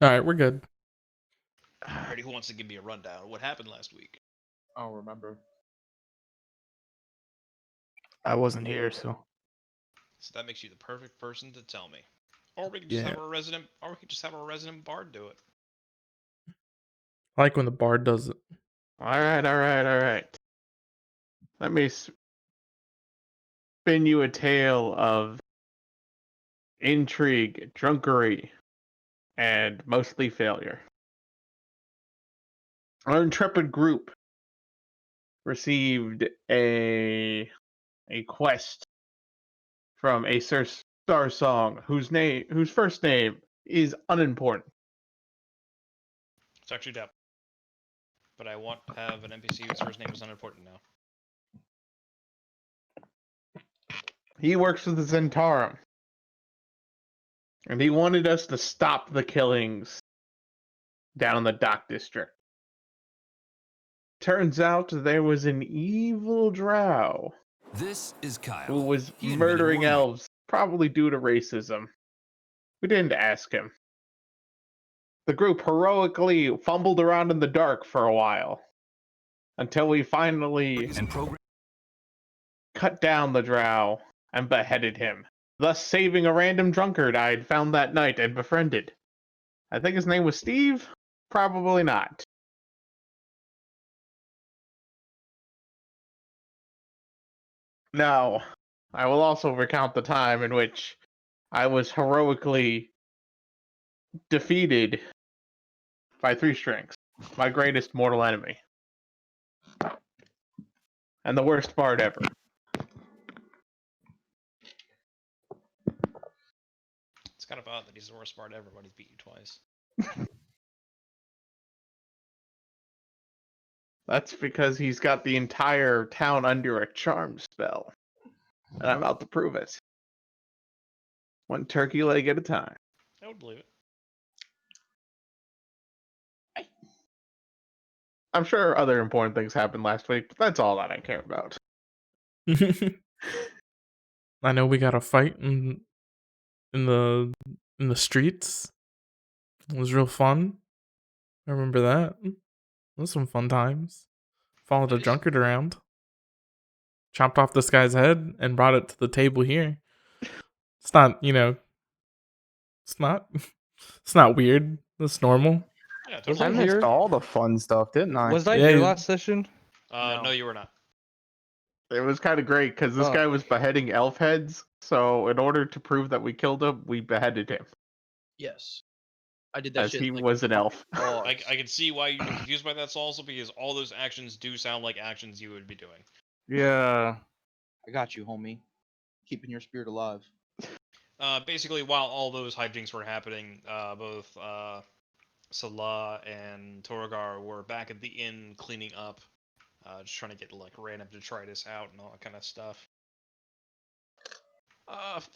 right, we're good. Alrighty, who wants to give me a rundown? What happened last week? I don't remember. I wasn't here, so. So that makes you the perfect person to tell me. Or we can just have our resident bard do it. I like when the bard does it. All right. Let me spin you a tale of intrigue, drunkery, and mostly failure. Our intrepid group received a quest from a Star Song whose first name is unimportant. It's actually Dep. But I want to have an NPC whose first name is unimportant now. He works with the Zhentarim. And he wanted us to stop the killings down in the dock district. Turns out there was an evil drow This is Kyle. who was He murdering invented one. elves, probably due to racism. We didn't ask him. The group heroically fumbled around in the dark for a while, until we finally cut down the drow and beheaded him, thus saving a random drunkard I'd found that night and befriended. I think his name was Steve? Probably not. Now, I will also recount the time in which I was heroically defeated by Three Strings, my greatest mortal enemy. And the worst bard ever. It's kind of odd that he's the worst bard ever, but he's beat you twice. That's because he's got the entire town under a charm spell. And I'm out to prove it. One turkey leg at a time. I would believe it. I'm sure other important things happened last week, but that's all that I care about. I know we got a fight in the streets. It was real fun. I remember that. It was some fun times. Followed a drunkard around. Chopped off this guy's head and brought it to the table here. It's not, it's not weird. It's normal. Yeah, Was totally. I I missed here? all the fun stuff, didn't I? Was that Yeah, your you- last session? No, you were not. It was kind of great because this guy was beheading elf heads. So in order to prove that we killed him, we beheaded him. Yes. I did that As shit. he like, was an elf. I can see why you're confused by that, Salsa, because all those actions do sound like actions you would be doing. Yeah. I got you, homie. Keeping your spirit alive. Basically, while all those hijinks were happening, both Salah and Torgar were back at the inn cleaning up, just trying to get like random detritus out and all that kind of stuff.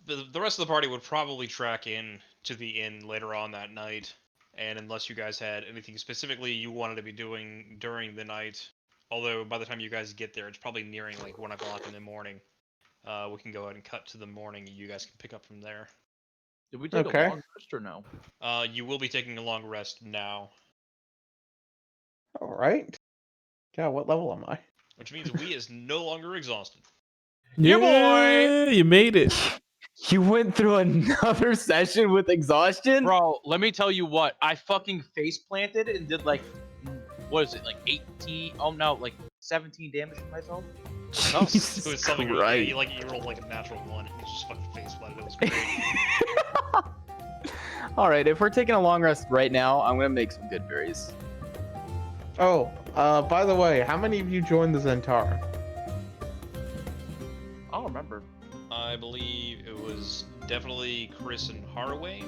The rest of the party would probably track in to the inn later on that night, and unless you guys had anything specifically you wanted to be doing during the night, although by the time you guys get there, it's probably nearing like 1 o'clock in the morning. We can go ahead and cut to the morning, and you guys can pick up from there. Did we take Okay. a long rest or no? You will be taking a long rest now, All right. God, what level am I? which means we is no longer exhausted. Yeah, boy! You made it. You went through another session with exhaustion? Bro, let me tell you what. I fucking face planted and did like, what is it, like 18? Oh no, like 17 damage to myself. Jesus It was something Christ. you rolled like a natural one, and you just fucking face planted. It was great. All right, if we're taking a long rest right now, I'm gonna make some good berries. Oh, by the way, how many of you joined the Zhentarim? I don't remember. I believe it was definitely Chris and Haraway,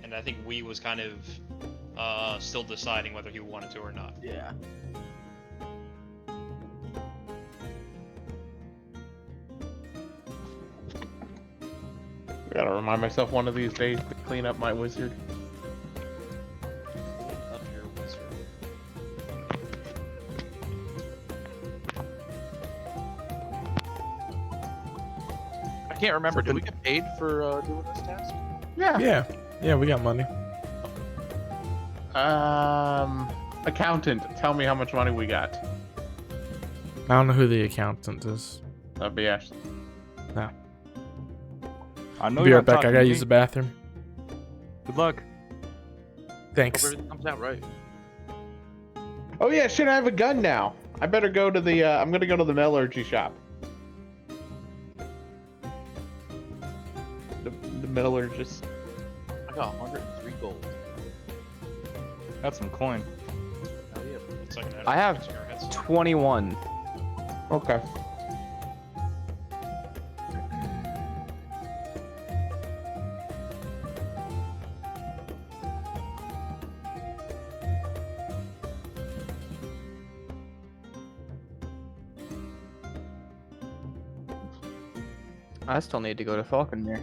and I think we was kind of still deciding whether he wanted to or not. Yeah. I gotta remind myself one of these days to clean up my wizard. Up here, wizard. I can't remember. Did we get paid for doing this task? Yeah. Yeah, we got money. Accountant, tell me how much money we got. I don't know who the accountant is. That'd be Ashley. I know Be you're right back. I talking gotta to use me. the bathroom. Good luck. Thanks. Hope everything comes out right. Oh yeah, shit! I have a gun now. I better go to the. I'm gonna go to the metallurgy shop. The metallurgist. I got 103 gold. That's some coin. Hell yeah. It's like an I have fixing our heads. 21. Okay. I still need to go to Falconmere.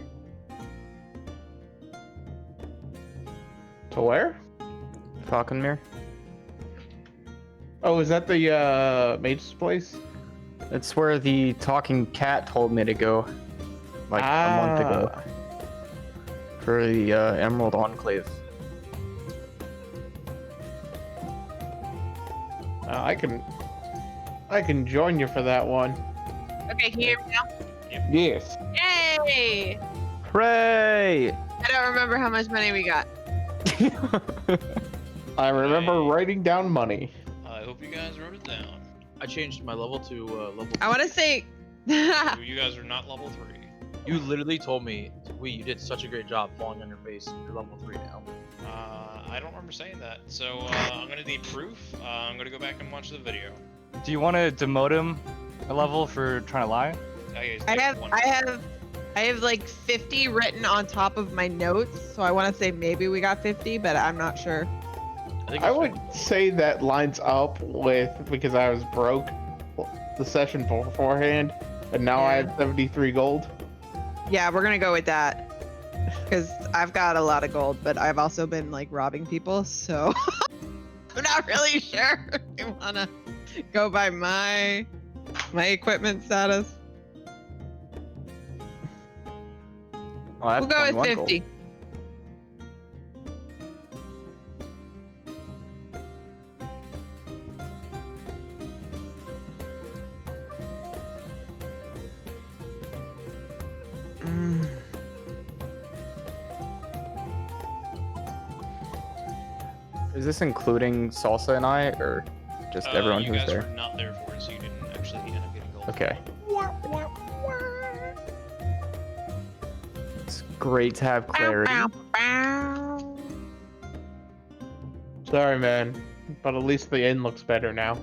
To where? Falconmere? Oh, is that the mage's place? It's where the talking cat told me to go. Like a month ago. For the Emerald Enclave. I can join you for that one. Okay, can you hear me now? Yes. Yay! Hooray! I don't remember how much money we got. I remember Hey. writing down money. I hope you guys wrote it down. I changed my level to level. I want to say. You guys are not level 3. You literally told me, you did such a great job falling on your face. You're level 3 now. I don't remember saying that. So I'm gonna need proof. I'm gonna go back and watch the video. Do you want to demote him a level for trying to lie? I have like 50 written on top of my notes, so I want to say maybe we got 50, but I'm not sure. think I it's would say that lines up with because I was broke the session beforehand, and now I Yeah. have 73 gold. Yeah, we're gonna go with that because I've got a lot of gold, but I've also been like robbing people, so I'm not really sure if I wanna go by my equipment status. Oh, that's We'll go with 21 gold. 50. Is this including Salsa and I, or just everyone you who's guys there? were not there for it, so you didn't actually end up getting gold. Okay. It's great to have clarity. Bow, bow, bow. Sorry, man, but at least the inn looks better now.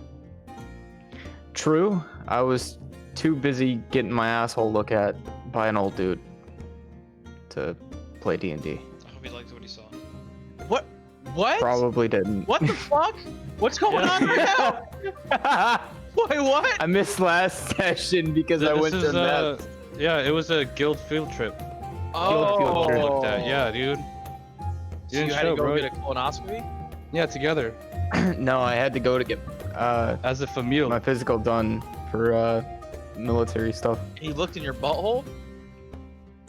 True. I was too busy getting my asshole looked at by an old dude to play D&D. I hope he liked what he saw. What? What? Probably didn't. What the fuck? What's going on right now? Wait, what? I missed last session because I went to Mets. Yeah, it was a guild field trip. field trip. Looked at. Yeah, dude. So you didn't had show, to go bro. get a colonoscopy? Yeah, together No, I had to go to get as a famille. my physical done for military stuff. And you looked in your butthole?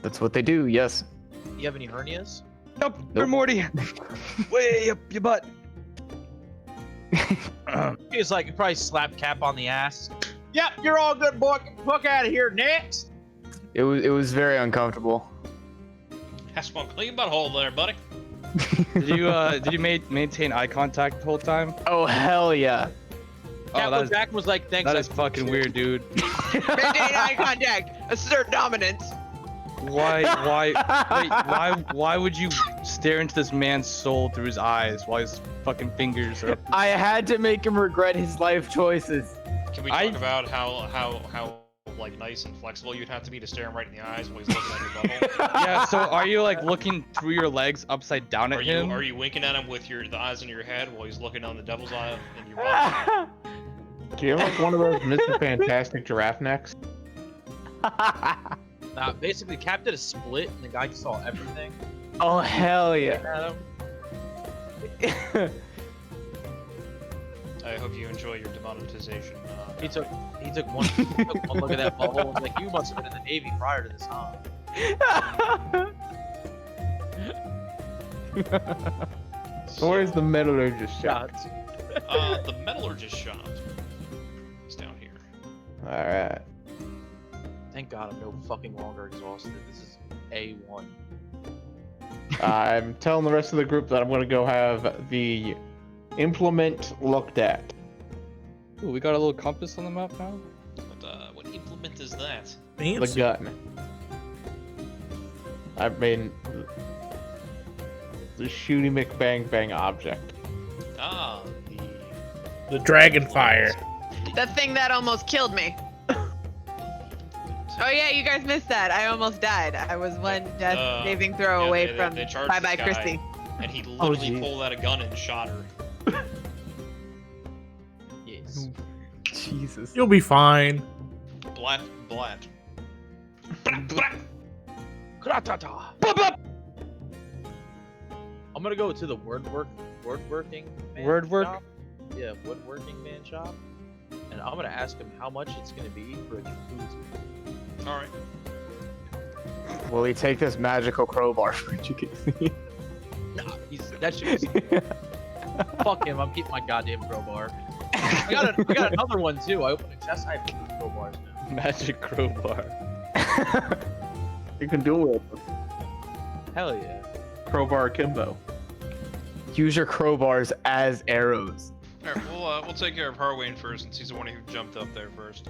That's what they do, yes. Do you have any hernias? Nope, Nope. Morty. Way up your butt. It's like you probably slap Cap on the ass. Yep, you're all good, boy. Get the fuck out of here. Next. It was very uncomfortable. That's one clean butthole there, buddy. Did you maintain eye contact the whole time? Oh hell yeah. Cap Oh, that looked is, back and was like, thanks. that I is fucking weird, dude. Maintain eye contact. Assert dominance. Why would you stare into this man's soul through his eyes while his fucking fingers are up? I had to make him regret his life choices. Can we talk about how like nice and flexible you'd have to be to stare him right in the eyes while he's looking at your butthole? Yeah, so are you like looking through your legs upside down at Are him? you winking at him with the eyes in your head while he's looking on the devil's eye in your butthole? Do you have like one of those Mr. Fantastic giraffe necks? basically, Cap did a split, and the guy saw everything. Oh hell yeah. At him. I hope you enjoy your demonetization. He took one look at that butthole and was like, you must have been in the Navy prior to this, huh? Where's the metallurgist shop? Shots. The metallurgist shop is down here. Alright. Thank God I'm no fucking longer exhausted. This is A1. I'm telling the rest of the group that I'm going to go have the implement looked at. Ooh, we got a little compass on the map now. What implement is that? The Fancy. gun. I mean, the shooty McBang Bang object. Ah, The dragon fire. The thing that almost killed me. Oh yeah, you guys missed that. I almost died. I was one death saving throw yeah, away they from charged Bye this Bye guy, Christy. and he literally geez. pulled out a gun and shot her. Yes. Jesus. You'll be fine. Blat. Kratata. I'm gonna go to the woodworking man Wordwork? shop. Yeah, woodworking man shop. And I'm gonna ask him how much it's gonna be for a jacuzzi. All right. Will he take this magical crowbar for jacuzzi? Nah, that shit was fuck him. I'm keeping my goddamn crowbar. I got another one too. I opened a chest. I have 2 crowbars now. Magic crowbar. You can do it. Hell yeah. Crowbar Kimbo. Use your crowbars as arrows. All right, we'll take care of Harwain first, since he's the one who jumped up there first.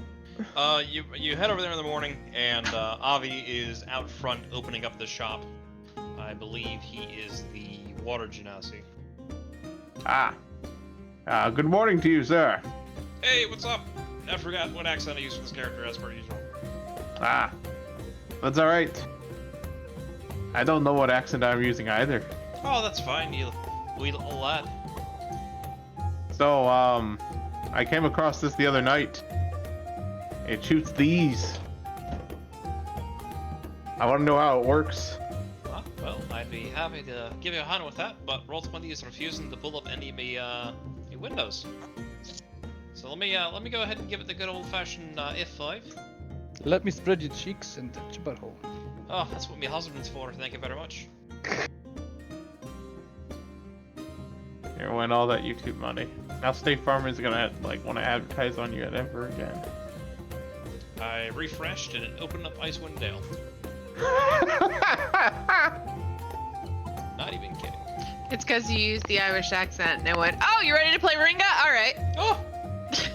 You head over there in the morning, and Avi is out front opening up the shop. I believe he is the water genasi. Good morning to you, sir. Hey, what's up? I forgot what accent I used for this character, as per usual. That's alright. I don't know what accent I'm using either. Oh, that's fine, you wee little lad. So, I came across this the other night. It shoots these. I want to know how it works. Well, I'd be happy to give you a hand with that, but Roll20 is refusing to pull up any of my windows. So let me go ahead and give it the good old-fashioned F5. Let me spread your cheeks and touch your butthole. Oh, that's what my husband's for. Thank you very much. Here went all that YouTube money. Now State Farm is gonna want to advertise on you ever again. I refreshed and it opened up Icewind Dale. Not even kidding. It's because you used the Irish accent and I went, oh, you ready to play Ringa? All right. Oh,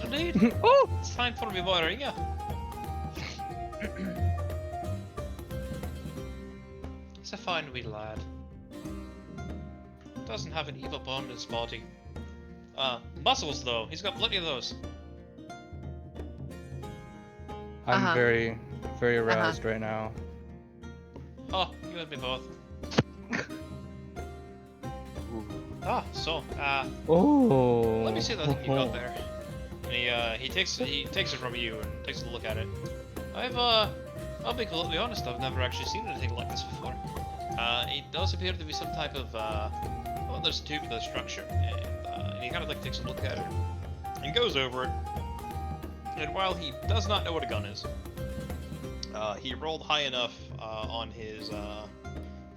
indeed. Oh, it's time for me boring, yeah. He's a fine wee lad. Doesn't have an evil bone in his body. Muscles though. He's got plenty of those. I'm very, very aroused right now. Oh, you and me both. So, Oh. let me see that thing you got there. And he takes it from you and takes a look at it. I'll be completely honest, I've never actually seen anything like this before. It does appear to be some type of, well, there's a tubular structure, and he kind of takes a look at it, and goes over it, and while he does not know what a gun is, he rolled high enough on his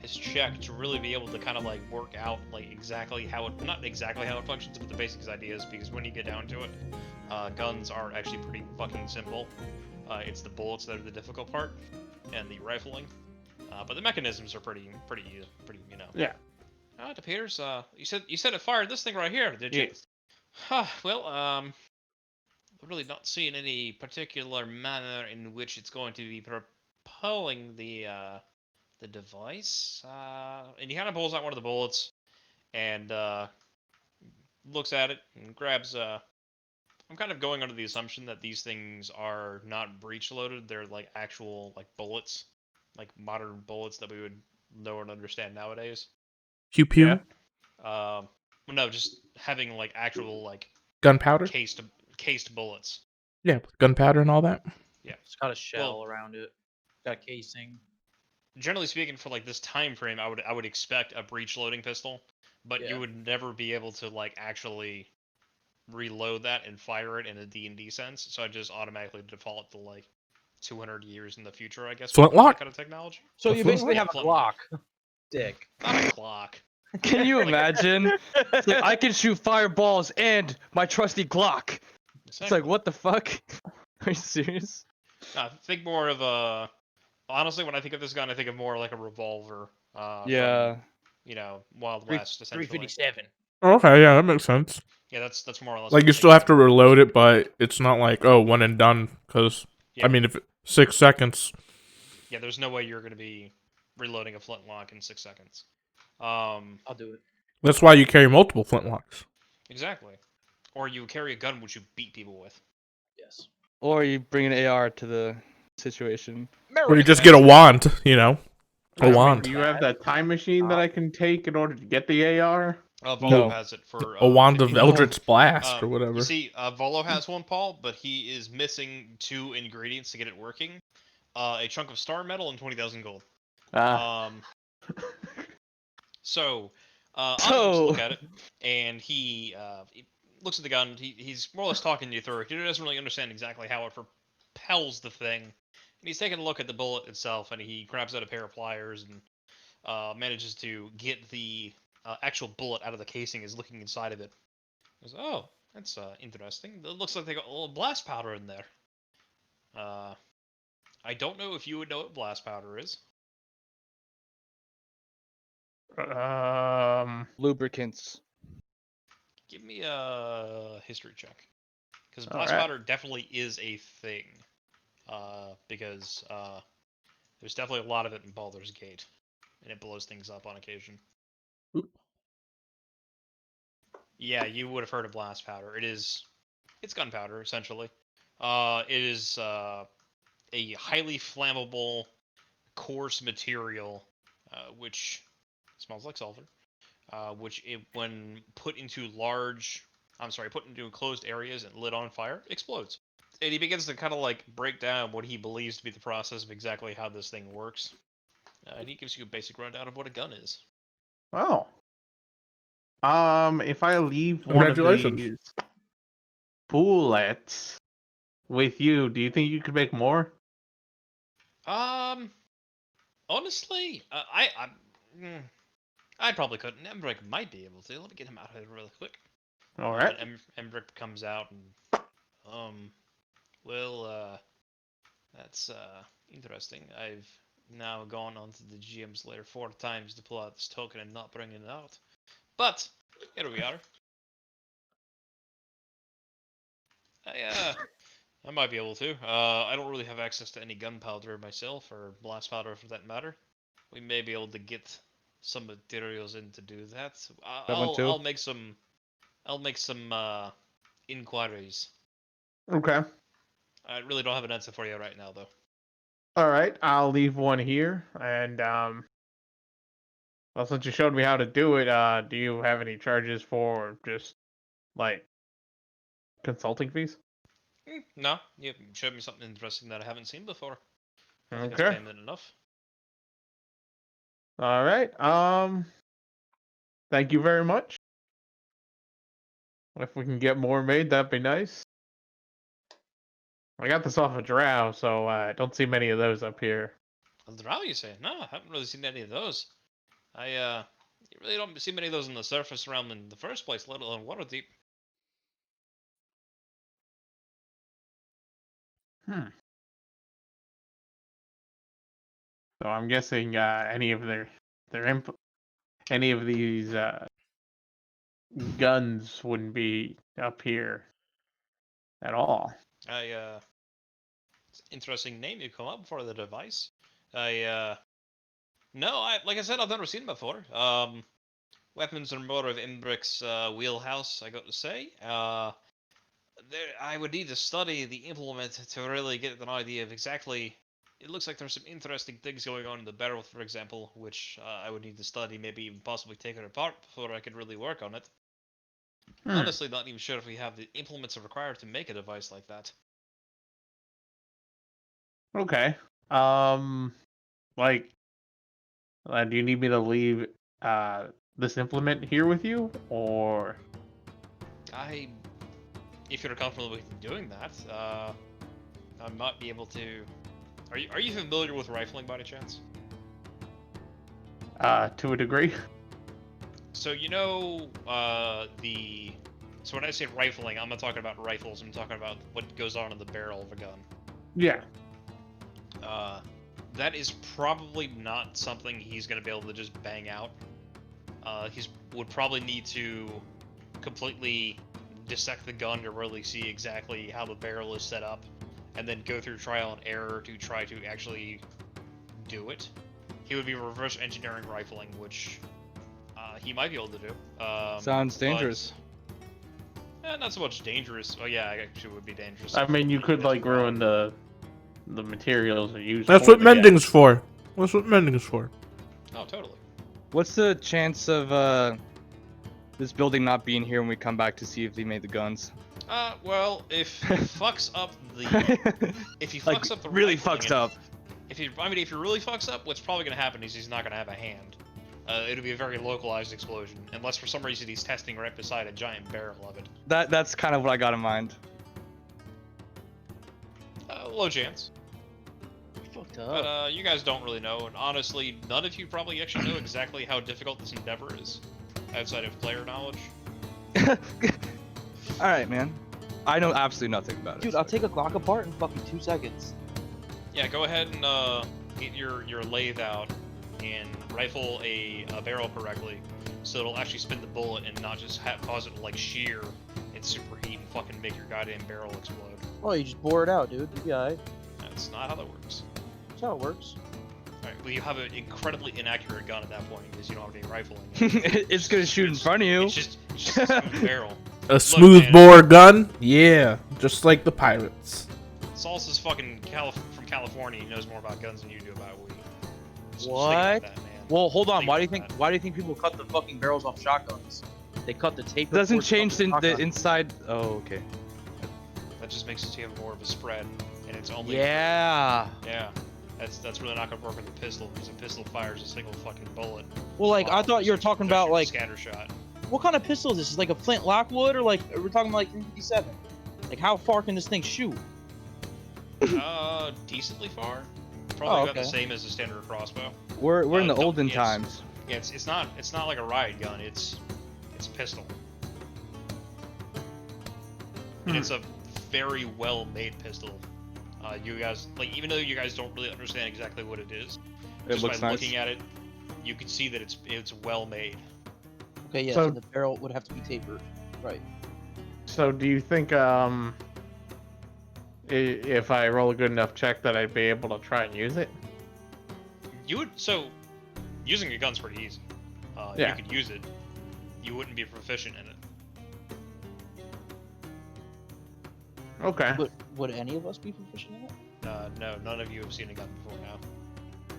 check to really be able to kind of work out exactly how it, not exactly how it functions, but the basic ideas, because when you get down to it, guns are actually pretty fucking simple. It's the bullets that are the difficult part, and the rifling. But the mechanisms are pretty, you know. Yeah. It appears. You said it fired this thing right here, did you? Yes. Well, I'm really not seeing any particular manner in which it's going to be propelling the device. And he kind of pulls out one of the bullets, and looks at it and grabs. I'm kind of going under the assumption that these things are not breech loaded. They're actual bullets. Modern bullets that we would know and understand nowadays. Pew pew. Yeah. Well, no, just having actual Gunpowder. cased bullets. Yeah, with gunpowder and all that. Yeah, It's got a shell around it. Got a casing. generally speaking, for this time frame, I would expect a breech loading pistol, but Yeah. you would never be able to actually reload that and fire it in a D&D sense. So I just automatically default to 200 years in the future, I guess. with Flintlock? that kind of technology. So The you flint- basically have a Flintlock. Glock. Dick. Not a clock. Can you imagine? It's like, I can shoot fireballs and my trusty Glock. It's like, what the fuck? Are you serious? Think more of a. Honestly, when I think of this gun, I think of more like a revolver. Yeah. From, you know, Wild West, essentially. 357. Okay, yeah, that makes sense. Yeah, that's more or less. Like what you I still think have of. to reload it, but it's not like one and done. Because Yeah. I mean, if 6 seconds. Yeah, there's no way you're gonna be reloading a flintlock in 6 seconds. I'll do it. That's why you carry multiple flintlocks. Exactly. Or you carry a gun which you beat people with. Yes. Or you bring an AR to the situation. Or you just get a wand, you know? A I mean, wand. do you have that time machine that I can take in order to get the AR? Volo No. has it for A wand of 50 gold. Eldritch Blast or whatever. You see, Volo has one, Paul, but he is missing 2 ingredients to get it working. A chunk of star metal and 20,000 gold. So, Onyx looks a look at it, and he looks at the gun. He's more or less talking you through it. He doesn't really understand exactly how it propels the thing. And he's taking a look at the bullet itself, and he grabs out a pair of pliers and manages to get the actual bullet out of the casing. Is looking inside of it. He goes, oh, that's interesting. It looks like they got a little blast powder in there. I don't know if you would know what blast powder is. Lubricants. Give me a history check. Because blast Alright. powder definitely is a thing. Because there's definitely a lot of it in Baldur's Gate. And it blows things up on occasion. Oop. Yeah, you would have heard of blast powder. It's gunpowder, essentially. It is a highly flammable, coarse material, which smells like sulfur. Which, when put into put into enclosed areas and lit on fire, explodes. And he begins to kind of like break down what he believes to be the process of exactly how this thing works. And he gives you a basic rundown of what a gun is. Oh. If I leave one of Congratulations. these bullets with you, do you think you could make more? Honestly, I probably couldn't. Embrick might be able to. Let me get him out of here really quick. All right. Embrick comes out and, that's interesting. I've now gone onto the GM's lair 4 times to pull out this token and not bring it out. But here we are. I might be able to. I don't really have access to any gunpowder myself, or blast powder for that matter. We may be able to get some materials in to do that. I'll make some. I'll make some inquiries. Okay. I really don't have an answer for you right now, though. All right. I'll leave one here, and well, since you showed me how to do it, do you have any charges for just like consulting fees? No, you showed me something interesting that I haven't seen before. I think Okay. that's payment enough. All right. Thank you very much. If we can get more made, that'd be nice. I got this off a drow, so I don't see many of those up here. A drow, you say? No, I haven't really seen any of those. You really don't see many of those in the surface realm in the first place, let alone Waterdeep. So I'm guessing any of any of these guns wouldn't be up here at all. It's an interesting name you come up for the device. No, like I said, I've never seen it before. Weapons are more of Imbrick's wheelhouse, I got to say. I would need to study the implement to really get an idea of exactly. It looks like there's some interesting things going on in the barrel, for example, which I would need to study, maybe even possibly take it apart before I could really work on it. Honestly, not even sure if we have the implements required to make a device like that. Okay. Like, do you need me to leave this implement here with you, or? If you're comfortable with doing that, I might be able to. Are you familiar with rifling by any chance? To a degree. So you know the. So when I say rifling, I'm not talking about rifles. I'm talking about what goes on in the barrel of a gun. Yeah. That is probably not something he's going to be able to just bang out. He would probably need to completely dissect the gun to really see exactly how the barrel is set up, and then go through trial and error to try to actually do it. He would be reverse engineering rifling, which he might be able to do. Sounds dangerous. Not so much dangerous. Oh yeah, it actually would be dangerous. I mean, you could like ruin the materials are used. That's for what the gun. mending's for. That's what mending's for. Oh, totally. What's the chance of this building not being here when we come back to see if they made the guns? Well, if he fucks up the, if he fucks up the really rifling fucks and- up. If he really fucks up, what's probably going to happen is he's not going to have a hand. It'll be a very localized explosion, unless for some reason he's testing right beside a giant barrel of it. That's kind of what I got in mind. Low chance. Fucked But up. you guys don't really know, and honestly, none of you probably actually know exactly how difficult this endeavor is, outside of player knowledge. All right, man. I know absolutely nothing about it. Dude, I'll take a Glock apart in fucking 2 seconds. Yeah, go ahead and get your lathe out and rifle a barrel correctly, so it'll actually spin the bullet and not just cause it to like shear and superheat and fucking make your goddamn barrel explode. Oh, you just bore it out, dude. You'll be alright. That's not how that works. That's how it works. Alright, well you have an incredibly inaccurate gun at that point because you don't have any rifling. It's gonna shoot in front of you. It's just a smooth barrel. A smooth man. bore gun? Yeah, just like the pirates. Salsa's fucking from California. He knows more about guns than you do about weed. So just think What? about that, man. Well, hold on. Think Why do you about think? that. Why do you think people cut the fucking barrels off shotguns? They cut the tape. Doesn't reports change off the shotgun. inside. Oh, okay. That just makes it so you have more of a spread, and it's only Yeah. yeah. That's really not gonna work with a pistol because a pistol fires a single fucking bullet. Well, like I thought you were Just talking shoot about like scatter shot. what kind of pistol is this? Is it like a Flint Lockwood or like we're talking like 357? Like how far can this thing shoot? Decently far. Oh, Probably about the okay. same as a standard crossbow. We're in the don't- olden yes. times. Yeah, it's not like a riot gun. It's a pistol. And it's a very well made pistol. You guys like even though you guys don't really understand exactly what it is, It just looks by nice. looking at it, you can see that it's well made. Okay, yeah. So- So the barrel would have to be tapered, right? So do you think if I roll a good enough check that I'd be able to try and use it? Using a gun's pretty easy. Yeah. You could use it. You wouldn't be proficient in it. Okay. Would any of us be proficient in it? No, none of you have seen a gun before now.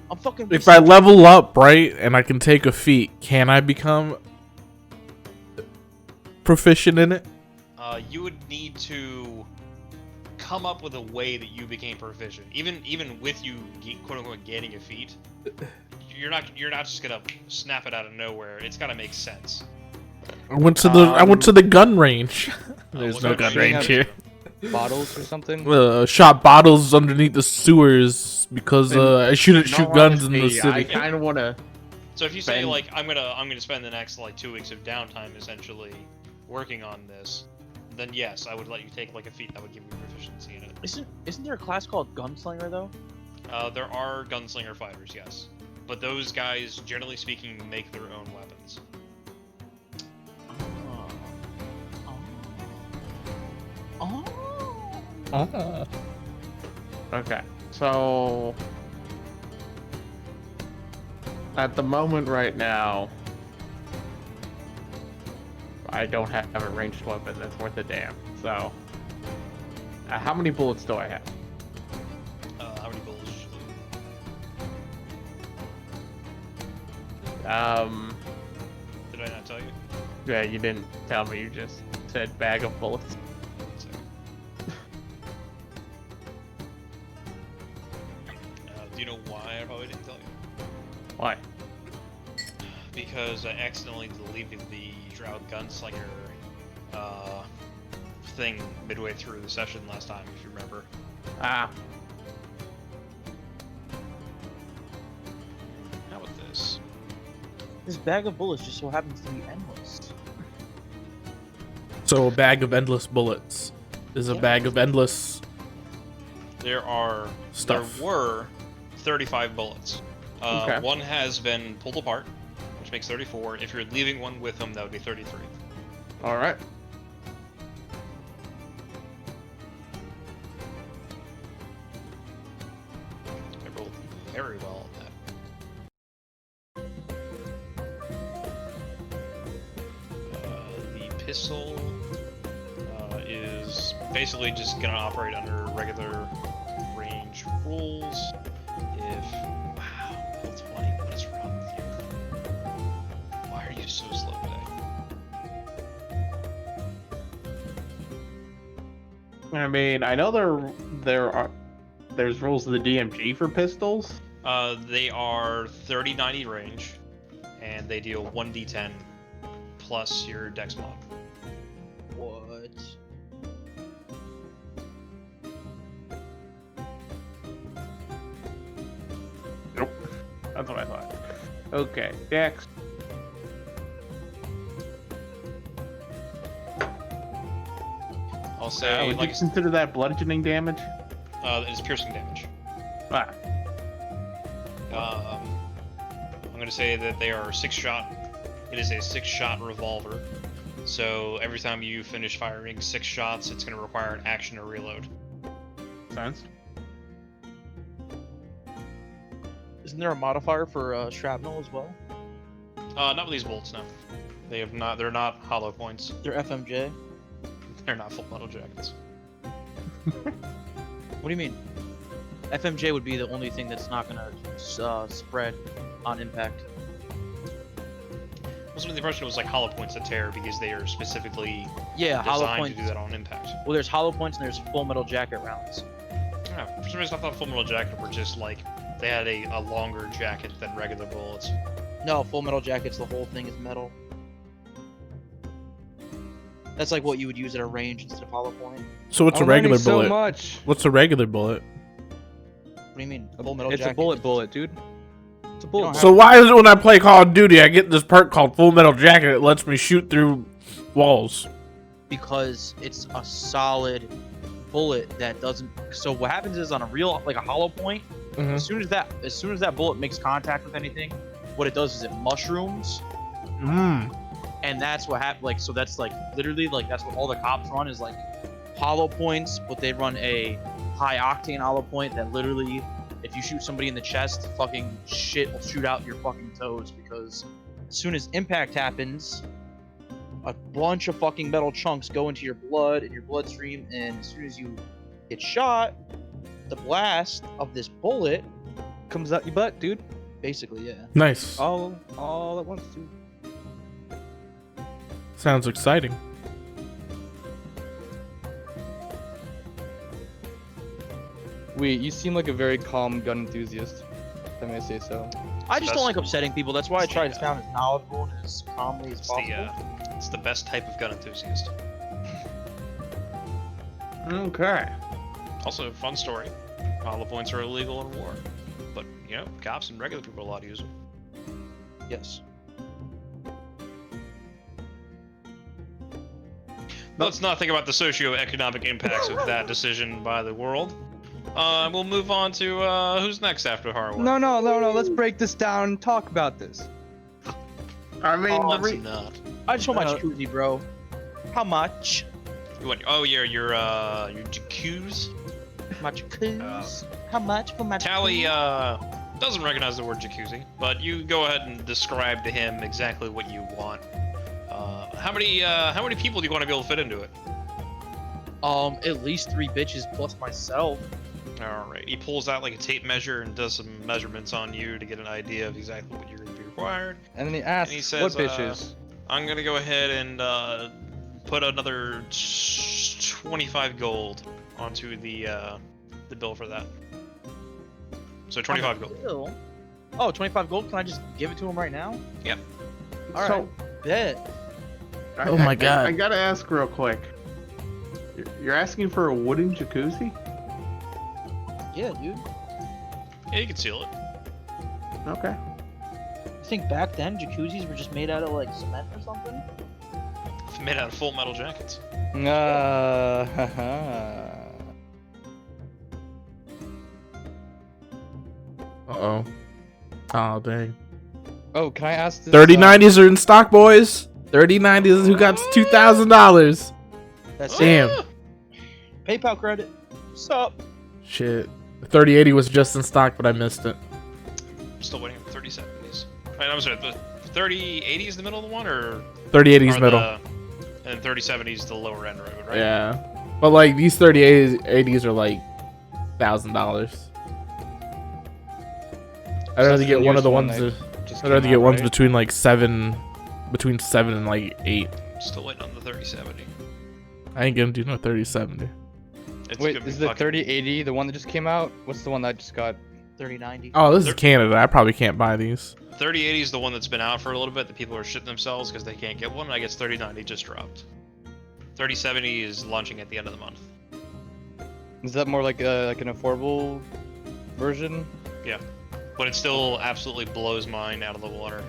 I'm fucking. If I level up, right, and I can take a feat, can I become proficient in it? You would need to come up with a way that you became proficient. Even with you quote unquote gaining a feat, you're not just gonna snap it out of nowhere. It's gotta make sense. I went to the gun range. There's what no kind of gun range range are you? here. Bottles or something. Shot bottles underneath the sewers because I shouldn't shoot guns in the Honestly, I city. kind of want to. So if you say Ben- like I'm gonna spend the next like 2 weeks of downtime essentially working on this, then yes, I would let you take like a feat that would give you proficiency in it. Isn't there a class called Gunslinger though? There are gunslinger fighters, yes, but those guys, generally speaking, make their own weapons. Oh. Okay. So at the moment right now, I don't have a ranged weapon that's worth a damn. So how many bullets do I have? How many bullets? Did I not tell you? Yeah, you didn't tell me. You just said bag of bullets. So, do you know why I probably didn't tell you? Why? Because I accidentally deleted the Drow Gunslinger thing midway through the session last time, if you remember. Ah, How about this? This bag of bullets just so happens to be endless. So a bag of endless bullets is a bag of endless There stuff. were 35 bullets. Okay. One has been pulled apart, which makes 34. If you're leaving one with them, that would be 33. All right. I rolled very well on that. The pistol is basically just gonna operate under regular range rules. Wow, roll 20. What is wrong with you? Why are you so slow today? I mean, I know there's rules of the DMG for pistols. They are 30-90 range, and they deal 1d10 plus your dex mod. What? Nope. That's what I thought. Okay, Dex. I'll say, Would like, you consider that bludgeoning damage? it's piercing damage. Ah, I'm gonna say that they are 6-shot. It is a 6-shot revolver. So every time you finish firing 6 shots, it's gonna require an action to reload. sense. Isn't there a modifier for shrapnel as well? Not with these bolts, no. They have not. They're not hollow points. They're FMJ. They're not full metal jackets. What do you mean? FMJ would be the only thing that's not gonna spread on impact. I was under the impression it was like hollow points that tear because they are specifically Yeah, hollow designed points. to do that on impact. Well, there's hollow points and there's full metal jacket rounds. Yeah, for some reason I thought full metal jacket were just like they had a longer jacket than regular bullets. No, full metal jackets. The whole thing is metal. That's like what you would use at a range instead of hollow point. So what's a I'm regular learning so bullet? much. What's a regular bullet? What do you mean? Full metal It's jacket. a bullet, dude. It's a bullet. So why is it when I play Call of Duty I get this perk called Full Metal Jacket that lets me shoot through walls? Because it's a solid bullet that doesn't. So what happens is on a real, like a hollow point, Mhm. as soon as that bullet makes contact with anything, what it does is it mushrooms, and that's what happens. Like, so that's like literally like that's what all the cops run is like hollow points, but they run a high octane hollow point that literally, if you shoot somebody in the chest, fucking shit will shoot out your fucking toes because as soon as impact happens, a bunch of fucking metal chunks go into your blood and your bloodstream, and as soon as you get shot, the blast of this bullet, Comes out your butt, dude. basically, yeah. Nice. All at once, dude. Sounds exciting. Wait, you seem like a very calm gun enthusiast, if I may say so. I just don't That's- like upsetting people. That's why I try to sound as knowledgeable and as calmly as possible. It's the best type of gun enthusiast. Okay. Also, fun story. Hollow points are illegal in war, but you know, cops and regular people are allowed to use them. Yes. Let's not think about the socio-economic impacts of that decision by the world. We'll move on to who's next after Harwood. No. Let's break this down and talk about this. I mean, Oh, the it's not. I just want my jacuzzi, bro. How much? What? Oh, your jacuzzi. My jacuzzi. How much for my Tally jacuzzi? doesn't recognize the word jacuzzi, but you go ahead and describe to him exactly what you want. How many people do you want to be able to fit into it? At least 3 bitches plus myself. All right. He pulls out like a tape measure and does some measurements on you to get an idea of exactly what you're going to be required. And then he asks, And he says, what bitches? I'm gonna go ahead and put another 25 gold onto the bill for that. So 25 gold. Bill? Oh, 25 gold? Can I just give it to him right now? Yep. All right. So, Bet. Oh my God. I gotta ask real quick. You're asking for a wooden jacuzzi? Yeah, dude. Yeah, you can seal it. Okay. think back then jacuzzis were just made out of like cement or something? Made out of full metal jackets. Uh-oh. Oh, dang. Oh, can I ask this? 3090s are in stock, boys. 3090s, who got $2,000? That's Damn. PayPal credit. Sup? Shit. The 3080 was just in stock, but I missed it. I'm still waiting for 3070s. Right, I'm sorry, the 3080 is the middle of the one, or 3080 is are middle. And 3070 is the lower end road, right? Yeah. But like these 3080s are like $1,000. I'd rather get one of the ones that I'd rather get ones between like between 7 and like 8. Still waiting on the 3070. I ain't gonna do no 3070. It's Wait, gonna be is the fucking- 3080 the one that just came out? What's the one that just got? 3090. Oh, this is Canada. I probably can't buy these. 3080 is the one that's been out for a little bit that people are shitting themselves because they can't get one. I guess 3090 just dropped. 3070 is launching at the end of the month. Is that more like an affordable version? Yeah, but it still absolutely blows mine out of the water.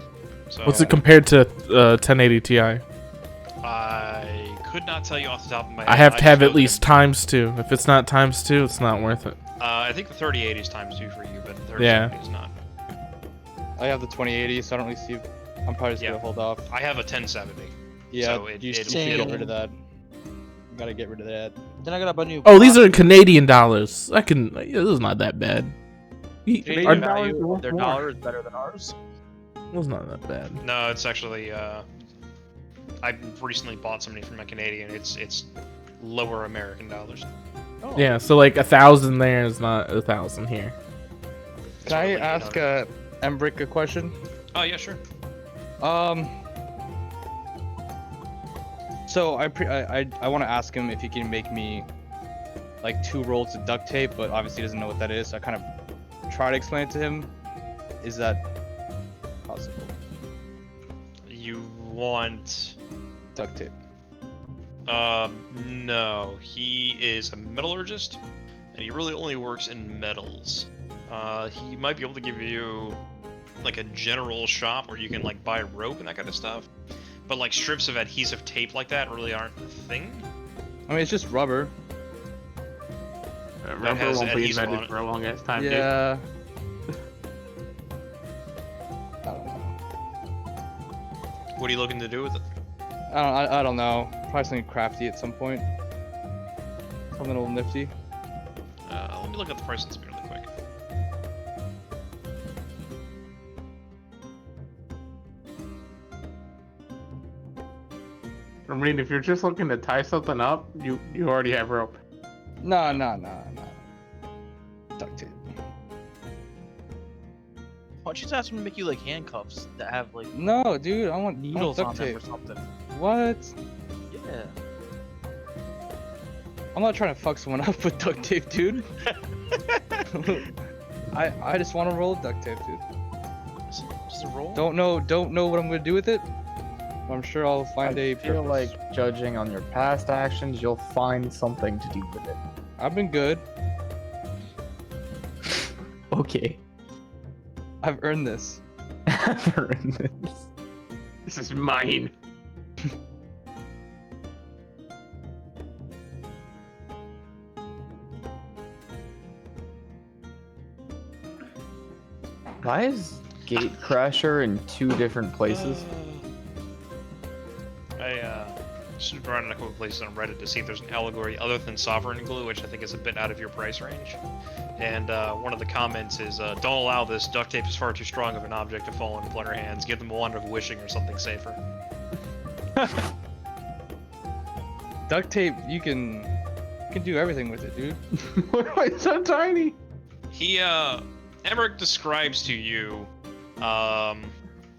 So What's it compared to 1080 Ti? I could not tell you off the top of my head. I have to have just at know least ×2. If it's not ×2, it's not worth it. I think the 3080 is ×2 for you, but the 3070 Yeah. is not. I have the 2080, so I don't really see. I'm probably just Yeah. gonna hold off. I have a 1070. Yeah, So you it- should it- get rid of that. Gotta get rid of that. Then I got a bunch of. Oh, these are in Canadian dollars. I can. Yeah, this is not that bad. Canadian Our- value of their more. dollar is better than ours. It's not that bad. No, it's actually. I recently bought something from a Canadian. It's lower American dollars. Oh. Yeah, so like 1,000 there is not 1,000 here. Can I It's really ask Embrick a question? Oh yeah, sure. So I want to ask him if he can make me like 2 rolls of duct tape, but obviously he doesn't know what that is. So I kind of try to explain it to him. Is that possible? You want? Duct tape. No. He is a metallurgist, and he really only works in metals. He might be able to give you like a general shop where you can like buy rope and that kind of stuff. But like strips of adhesive tape like that really aren't a thing. I mean, it's just rubber. Rubber has won't be adhesive on invented it. for a long ass time, dude. Yeah. I don't know. What are you looking to do with it? I don't know. Probably something crafty at some point. Something a little nifty. Let me look at the price on this really quick. I mean, if you're just looking to tie something up, you already have rope. No. Duct tape. Why don't you just ask them to make you like handcuffs that have like No, dude. I want needles duct on them tape. or something? What? Yeah. I'm not trying to fuck someone up with duct tape, dude. I just want to roll duct tape, dude. Just a roll. Don't know what I'm gonna do with it. But I'm sure I'll find I a feel purpose. like judging on your past actions, you'll find something to do with it. I've been good. Okay. I've earned this. This is mine. Why is Gatecrasher in 2 different places? I just run a couple places on Reddit to see if there's an allegory other than Sovereign Glue, which I think is a bit out of your price range. And one of the comments is, don't allow this, duct tape is far too strong of an object to fall into player hands, give them a wand of wishing or something safer. Duct tape, you can do everything with it, dude. Why is it so tiny? He, Emmerich describes to you an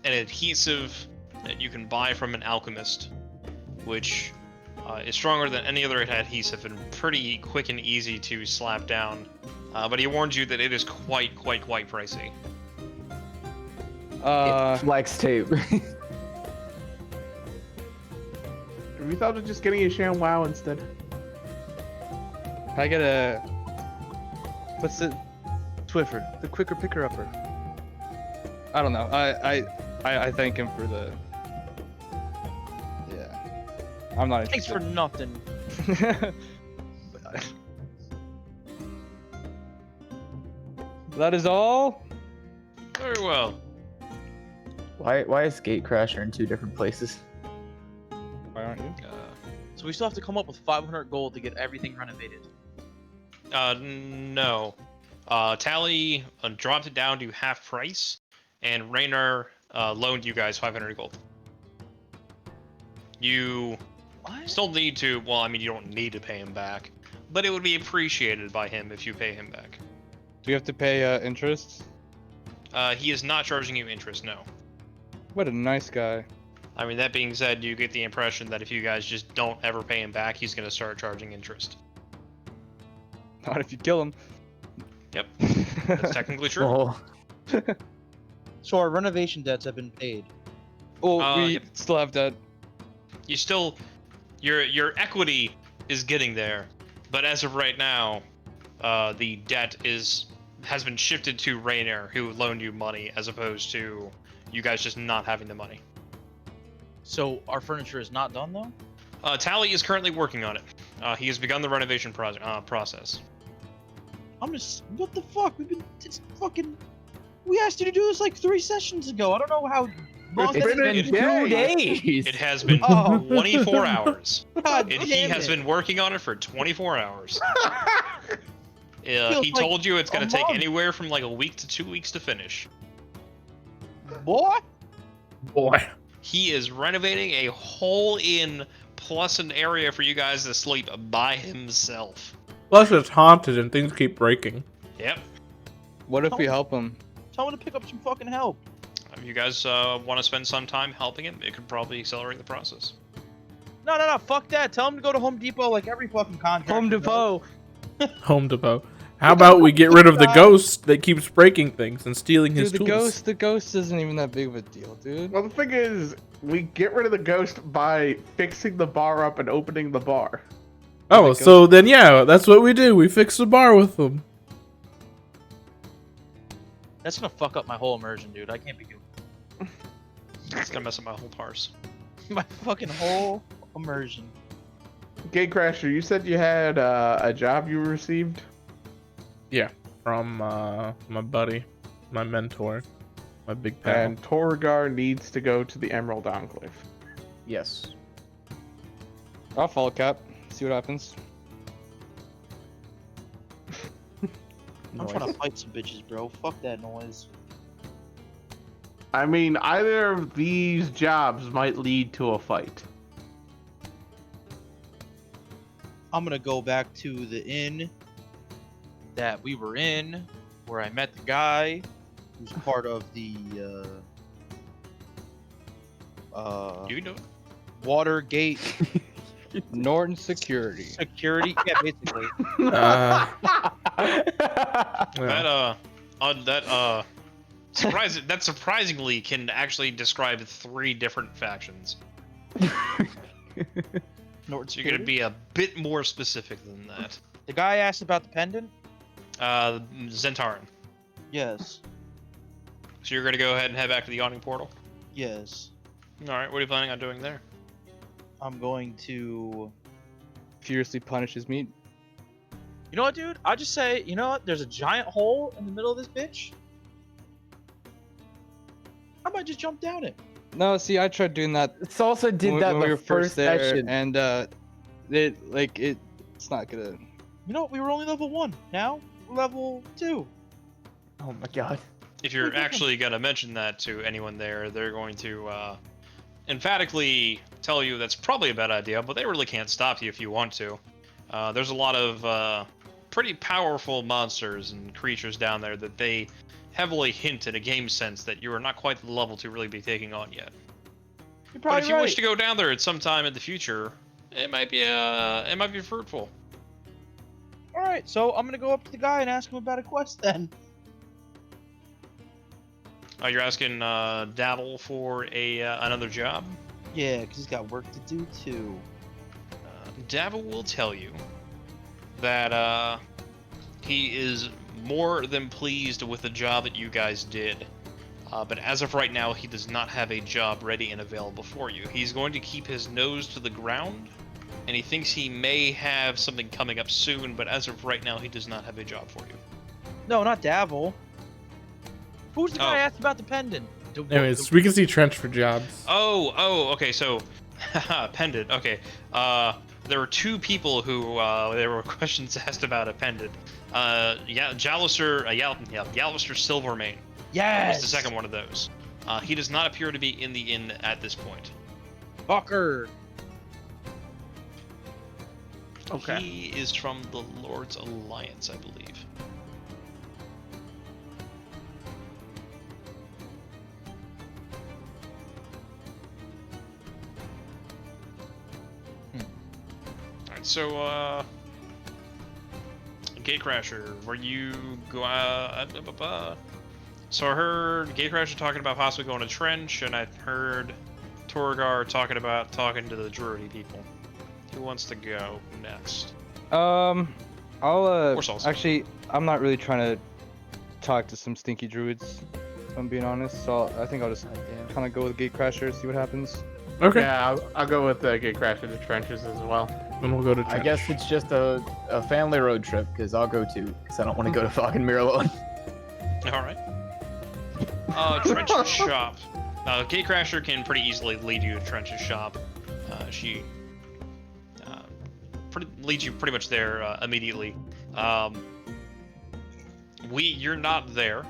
adhesive that you can buy from an alchemist, which is stronger than any other adhesive and pretty quick and easy to slap down. But he warns you that it is quite pricey. Flex tape. We thought of just getting a Sham Wow instead. I get a what's it? Twiffer, the quicker picker upper. I don't know. I thank him for the. Yeah. I'm not Thanks for interested. nothing. That is all. Very well. Why is Gatecrasher in 2 different places? Why aren't you? So we still have to come up with 500 gold to get everything renovated. No. Tally dropped it down to half price, and Raynor loaned you guys 500 gold. You What? still need to, well, I mean, you don't need to pay him back, but it would be appreciated by him if you pay him back. Do we have to pay interest? He is not charging you interest, no. What a nice guy. I mean, that being said, you get the impression that if you guys just don't ever pay him back, he's going to start charging interest. Not if you kill him. Yep, that's technically true. Oh, So our renovation debts have been paid. Oh, we Yep. still have that. You still, your equity is getting there, but as of right now, the debt has been shifted to Raynor, who loaned you money, as opposed to you guys just not having the money. So our furniture is not done though? Tally is currently working on it. He has begun the renovation process. I'm just, what the fuck? It's fucking, we asked you to do this like 3 sessions ago. I don't know how long it's it's been 2 days. It has been Oh. 24 hours, God and he damn has it. been working on it for 24 hours. Feels He like told you it's a going to take month. anywhere from like a week to 2 weeks to finish. Boy. Boy. He is renovating a whole inn plus an area for you guys to sleep by himself. Plus it's haunted and things keep breaking. Yep. What if we help him? Tell him to pick up some fucking help. If you guys want to spend some time helping him, it could probably accelerate the process. No, fuck that. Tell him to go to Home Depot like every fucking contractor. Home Depot. Home Depot. How about we get rid of the ghost that keeps breaking things and stealing his Dude, the tools? the ghost isn't even that big of a deal, dude. Well, the thing is, we get rid of the ghost by fixing the bar up and opening the bar. Oh, the so then yeah, that's what we do. We fix the bar with them. That's gonna fuck up my whole immersion, dude. I can't be doing It's gonna mess up my whole parse. my fucking whole immersion. Gatecrasher, you said you had a job you received? From my buddy, my mentor, my big pal. And Torgar needs to go to the Emerald Enclave. Yes. I'll follow Cap. See what happens. I'm trying to fight some bitches, bro. Fuck that noise. I mean, either of these jobs might lead to a fight. I'm gonna go back to the inn that we were in, where I met the guy who's part of the You can do it. Watergate Norton Security. security. Yeah, basically. Yeah. That surprisingly can actually describe 3 different factions. Norton So you're gonna be a bit more specific than that. The guy asked about the pendant. Zhentarim. Yes. So you're gonna go ahead and head back to the yawning portal. Yes. All right. What are you planning on doing there? I'm going to. Furiously punishes meat. You know what, dude? I just say, you know what? There's a giant hole in the middle of this bitch. I might just jump down it. No, see, I tried doing that It's also did when, that when the we were first there, session. and it's not gonna. You know what? We were only level 1. Now we're level 2. Oh my god. If you're actually gonna mention that to anyone there, they're going to emphatically tell you that's probably a bad idea, but they really can't stop you if you want to. There's a lot of pretty powerful monsters and creatures down there that they heavily hint in a game sense that you are not quite the level to really be taking on yet. You're But probably if you right. wish to go down there at some time in the future, it might be fruitful. All right, so I'm gonna go up to the guy and ask him about a quest then. You're asking Dabble for another job? Yeah, because he's got work to do too. Dabble will tell you that he is more than pleased with the job that you guys did. But as of right now, he does not have a job ready and available for you. He's going to keep his nose to the ground, and he thinks he may have something coming up soon, but as of right now, he does not have a job for you. No, not Davil. Who's the guy Oh. I asked about the pendant? Anyways, we can see Trench for jobs. Okay, so, pendant, okay. There were two people who, there were questions asked about a pendant. Jallister Silvermane. Yes. Is the second one of those. He does not appear to be in the inn at this point. Fucker. Okay. He is from the Lord's Alliance, I believe. Alright, so, Gatecrasher, where you go, So I heard Gatecrasher talking about possibly going to Trench, and I heard Torgar talking to the Druidy people. Who wants to go next? I'll Or Salsa. actually, I'm not really trying to talk to some stinky druids, if I'm being honest. So I think I'll just kind of go with Gatecrasher, see what happens. Okay. Yeah, I'll go with the Gatecrasher to Trenches as well. Then we'll go to Trench. I guess it's just a family road trip, because I'll go too, because I don't want to go to fucking Mirror alone. Alright. Trench's shop. Gatecrasher can pretty easily lead you to Trench's shop. She leads you pretty much there immediately. You're not there.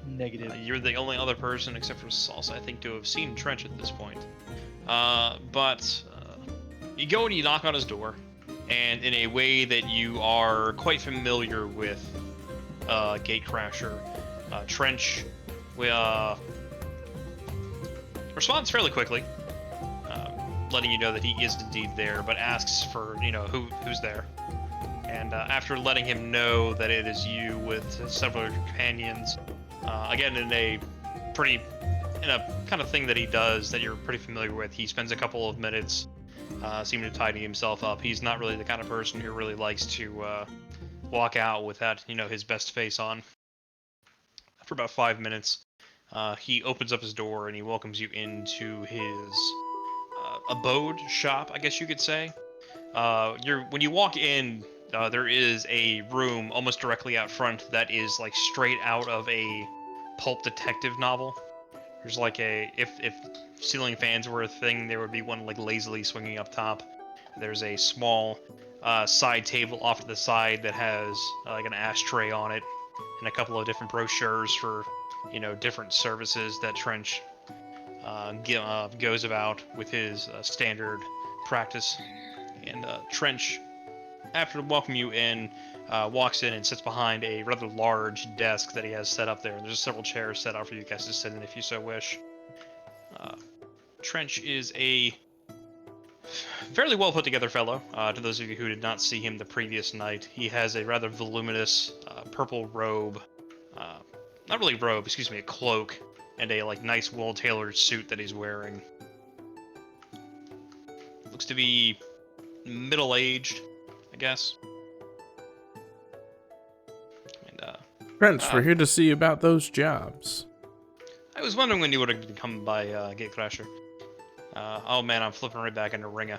Negative. You're the only other person, except for Salsa, I think, to have seen Trench at this point. But you go and you knock on his door, and in a way that you are quite familiar with Gatecrasher, Trench responds fairly quickly, letting you know that he is indeed there, but asks for, who's there. And after letting him know that it is you with several of your companions, again, in a kind of thing that he does that you're pretty familiar with, he spends a couple of minutes seeming to tidy himself up. He's not really the kind of person who really likes to walk out without, his best face on. After about 5 minutes, he opens up his door and he welcomes you into his abode shop, I guess you could say. When you walk in, there is a room almost directly out front that is like straight out of a pulp detective novel. There's like if ceiling fans were a thing, there would be one like lazily swinging up top. There's a small side table off to the side that has like an ashtray on it and a couple of different brochures for different services that Trench goes about with his standard practice. And Trench, after welcoming you in, walks in and sits behind a rather large desk that he has set up there. And there's several chairs set out for you guys to sit in if you so wish. Trench is a fairly well put together fellow. To those of you who did not see him the previous night, he has a rather voluminous purple robe. Not really robe, excuse me, a cloak, and a nice well-tailored suit that he's wearing. Looks to be middle-aged, I guess. And Trench, we're here to see about those jobs. I was wondering when you would have come by Gatecrasher. Oh man, I'm flipping right back into Ringa.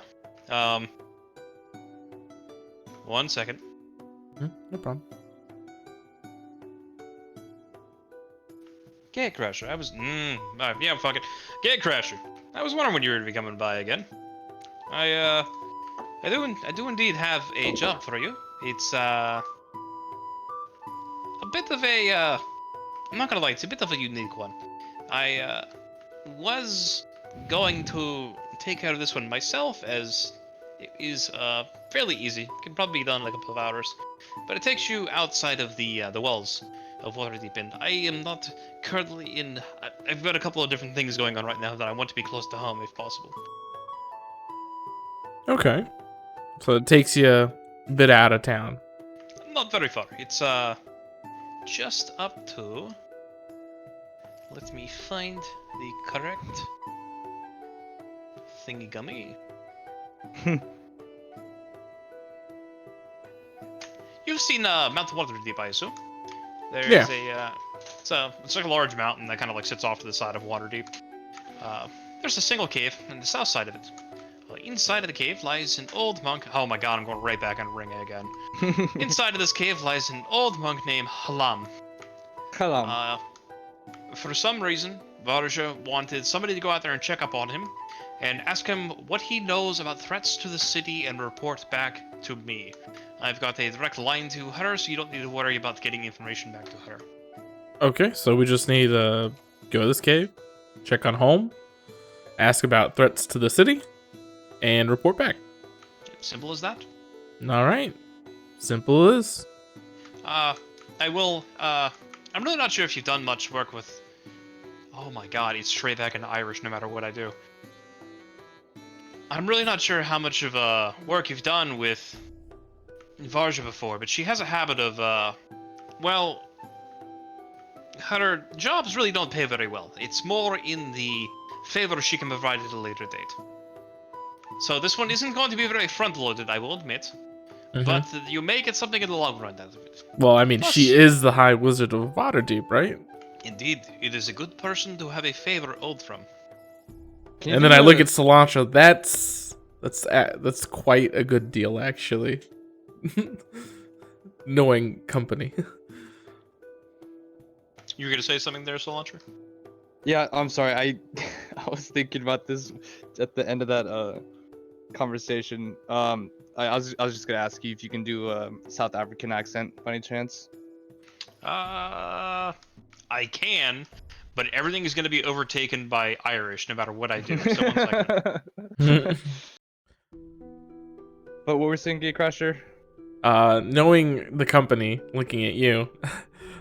1 second. No problem. Gatecrasher, I was yeah, fuck it. Gatecrasher, I was wondering when you were to be coming by again. I do indeed have a job for you. It's a bit of a I'm not gonna lie, it's a bit of a unique one. I was going to take care of this one myself, as it is fairly easy. It can probably be done in a couple of hours, but it takes you outside of the walls of Waterdeep, and I am not currently in. I've got a couple of different things going on right now that I want to be close to home if possible. Okay. So it takes you a bit out of town. Not very far. It's just up to. Let me find the correct thingy gummy. You've seen Mount Waterdeep, I assume. There's a It's like a large mountain that kind of like sits off to the side of Waterdeep. There's a single cave on the south side of it. Inside of the cave lies an old monk. Oh my god, I'm going right back on Ring again. Inside of this cave lies an old monk named Halam. Kalam. For some reason, Varja wanted somebody to go out there and check up on him, and ask him what he knows about threats to the city and report back to me. I've got a direct line to her, so you don't need to worry about getting information back to her. Okay, so we just need to go to this cave, check on home, ask about threats to the city, and report back. Simple as that. All right. Simple as. I'm really not sure if you've done much work with... Oh my god, it's straight back into Irish no matter what I do. I'm really not sure how much of work you've done with Varja before, but she has a habit of, well, her jobs really don't pay very well. It's more in the favor she can provide at a later date. So this one isn't going to be very front-loaded, I will admit. But you may get something in the long run out of it. Well, I mean, Plus, she is the High Wizard of Waterdeep, right? Indeed, it is a good person to have a favor owed from. And then I look at Cilantro. That's quite a good deal, actually. Knowing company. You were gonna say something there, Cilantro? Yeah, I'm sorry. I was thinking about this at the end of that conversation. I was just gonna ask you if you can do a South African accent by any chance. I can, but everything is gonna be overtaken by Irish no matter what I do. So 1 second. But what we're saying, Gatecrasher? Knowing the company, looking at you,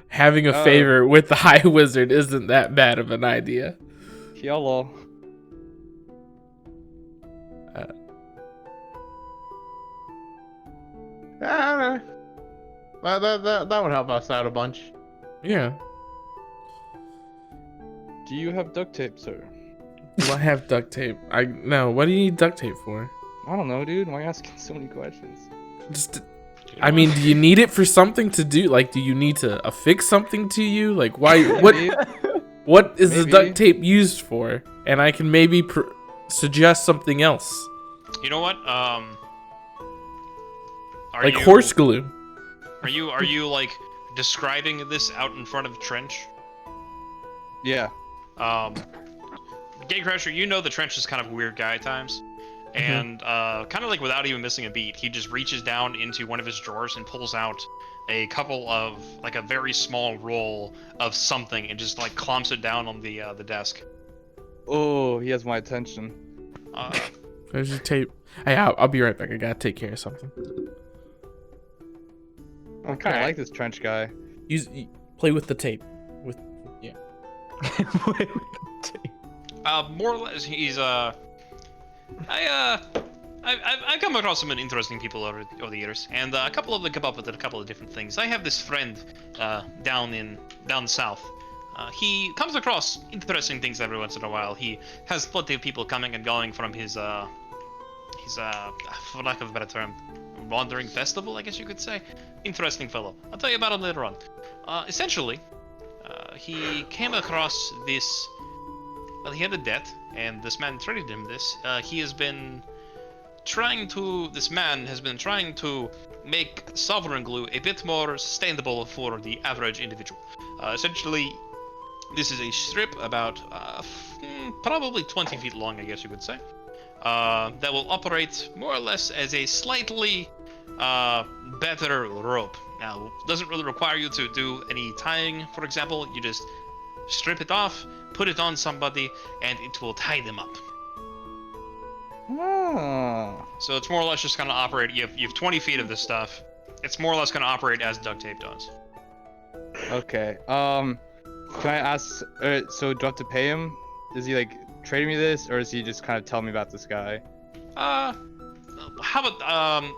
having a favor with the High Wizard isn't that bad of an idea. Hello. I don't know. That would help us out a bunch. Yeah. Do you have duct tape, sir? Do I have duct tape? No. What do you need duct tape for? I don't know, dude. Why are you asking so many questions? I mean, do you need it for something to do? Like, do you need to affix something to you? Like, why? What is the duct tape used for? And I can maybe suggest something else. You know what? Like horse glue. Are you like describing this out in front of Trench? Yeah. Gatecrasher, you know the Trench is kind of a weird guy at times. And kind of like without even missing a beat, he just reaches down into one of his drawers and pulls out a couple of, like a very small roll of something and just like clomps it down on the desk. Oh, he has my attention. There's your tape. Hey, I'll be right back. I gotta take care of something. I kind of like this Trench guy. Play with the tape. More or less, he's I've come across some interesting people over the years, and a couple of them come up with a couple of different things. I have this friend down south. He comes across interesting things every once in a while. He has plenty of people coming and going from his for lack of a better term, wandering festival, I guess you could say. Interesting fellow. I'll tell you about him later on. Essentially, he came across this. Well, he had a debt, and this man traded him this. This man has been trying to make sovereign glue a bit more sustainable for the average individual. Essentially, this is a strip about probably 20 feet long, I guess you could say, that will operate more or less as a slightly better rope. Now, it doesn't really require you to do any tying, for example. You just strip it off, put it on somebody, and it will tie them up. Oh. So it's more or less just going to operate. You have 20 feet of this stuff. It's more or less going to operate as duct tape does. Okay. Can I ask? So do I have to pay him? Is he like trading me this, or is he just kind of telling me about this guy? How about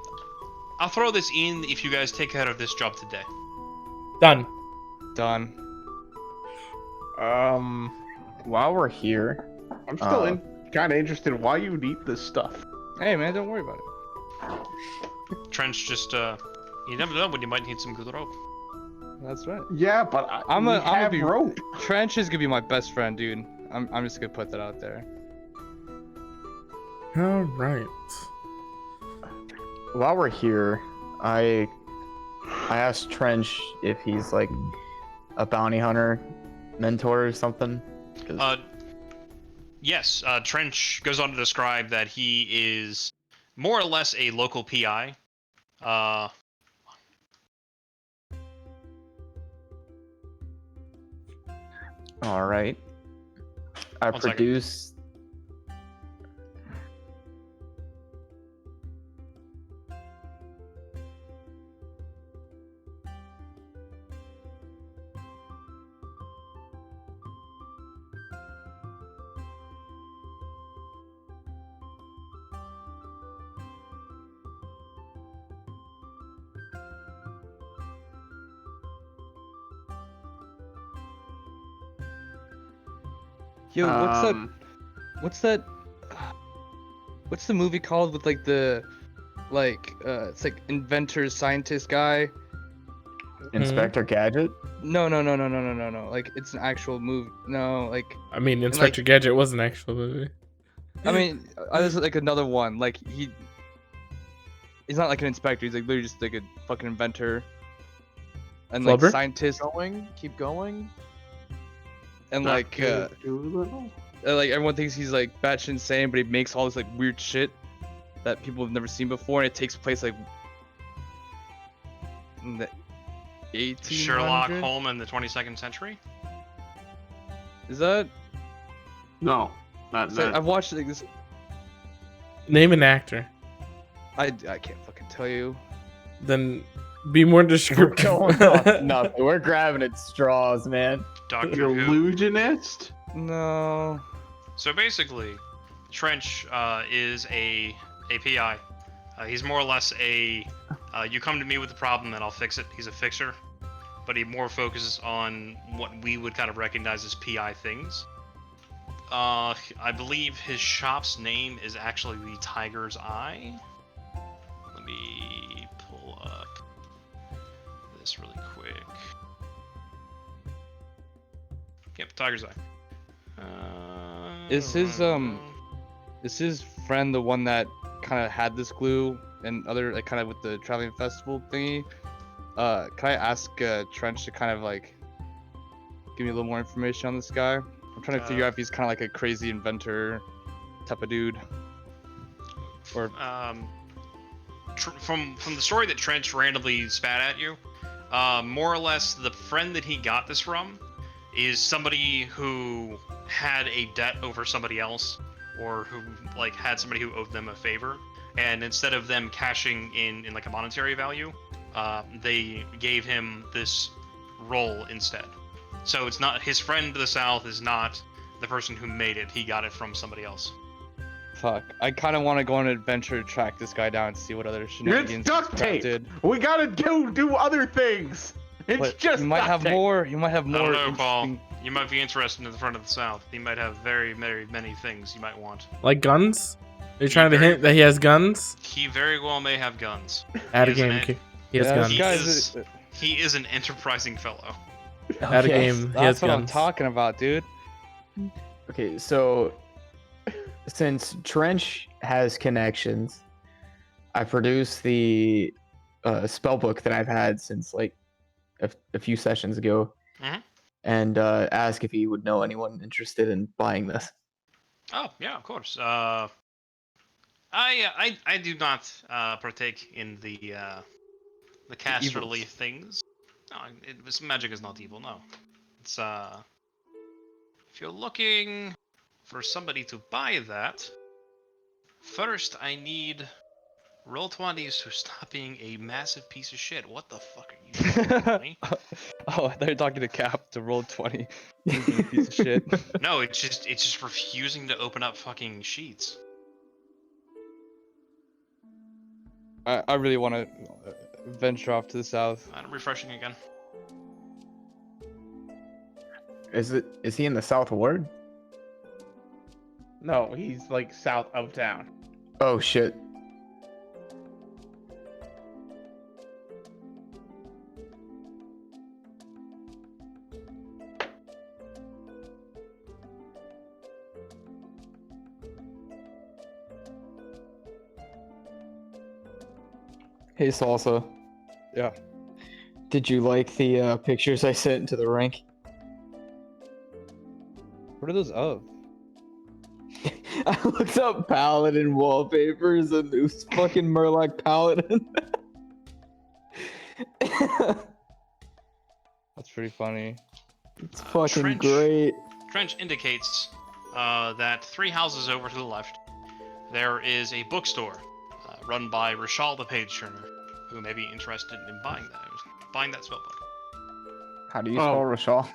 I'll throw this in if you guys take care of this job today. Done. Done. While we're here, I'm still kind of interested in why you need this stuff. Hey man, don't worry about it. Trench just you never know when you might need some good rope. That's right. Yeah, but I'm we a have be rope. Trench is gonna be my best friend, dude. I'm just gonna put that out there. All right. While we're here, I asked Trench if he's like a bounty hunter mentor or something. 'Cause- Yes, Trench goes on to describe that he is more or less a local PI. All right. I 1 second. produce. Yo, Um, what's that? What's the movie called with like the, it's like inventor scientist guy? Inspector Gadget. No. Like it's an actual movie. No, like I mean, Inspector Gadget was an actual movie. I mean, there's like another one. Like he's not like an inspector. He's like literally just like a fucking inventor. And like Flubber? scientist Keep going. and like everyone thinks he's like batshit insane, but he makes all this like weird shit that people have never seen before, and it takes place like in the 1800s. Sherlock Holmes in the 22nd century. Is that? no, not It's like, that. I've watched like this. Name an actor. I can't fucking tell you. Then be more We're descriptive. going off nothing. We're grabbing at straws, man. Doctor Who. Illusionist? No. So basically, Trench is a PI. He's more or less a you come to me with a problem and I'll fix it. He's a fixer, but he more focuses on what we would kind of recognize as PI things. I believe his shop's name is actually the Tiger's Eye. Let me pull up this really quick. Yep, Tiger's Eye. Is his friend the one that kind of had this glue and other like kind of with the traveling festival thingy? Can I ask Trench to kind of like give me a little more information on this guy? I'm trying to figure out if he's kind of like a crazy inventor type of dude. Or from the story that Trench randomly spat at you, more or less the friend that he got this from is somebody who had a debt over somebody else, or who like had somebody who owed them a favor, and instead of them cashing in like a monetary value, they gave him this role instead. So it's not his friend to the south is not the person who made it. He got it from somebody else. fuck, I kind of want to go on an adventure to track this guy down and see what other shenanigans It's duct he's tape. crafted. We gotta do other things. It's But just you might duct have tape. more. You might have I more. don't know, Paul. interesting- You might be interested in the front of the south. He might have very, very many things you might want. Like guns? Are you trying to hint that he has guns? He very well may have guns. Add a He is an game. en- He has Yeah, guns. this guy's He is an enterprising fellow. Add a game. He has That's what I'm guns. talking about, dude. Okay, so since Trench has connections, I produced the spell book that I've had since like a few sessions ago, Mhm. and ask if he would know anyone interested in buying this. Oh yeah, of course. I do not partake in the casterly things. No, magic is not evil. No, it's if you're looking for somebody to buy that, first I need Roll20 to stop being a massive piece of shit. What the fuck are you doing, Roll20? Oh, I thought you were talking to Cap to roll 20. He's a piece of shit. No, it's just refusing to open up fucking sheets. I really want to venture off to the south. I'm refreshing again. Is he in the South Ward? No, he's like south of town. Oh shit. Hey, Salsa. Yeah. Did you like the pictures I sent into the rank? What are those of? I looked up Paladin wallpapers and it was fucking Murloc Paladin. That's pretty funny. It's fucking Trench. great. Trench indicates that 3 houses over to the left, there is a bookstore run by Rishal the Page Turner, who may be interested in buying that spellbook. How do you spell Rishal? Rishal.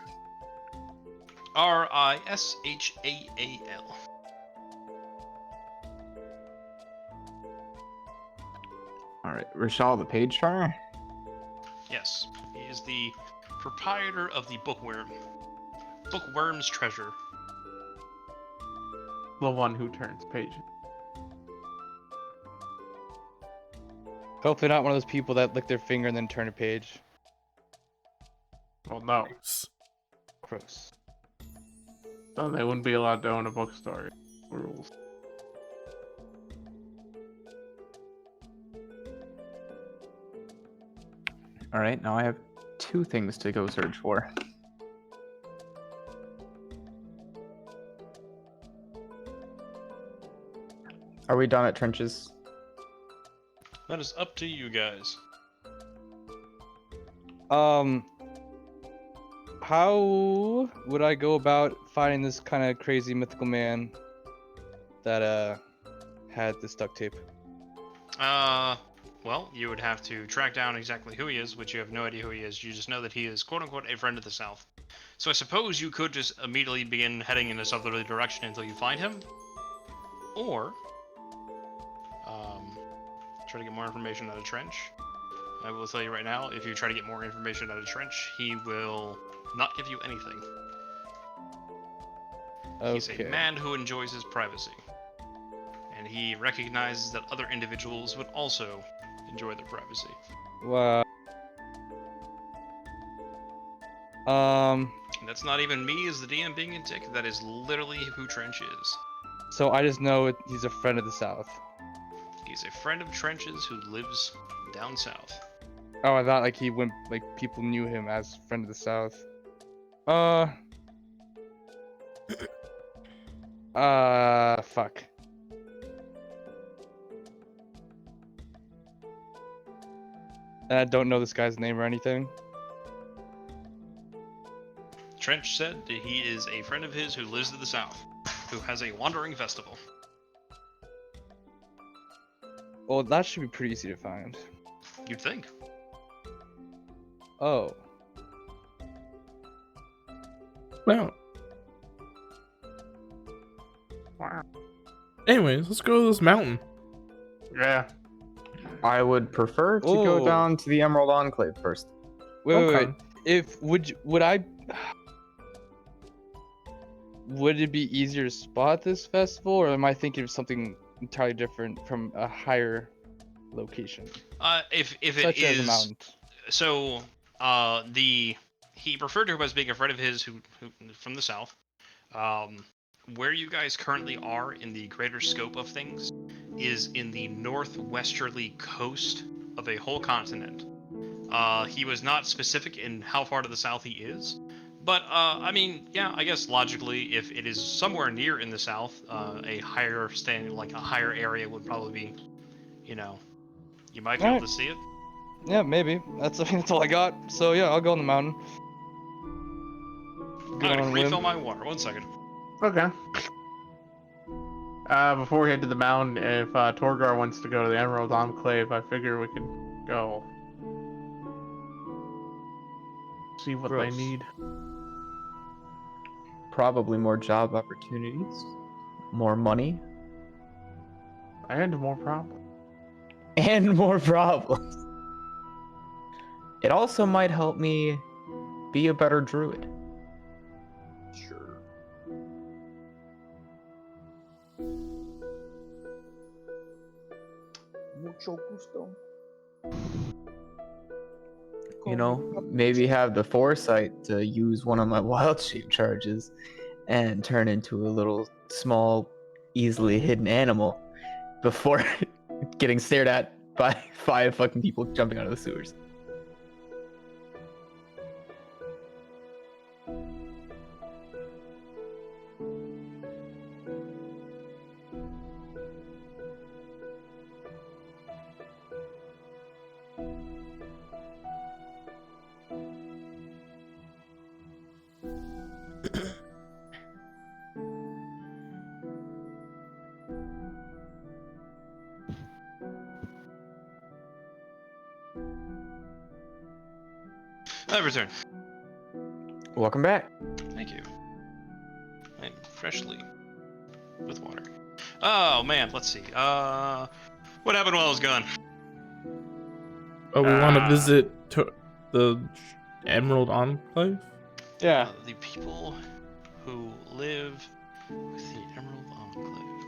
Alright, Rishal the Page Turner? Yes, he is the proprietor of the Bookworm's Treasure. The one who turns pages. Hopefully not one of those people that lick their finger and then turn a page. Well, no. Gross. Then they wouldn't be allowed to own a bookstore. Rules. Alright, now I have 2 things to go search for. Are we done at trenches? That is up to you guys. How would I go about finding this kind of crazy mythical man that had this duct tape? Well, you would have to track down exactly who he is, which you have no idea who he is. You just know that he is quote-unquote a friend of the South. So I suppose you could just immediately begin heading in a southerly direction until you find him. Or, try to get more information out of Trench. I will tell you right now, if you try to get more information out of Trench, he will not give you anything. Okay. He's a man who enjoys his privacy. And he recognizes that other individuals would also enjoy their privacy. Wow. And that's not even me as the DM being a dick, that is literally who Trench is. So I just know he's a friend of the South. He's a friend of Trench's who lives down south. Oh, I thought like he went like people knew him as friend of the South. Fuck. And I don't know this guy's name or anything. Trench said that he is a friend of his who lives to the south, who has a wandering festival. Well, that should be pretty easy to find. You'd think. Oh. Well. Wow. Anyways, let's go to this mountain. Yeah. I would prefer to go Oh. down to the Emerald Enclave first. Wait, Okay. wait. If would I? Would it be easier to spot this festival, or am I thinking of something entirely different from a higher location, If it such as a is mountain? so, he referred to him as being a friend of his who from the south. Where you guys currently are in the greater scope of things is in the northwesterly coast of a whole continent. He was not specific in how far to the south he is, but I mean, yeah, I guess logically, if it is somewhere near in the south, a higher standing, like a higher area would probably be, you know, you might be able Alright. to see it. Yeah, maybe. That's all I got. So yeah, I'll go on the mountain. I'm Go on gonna a refill whim. my water. 1 second. Okay. Before we head to the mountain, if Torgar wants to go to the Emerald Enclave, I figure we can go. See what Gross. they need. Probably more job opportunities, more money, And more problems. and more problems. It also might help me be a better druid. Sure. Mucho gusto. You know, maybe have the foresight to use one of my wild shape charges and turn into a little small, easily hidden animal before getting stared at by 5 fucking people jumping out of the sewers. I return. Welcome back. Thank you. And freshly with water. Oh man, let's see. What happened while I was gone? Oh, we want to visit the Emerald Enclave? Yeah. The people who live with the Emerald Enclave.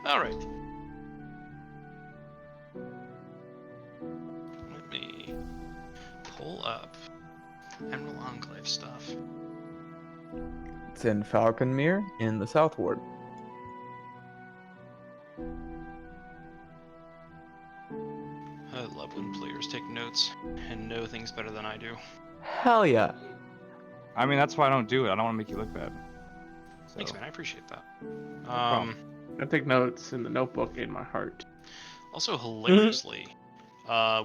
All right. Let me pull up Emerald Enclave stuff. It's in Falconmere in the South Ward. I love when players take notes and know things better than I do. Hell yeah. I mean, that's why I don't do it. I don't want to make you look bad. So, Thanks, man. I appreciate that. problem. I take notes in the notebook in my heart. Also, hilariously,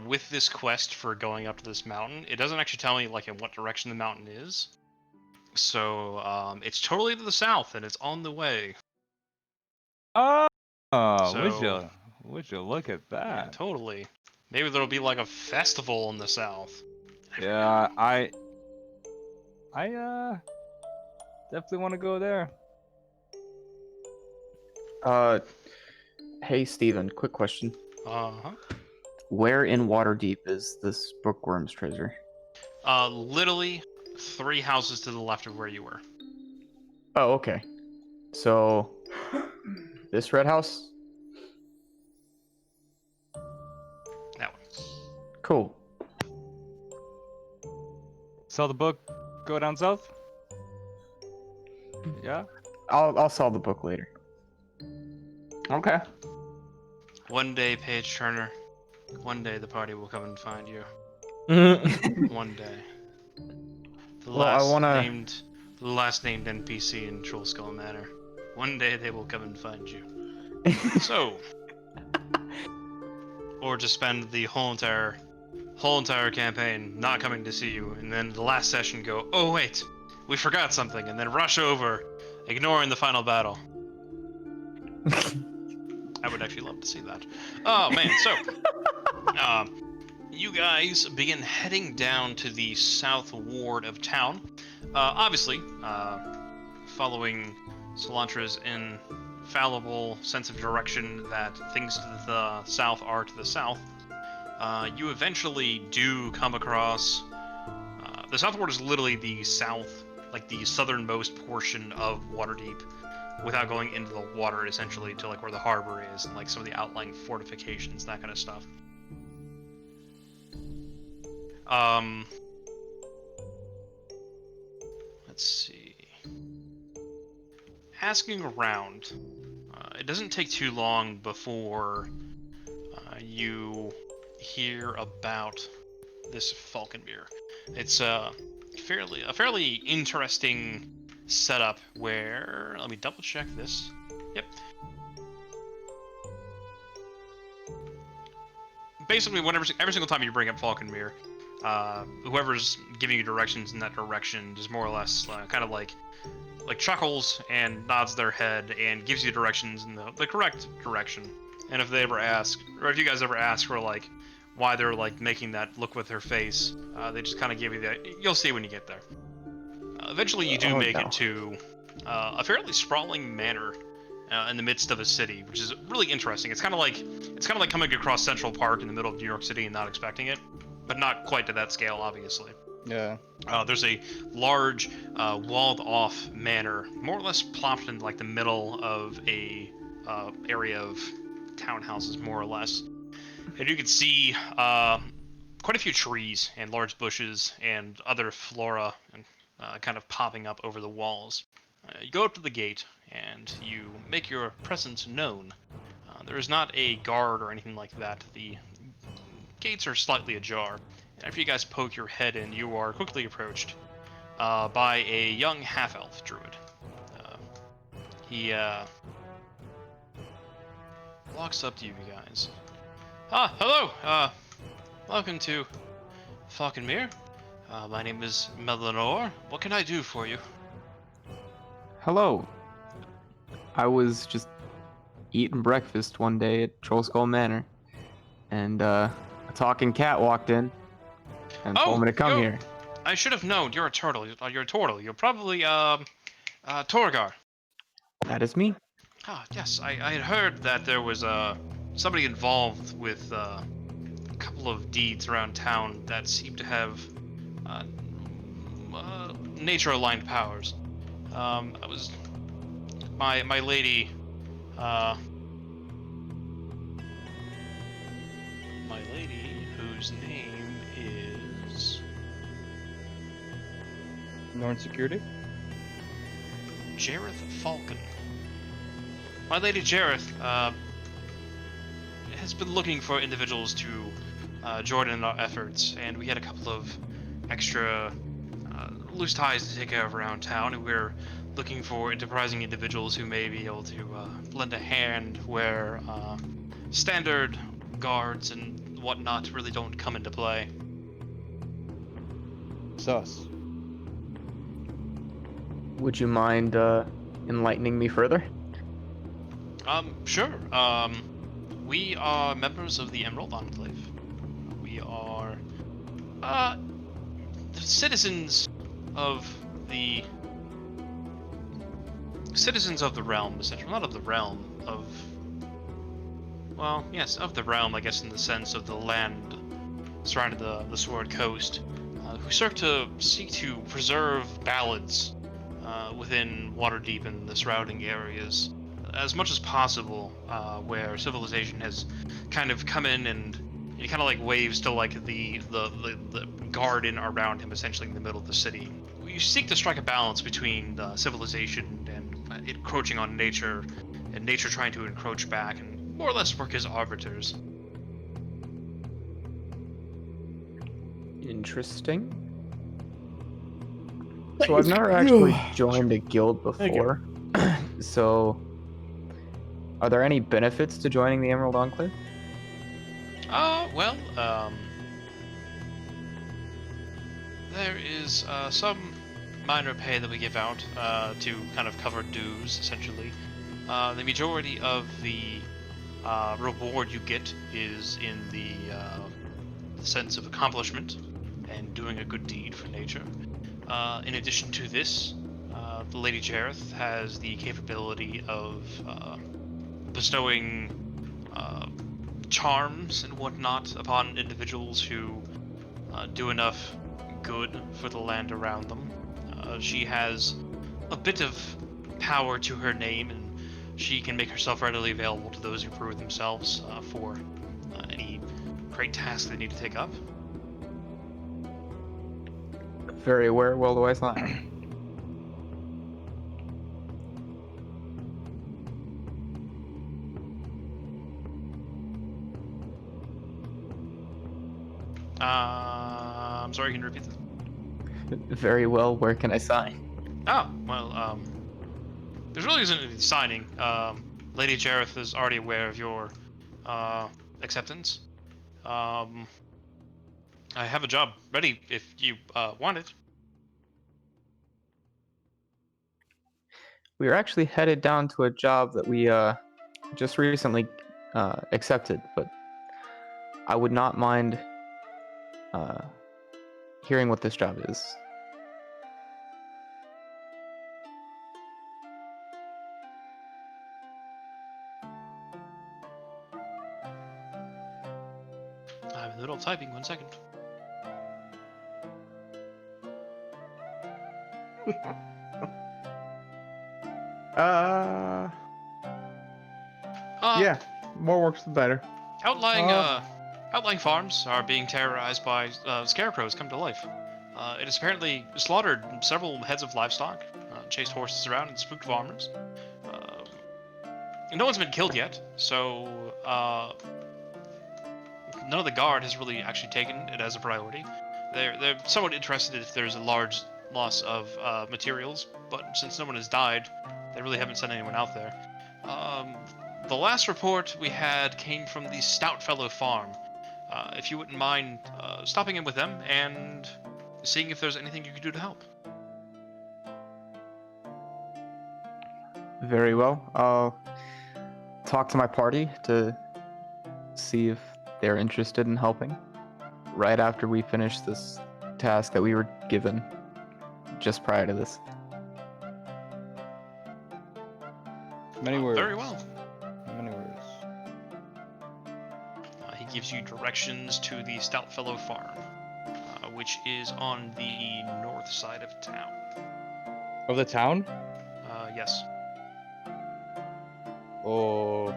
with this quest for going up to this mountain, it doesn't actually tell me like in what direction the mountain is. So it's totally to the south, and it's on the way. Oh, So- would you look at Yeah, that? totally. Maybe there'll be like a festival in the south. Yeah, I definitely want to go there. Hey Steven, quick question. Uh-huh. Where in Waterdeep is this bookworm's treasure? Literally 3 houses to the left of where you were. Oh, okay. So, this red house? That one. Cool. Sell the book, go down south. Yeah. I'll sell the book later. Okay. One day, Page Turner. One day the party will come and find you. One day. The Well, I wanna- last named NPC in Troll Skull Manor. One day they will come and find you. So, or to spend the whole entire campaign not coming to see you, and then the last session go, oh wait, we forgot something, and then rush over, ignoring the final battle. I would actually love to see that. Oh man, so you guys begin heading down to the south ward of town. Obviously, following Cilantra's infallible sense of direction that things to the south are to the south, you eventually do come across. The south ward is literally the south, like the southernmost portion of Waterdeep, without going into the water, essentially, to like where the harbor is and like some of the outlying fortifications, that kind of stuff. Let's see. Asking around, it doesn't take too long before you hear about this Falconmere. It's a fairly interesting setup where, let me double check this. Yep. Basically, every single time you bring up Falconmere, whoever's giving you directions in that direction is more or less kind of like chuckles and nods their head and gives you directions in the correct direction. And if they ever ask, or if you guys ever ask for like why they're like making that look with their face, they just kind of give you that. You'll see when you get there. Eventually, you do make it to a fairly sprawling manor in the midst of a city, which is really interesting. It's kind of like coming across Central Park in the middle of New York City and not expecting it, but not quite to that scale, obviously. Yeah. There's a large, walled-off manor, more or less plopped in like the middle of a area of townhouses, more or less. And you can see quite a few trees and large bushes and other flora and kind of popping up over the walls. You go up to the gate and you make your presence known. There is not a guard or anything like that. The gates are slightly ajar. After you guys poke your head in, you are quickly approached by a young half-elf druid. He walks up to you guys. Ah, hello! Welcome to Falconmere. My name is Melanor. What can I do for you? Hello. I was just eating breakfast one day at Trollskull Manor, and a talking cat walked in and told me to come here. I should have known. You're a turtle. You're a turtle. You're probably Torgar. That is me. Ah, yes. I had heard that there was somebody involved with a couple of deeds around town that seemed to have nature-aligned powers. I was my lady. My lady, whose name is Norn Security? Jareth Falcon. My lady Jareth has been looking for individuals to join in our efforts, and we had a couple of extra loose ties to take care of around town, and we're looking for enterprising individuals who may be able to lend a hand where standard guards and whatnot really don't come into play. Sus. Would you mind enlightening me further? Sure. We are members of the Emerald Enclave. We are citizens of the realm, essentially. Not of the realm, of, well, yes, of the realm, I guess, in the sense of the land surrounding the Sword Coast, who seek to preserve balance within Waterdeep and the surrounding areas as much as possible, where civilization has kind of come in and he kind of like waves to like the garden around him, essentially in the middle of the city. We seek to strike a balance between civilization and encroaching on nature, and nature trying to encroach back, and more or less work as arbiters. Interesting. So I've never actually joined a guild before. So, are there any benefits to joining the Emerald Enclave? Well, there is some minor pay that we give out to kind of cover dues, essentially. The majority of the reward you get is in the sense of accomplishment and doing a good deed for nature. In addition to this, the Lady Jareth has the capability of bestowing charms and whatnot upon individuals who do enough good for the land around them. She has a bit of power to her name, and she can make herself readily available to those who prove themselves for any great tasks they need to take up. Very aware, well-wise line. I'm sorry, can you repeat this? Very well, where can I sign? Oh, well, there really isn't any signing. Lady Jareth is already aware of your acceptance. I have a job ready if you want it. We are actually headed down to a job that we just recently accepted, but I would not mind hearing what this job is. I'm in the middle of typing, 1 second. Yeah, more work's the better. Outlying farms are being terrorized by scarecrows come to life. It has apparently slaughtered several heads of livestock, chased horses around, and spooked farmers. No one's been killed yet, so none of the guard has really actually taken it as a priority. They're somewhat interested if there's a large loss of materials, but since no one has died, they really haven't sent anyone out there. The last report we had came from the Stoutfellow farm. If you wouldn't mind stopping in with them and seeing if there's anything you could do to help. Very well. I'll talk to my party to see if they're interested in helping. Right after we finish this task that we were given just prior to this. Many words. Very well. Many words. He gives you directions to the Stoutfellow farm, which is on the north side of town. Of the town? Yes. Oh.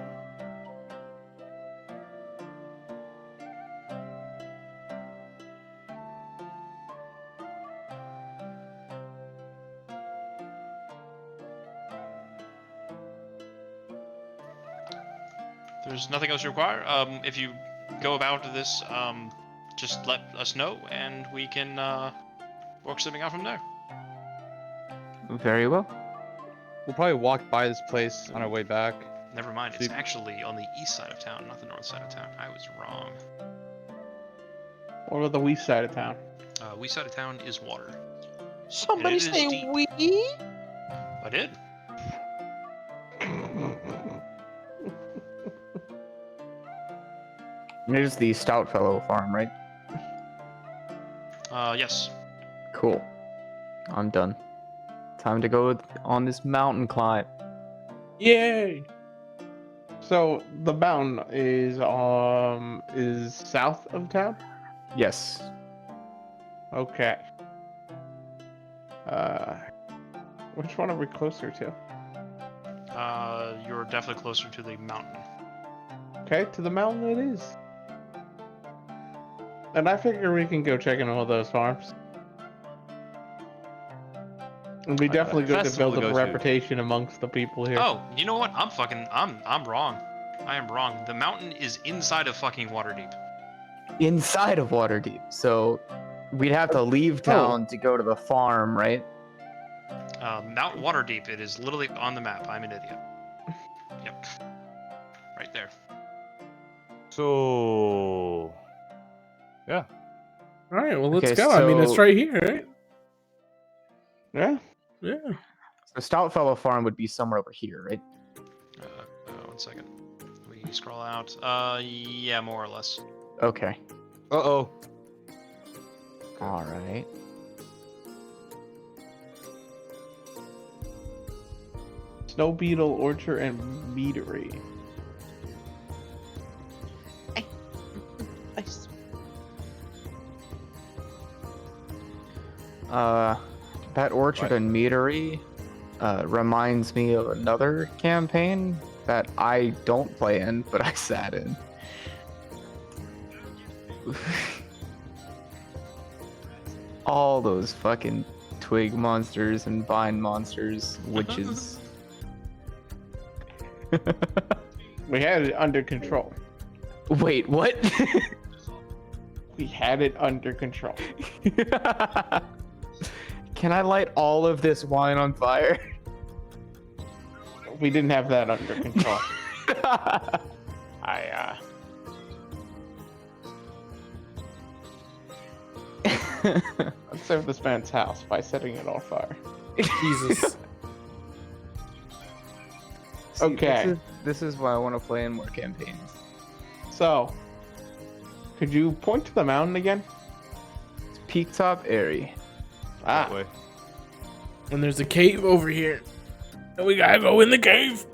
There's nothing else you require. If you go about this, just let us know, and we can work something out from there. Very well. We'll probably walk by this place on our way back. Never mind, it's Sleep. actually on the east side of town, not the north side of town. I was wrong. What about the west side of town? West side of town is water. Somebody It is say deep. we. I did. It is the Stoutfellow farm, right? Yes. Cool. I'm done. Time to go on this mountain climb. Yay! So the mountain is south of town. Yes. Okay. Which one are we closer to? You're definitely closer to the mountain. Okay, to the mountain it is. And I figure we can go check in all those farms. It'd be definitely good to festival build to up a go to. reputation amongst the people here. Oh, you know what? I'm wrong. I am wrong. The mountain is inside of fucking Waterdeep. Inside of Waterdeep. So we'd have to leave town to go to the farm, right? Mount Waterdeep. It is literally on the map. I'm an idiot. Yep. Right there. So. Yeah. All right, well, let's Okay, go. I mean, it's so- right here, right? Yeah. Yeah. So Stoutfellow farm would be somewhere over here, right? 1 second. We scroll out. Yeah, more or less. Okay. Uh-oh. All right. Snow Beetle Orchard and Meadery. Nice. That orchard and meadery reminds me of another campaign that I don't play in, but I sat in. All those fucking twig monsters and vine monsters, witches. We had it under control. Wait, what? We had it under control. Can I light all of this wine on fire? We didn't have that under control. Let's save this man's house by setting it on fire. Jesus. See, Okay. This is why I want to play in more campaigns. So, could you point to the mountain again? It's Peak Top Airy. That way. And there's a cave over here. And we gotta go in the cave.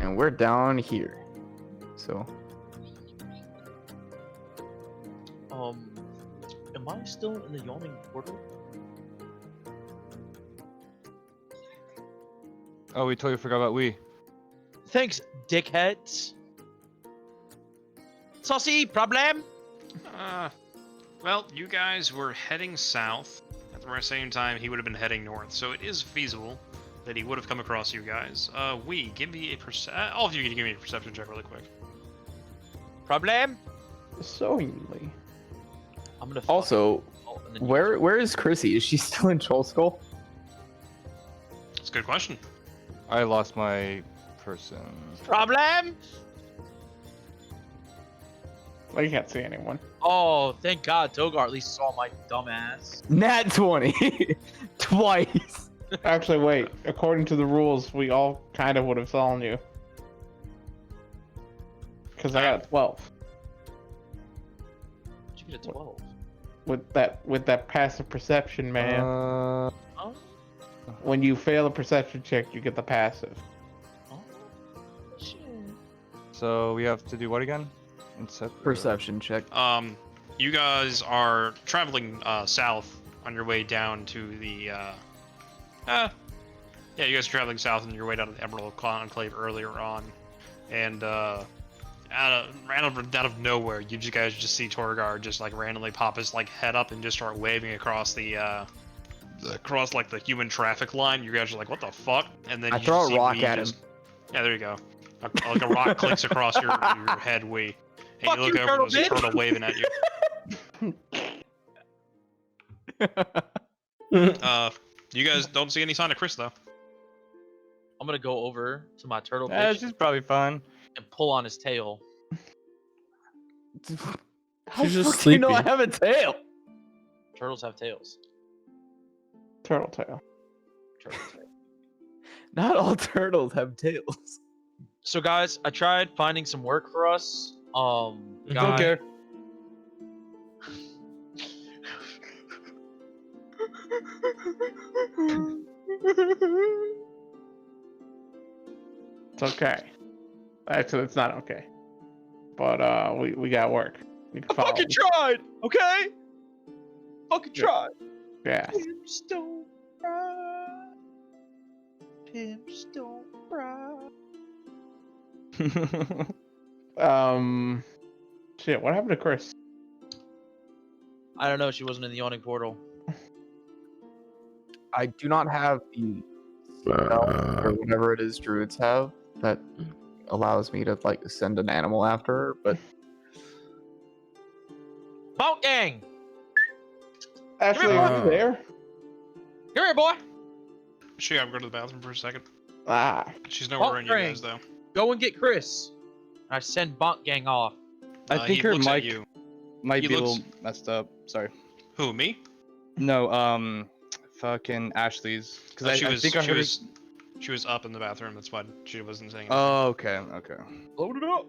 And we're down here. So, Am I still in the yawning portal? Oh, we totally forgot about we. Thanks, dickheads. Saucy, problem? Well, you guys were heading south. At the same time, he would have been heading north. So it is feasible that he would have come across you guys. Give me a all of you can give me a perception check really quick. Problem? Certainly. I'm gonna. Also, And then you- where is Chrissy? Is she still in Troll Skull? That's a good question. I lost my person. Problem? Well, you can't see anyone. Oh, thank God, Togar at least saw my dumb ass. Nat 20 twice. Actually, wait. According to the rules, we all kind of would have fallen you. Because I got a 12 Did you get a 12? with that passive perception, man. Oh, When you fail a perception check, you get the passive. oh, shit. So we have to do what again? Perception check. You guys are traveling south on your way down to the yeah, you guys are traveling south on your way down to the Emerald Enclave earlier on, and out of nowhere, you guys just see Torgar just like randomly pop his like head up and just start waving across the across like the human traffic line. You guys are like, what the fuck? And then I you throw just a see rock Wee at just- him. Yeah, there you go. Like a rock clicks across your head, Wee. And Fuck you look you, over turtle and there's a bitch. turtle waving at you. You guys don't see any sign of Chris though. I'm gonna go over to my turtle It's bitch just probably fun. and pull on his tail. How She's just fuck do you know I sleepy. have a tail? Turtles have tails. Turtle tail. Turtle tail. Not all turtles have tails. So guys, I tried finding some work for us. Don't Guy, care. It's okay. Actually, it's not okay. But we got work. You can I follow fucking me. tried, okay? Fucking Yeah. tried. Yeah. Pimps don't cry. Pimps don't cry. Shit. What happened to Chris? I don't know. She wasn't in the yawning portal. I do not have the spell or whatever it is druids have that allows me to like send an animal after her, but Bounce gang, Ashley, here, are you boy. there? come here, boy. She gotta go to the bathroom for a second. Ah. She's nowhere Oh, around you guys though. Go and get Chris. I send Bonk gang off. I think He her looks at mic you. might He be a looks- little messed up. Sorry. Who, me? No, fucking Ashley's. Because Oh, I think I heard. she was up in the bathroom. That's why she wasn't saying. Oh, okay, okay. Load it up.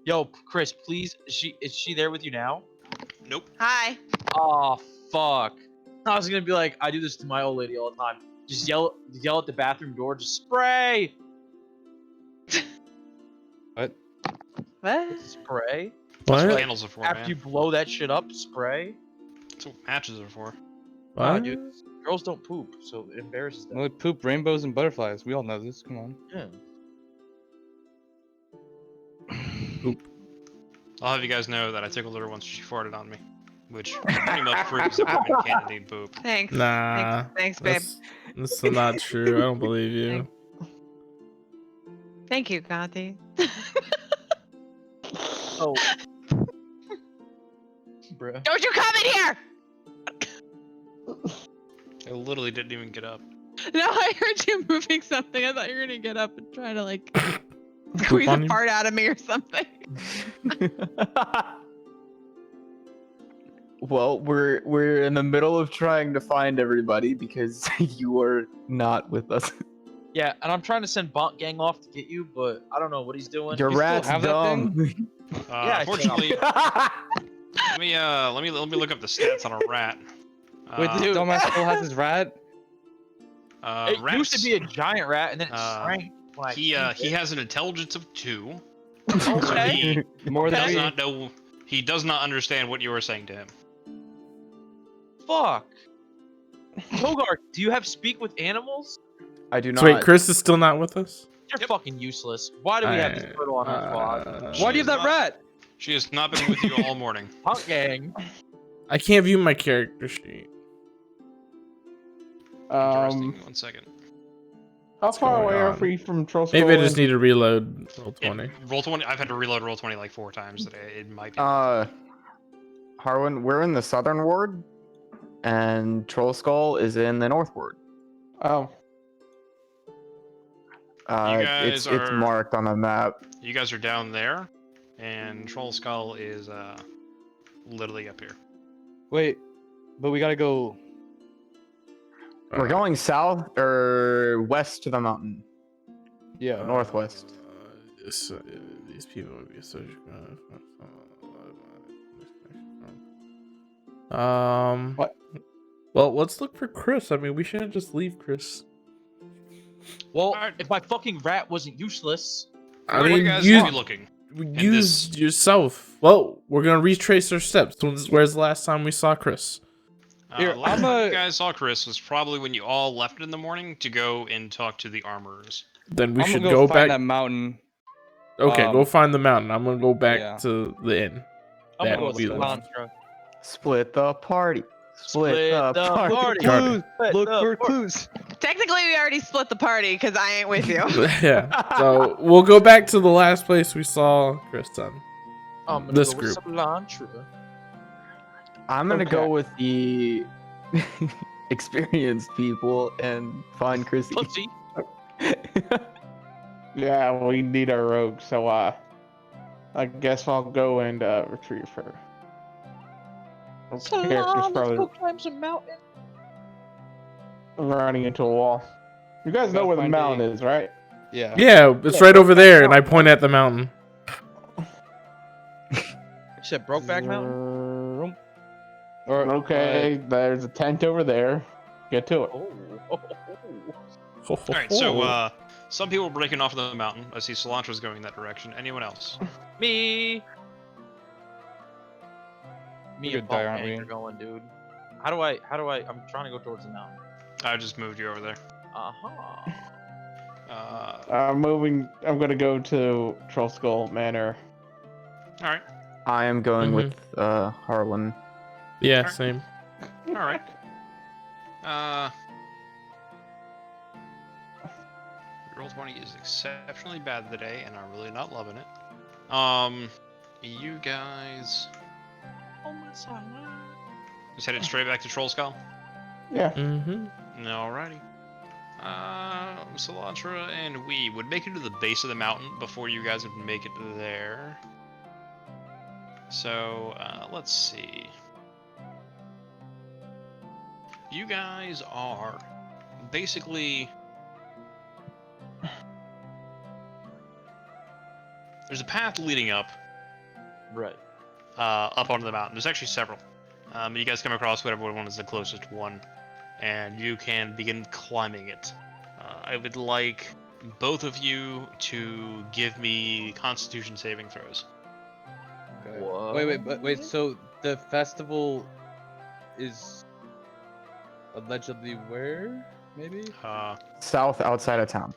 Yo, Chris, please. Is she there with you now? anything. Nope. Hi. Oh fuck. I was gonna be like, I do this to my old lady all the time. Just yell at the bathroom door. Just spray. What? What? Spray. That's what What? candles are for, After man. you blow that shit up, spray. That's what matches are for. Nah, What? dude. Girls don't poop, so it embarrasses them. Well, we poop rainbows and butterflies. We all know this. Come on. Yeah. I'll have you guys know that I tickled her once she farted on me, which pretty much proves that women can't indeed poop. Thanks. Nah. Thanks, babe. That's not true. I don't believe you. Thank you, Gandhi. Oh. Bruh. Don't you come in here! I literally didn't even get up. No, I heard you moving something. I thought you were gonna get up and try to like squeeze on a you? part out of me or something. Well, we're in the middle of trying to find everybody because you are not with us. Yeah, and I'm trying to send Bonk gang off to get you, but I don't know what he's doing. Your You still rat's have that dumb. Yeah, I Unfortunately, let me look up the stats on a rat. Wait, this dumbass still has his rat? It used to be a giant rat, and then it shrank. When I He changed it. has an intelligence of 2. Okay. He More than does me. not know. He does not understand what you were saying to him. Fuck. Togar, do you have speak with animals? I do not. So wait, Chris is still not with us? You're fucking useless. Why do we have this turtle on our squad? Why do you have that rat? She has not been with you all morning. Bonk gang. I can't view my character sheet. Interesting. 1 second. How far going away are on? we from Troll Maybe I Skull just and- need to reload roll 20. Roll 20. I've had to reload roll 20 like 4 times today. It might be. Harwin, we're in the southern ward, and Troll Skull is in the north ward. Oh, It's are- marked on the map. You guys are down there, and Troll Skull is literally up here. Wait, but we gotta go. We're going south or west to the mountain. Yeah. Northwest. These people would be so. What? Well, let's look for Chris. I mean, we shouldn't just leave Chris. Well, Alright. if my fucking rat wasn't useless, I Where are mean, you guys use, gonna be looking? use yourself. Well, we're gonna retrace our steps. Where's the last time we saw Chris? Here, Last I'm time a- you guys saw Chris was probably when you all left in the morning to go and talk to the armorers. Then we I'm should gonna go find back. that mountain. Okay, go um, find the mountain. I'm gonna go back yeah. to the inn. I'm That gonna go would with be the one. Cilantro. Split the party. Split the party. Party. Clues. Split Look the for party. clues. Technically, we already split the party because I ain't with you. Yeah. So we'll go back to the last place we saw Chris on. I'm gonna This go with group. Cilantro. I'm gonna Okay. go with the experienced people and find Chrissy. Pussy. yeah, we need our rogue, so I guess I'll go and retrieve her. Her character's probably climb some mountain. running into a wall. You guys know Gotta where the find mountain a- is, right? Yeah. Yeah, it's right over there, and I point at the mountain. You said Brokeback Mountain? Mountain. Or Okay, there's a tent over there. Get to it. Oh. Alright, so some people are breaking off the mountain. I see Cilantro's going that direction. Anyone else? Me. Me We're and gonna die, Paul aren't we? are going, dude. How do I? I'm trying to go towards the mountain. I just moved you over there. Uh-huh. I'm gonna go to Troll Skull Manor. Alright, I am going Mhm. with Harlan. Yeah, same. alright. Roll20 is exceptionally bad today, and I'm really not loving it. You guys Oh my son. just headed straight back to Troll Skull? Yeah. Mm-hmm. Alrighty. Cilantro and we would make it to the base of the mountain before you guys would make it there. So, let's see. You guys are basically... There's a path leading up, Right. up onto the mountain. There's actually several. You guys come across whatever one is the closest one, and you can begin climbing it. I would like both of you to give me Constitution saving throws. Okay. What? Wait. So the festival is allegedly where? Maybe. South outside of town.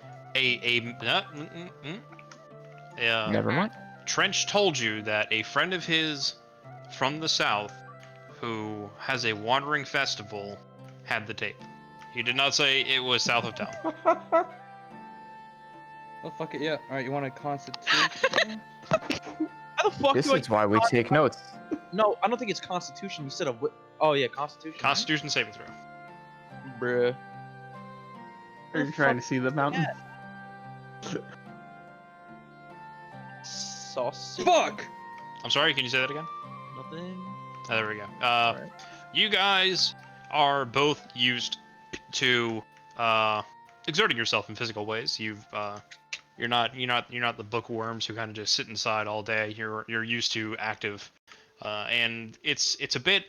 Never mind. Trench told you that a friend of his from the south, who has a wandering festival, had the tape. He did not say it was south of town. Oh fuck it, yeah. All right, you want a constitution? How the fuck This do I? is why we take notes. No, I don't think it's Constitution. You said a. Oh yeah, Constitution. right? Constitution saving throw. Bruh. Are you trying to see the mountain? Saucy. Fuck. I'm sorry, can you say that again? Nothing. Oh, there we go. You guys are both used to exerting yourself in physical ways. You're not the bookworms who kind of just sit inside all day. You're used to active, and it's a bit.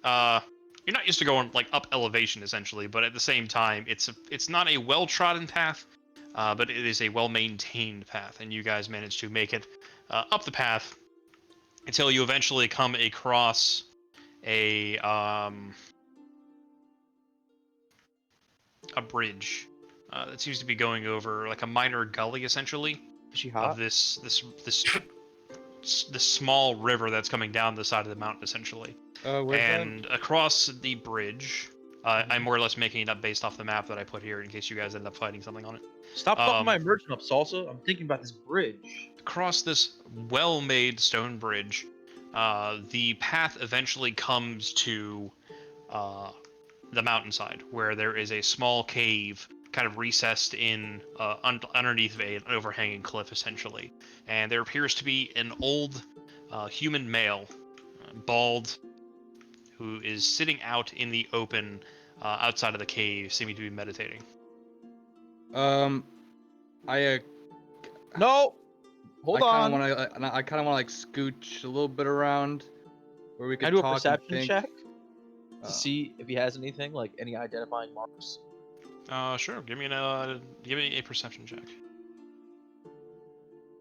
You're not used to going like up elevation essentially, but at the same time, it's not a well-trodden path, but it is a well-maintained path, and you guys manage to make it up the path until you eventually come across a bridge that seems to be going over like a minor gully essentially Is she of hot? this small river that's coming down the side of the mountain essentially. Where's And across the bridge I'm more or less making it up based off the map that I put here in case you guys end up fighting something on it. Stop fucking my merchant up, Salsa. I'm thinking about this bridge. Across this well-made stone bridge, the path eventually comes to the mountainside, where there is a small cave kind of recessed in underneath an overhanging cliff, essentially. And there appears to be an old human male, bald, who is sitting out in the open outside of the cave, seeming to be meditating. I No! Hold on. I kind of want to like scooch a little bit around where we Can I could do a talk and perception think. check to see if he has anything, like any identifying marks? Sure. Give me a perception check.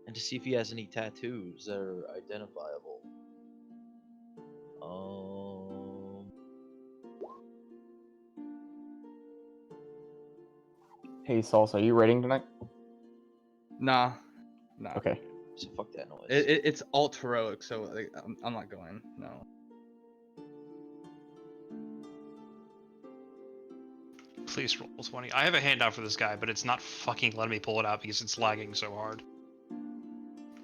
And to see if he has any tattoos that are identifiable. Hey, Salsa, are you raiding tonight? Nah. Okay. So fuck that noise. It's alt heroic, so like, I'm not going. No. Please roll 20. I have a handout for this guy, but it's not fucking letting me pull it out because it's lagging so hard.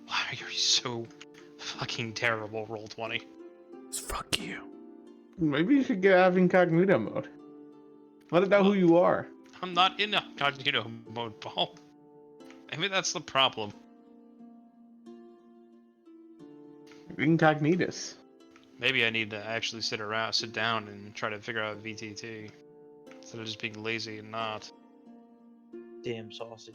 Why are you so fucking terrible, roll 20? Fuck you. Maybe you should get out of incognito mode. Let it know who you are. I'm not in incognito mode, Paul. Maybe that's the problem. Incognitus. Maybe I need to actually sit down and try to figure out VTT. Instead of just being lazy and not. Damn saucy.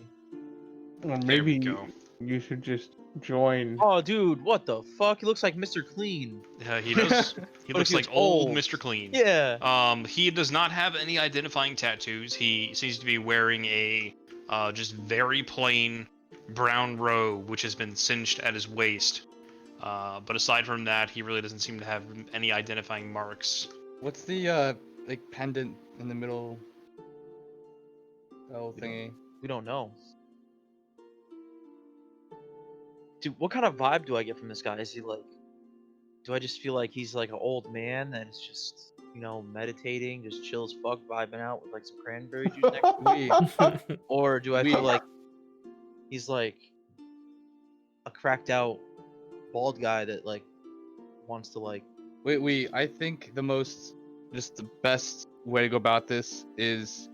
Or There maybe we go. you should just join. Oh, dude, what the fuck? He looks like Mr. Clean. He does. He But looks he like was old old. Mr. Clean. Yeah. He does not have any identifying tattoos. He seems to be wearing a just very plain brown robe, which has been cinched at his waist. But aside from that, he really doesn't seem to have any identifying marks. What's the like pendant in the middle? Bell thingy. We don't know. Dude, what kind of vibe do I get from this guy? Is he like... Do I just feel like he's like an old man that's just, you know, meditating, just chill as fuck, vibing out with like some cranberry juice next to him? Or do I feel like he's like a cracked out bald guy that like wants to like... Wait. I think the best way to go about this is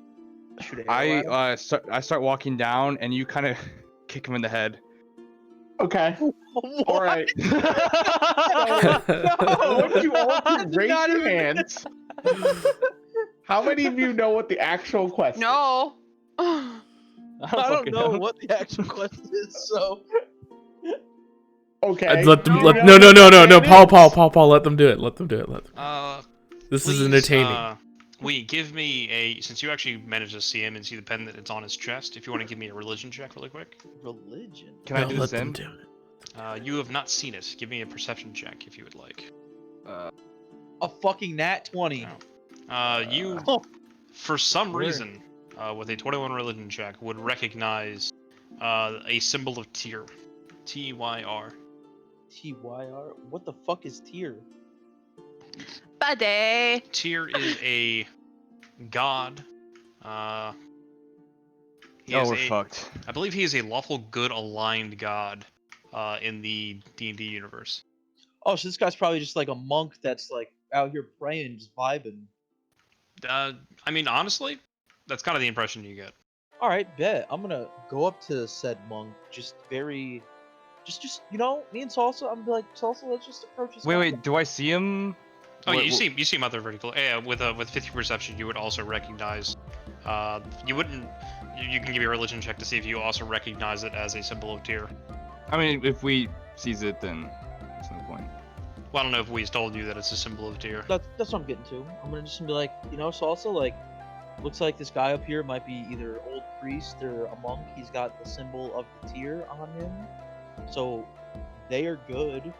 shoot an arrow at him? I start walking down and you kind of kick him in the head. Okay. What? All right. No, would you all could raise your hands? How many of you know what the actual question? No. I don't know what the actual question is, so... Okay. I'd let them. No. No. Paul. Let them do it. This is Please, entertaining. give me a, since you actually managed to see him and see the pen that's on his chest, if you want to give me a religion check really quick. Religion? Can I do let this them in? do it. You have not seen it. Give me a perception check if you would like. A fucking nat 20. You, Oh. for some Where? reason, with a 21 religion check, would recognize a symbol of Tyr. Tyr. TYR? What the fuck is tier? Buddy. Tyr is a god. We're fucked. I believe he is a lawful good aligned god in the D&D universe. Oh, so this guy's probably just like a monk that's like out here praying, just vibing. I mean, honestly, that's kind of the impression you get. All right, bet. I'm gonna go up to said monk, just you know, me and Salsa. I'm like, Salsa, let's just approach this. guy. Wait. Do I see him? Oh, What- you see him out there vertical. Yeah, with 50 perception, you would also recognize. You wouldn't. You can give me a religion check to see if you also recognize it as a symbol of Tyr. I mean, if we sees it, then there's no point. Well, I don't know if we told you that it's a symbol of Tyr. That's what I'm getting to. I'm gonna just be like, you know, Salsa, like, looks like this guy up here might be either old priest or a monk. He's got the symbol of the Tyr on him, so they are good.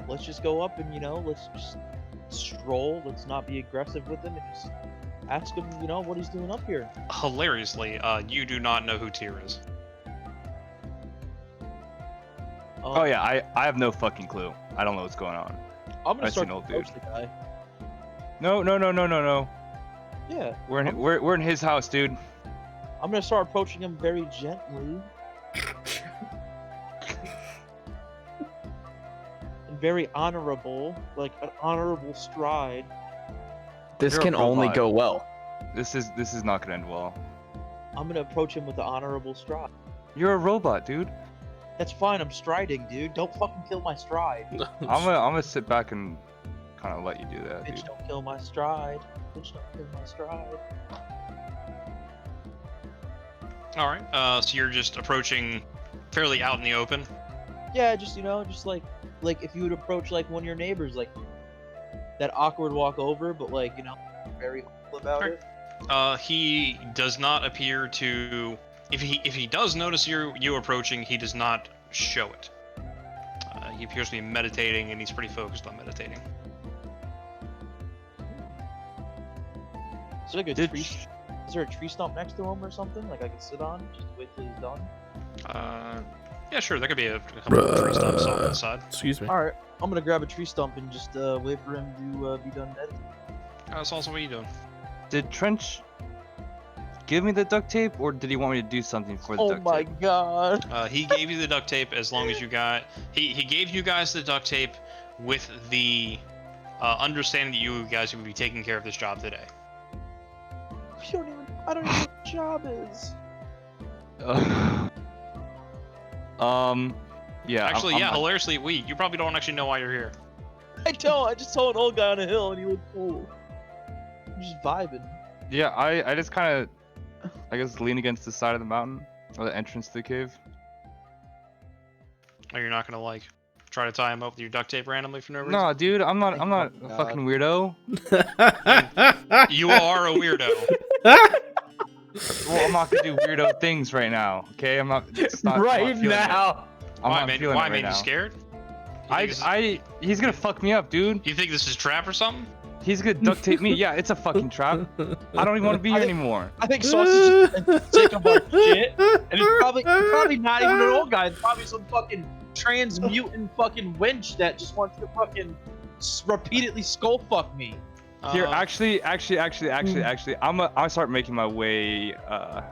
Let's just go up and, you know, let's just stroll. Let's not be aggressive with him and just ask him, you know, what he's doing up here. Hilariously, you do not know who Tyr is. Oh yeah, I have no fucking clue. I don't know what's going on. I'm gonna I see start an to old approach dude. the guy. No. Yeah. We're in his house, dude. I'm gonna start approaching him very gently. And very honorable, like an honorable stride. This You're a can only robot. go well. This is not gonna end well. I'm gonna approach him with an honorable stride. You're a robot, dude. That's fine, I'm striding, dude. Don't fucking kill my stride. I'm gonna sit back and kind of let you do that, Bitch, dude. don't kill my stride. Bitch, don't kill my stride. All right. So you're just approaching fairly out in the open. Yeah, just just like if you would approach like one of your neighbors, like that awkward walk over, but like very humble about Sure. it. He does not appear to. If he does notice you approaching, he does not show it. He appears to be meditating, and he's pretty focused on meditating. Is there like a tree? Is there a tree stump next to him or something? Like I could sit on, just wait till he's done. Yeah, sure. There could be a couple of tree stumps on the side. Excuse me. All right, I'm gonna grab a tree stump and just wait for him to be done meditating. That's also what are you doing? Did Trench give me the duct tape, or did he want me to do something for the Oh duct my tape? god! He gave you the duct tape as long as you got. He gave you guys the duct tape with the understanding that you guys would be taking care of this job today. I don't even know what the job is. Yeah. Actually, I'm- yeah. Hilariously, you probably don't actually know why you're here. I don't. I just saw an old guy on a hill and he looked cool. I'm just vibing. Yeah, I just kind of, I guess, lean against the side of the mountain or the entrance to the cave. Oh, you're not gonna like try to tie him up with your duct tape randomly for no reason. No, dude, I'm not my a God. fucking weirdo. You are a weirdo. Well, I'm not gonna do weirdo things right now. Okay, I'm not. It's not I'm not Right feeling it. now. I'm Why, not man? feeling Why, it right man? now. You scared? You think this He's gonna fuck me up, dude. you think this is a trap or something? He's gonna duct tape me. Yeah, it's a fucking trap. I don't even want to be here anymore. I think Sausage is sick of our shit, and he's probably not even an old guy. It's probably some fucking transmutant fucking wench that just wants to fucking repeatedly skull fuck me. Here, Uh, actually, I'm gonna start making my way. I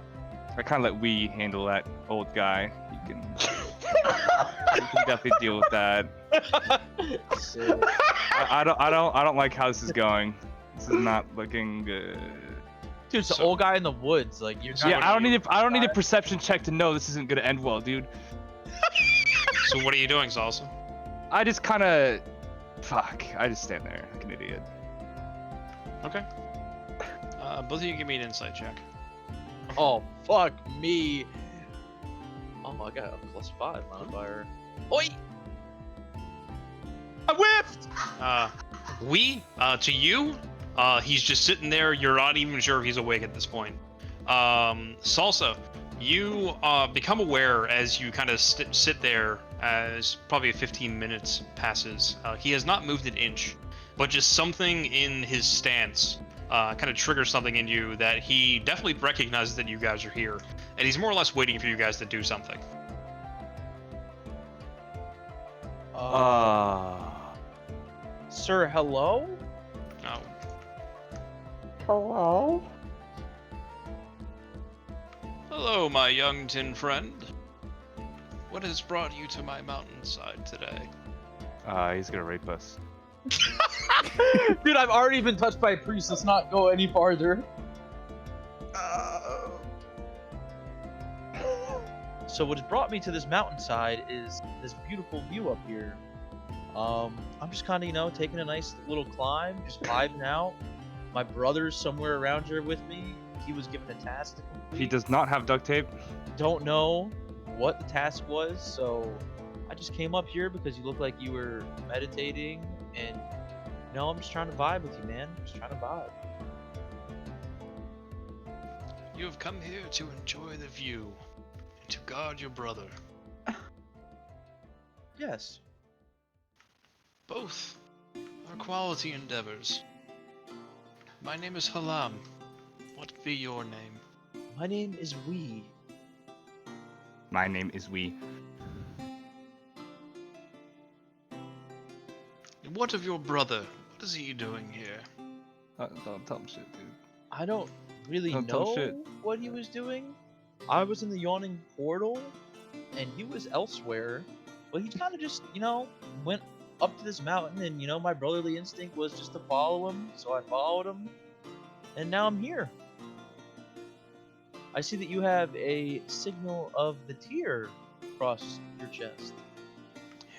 kind of let Wee handle that old guy. He can definitely deal with that. So, I don't like how this is going. This is not looking good. dude, it's So- the old guy in the woods. Like you're So Yeah, what I are don't you- need a perception check to know this isn't gonna end well, dude. So what are you doing, Salsa? I just kind of, fuck. I just stand there like an idiot. Okay. Both of you give me an insight check. Oh fuck me! Oh, I got a +5 modifier. Oi! I whiffed! To you, he's just sitting there. You're not even sure if he's awake at this point. Salsa, you become aware as you kind of sit there as probably 15 minutes passes. He has not moved an inch, but just something in his stance kind of triggers something in you that he definitely recognizes that you guys are here, and he's more or less waiting for you guys to do something. Sir, hello? Oh. Hello. Hello, my young tin friend. What has brought you to my mountainside today? He's gonna rape us. Dude, I've already been touched by a priest. Let's not go any farther. So what has brought me to this mountainside is this beautiful view up here. I'm just kind of, taking a nice little climb, just vibing out. My brother's somewhere around here with me. He was given a task to complete. He does not have duct tape. Don't know what the task was, so I just came up here because you look like you were meditating, and I'm just trying to vibe with you, man. Just trying to vibe. You have come here to enjoy the view and to guard your brother. Yes. Both are quality endeavors. My name is Halam. What be your name? My name is Wee. My name is Wee. And what of your brother? What is he doing here? Don't tell him shit, dude. I don't really Don't tell know shit. what he was doing. I was in the yawning portal, and he was elsewhere. But he kind of just, went up to this mountain, and my brotherly instinct was just to follow him, so I followed him, and now I'm here. I see that you have a signal of the tear across your chest.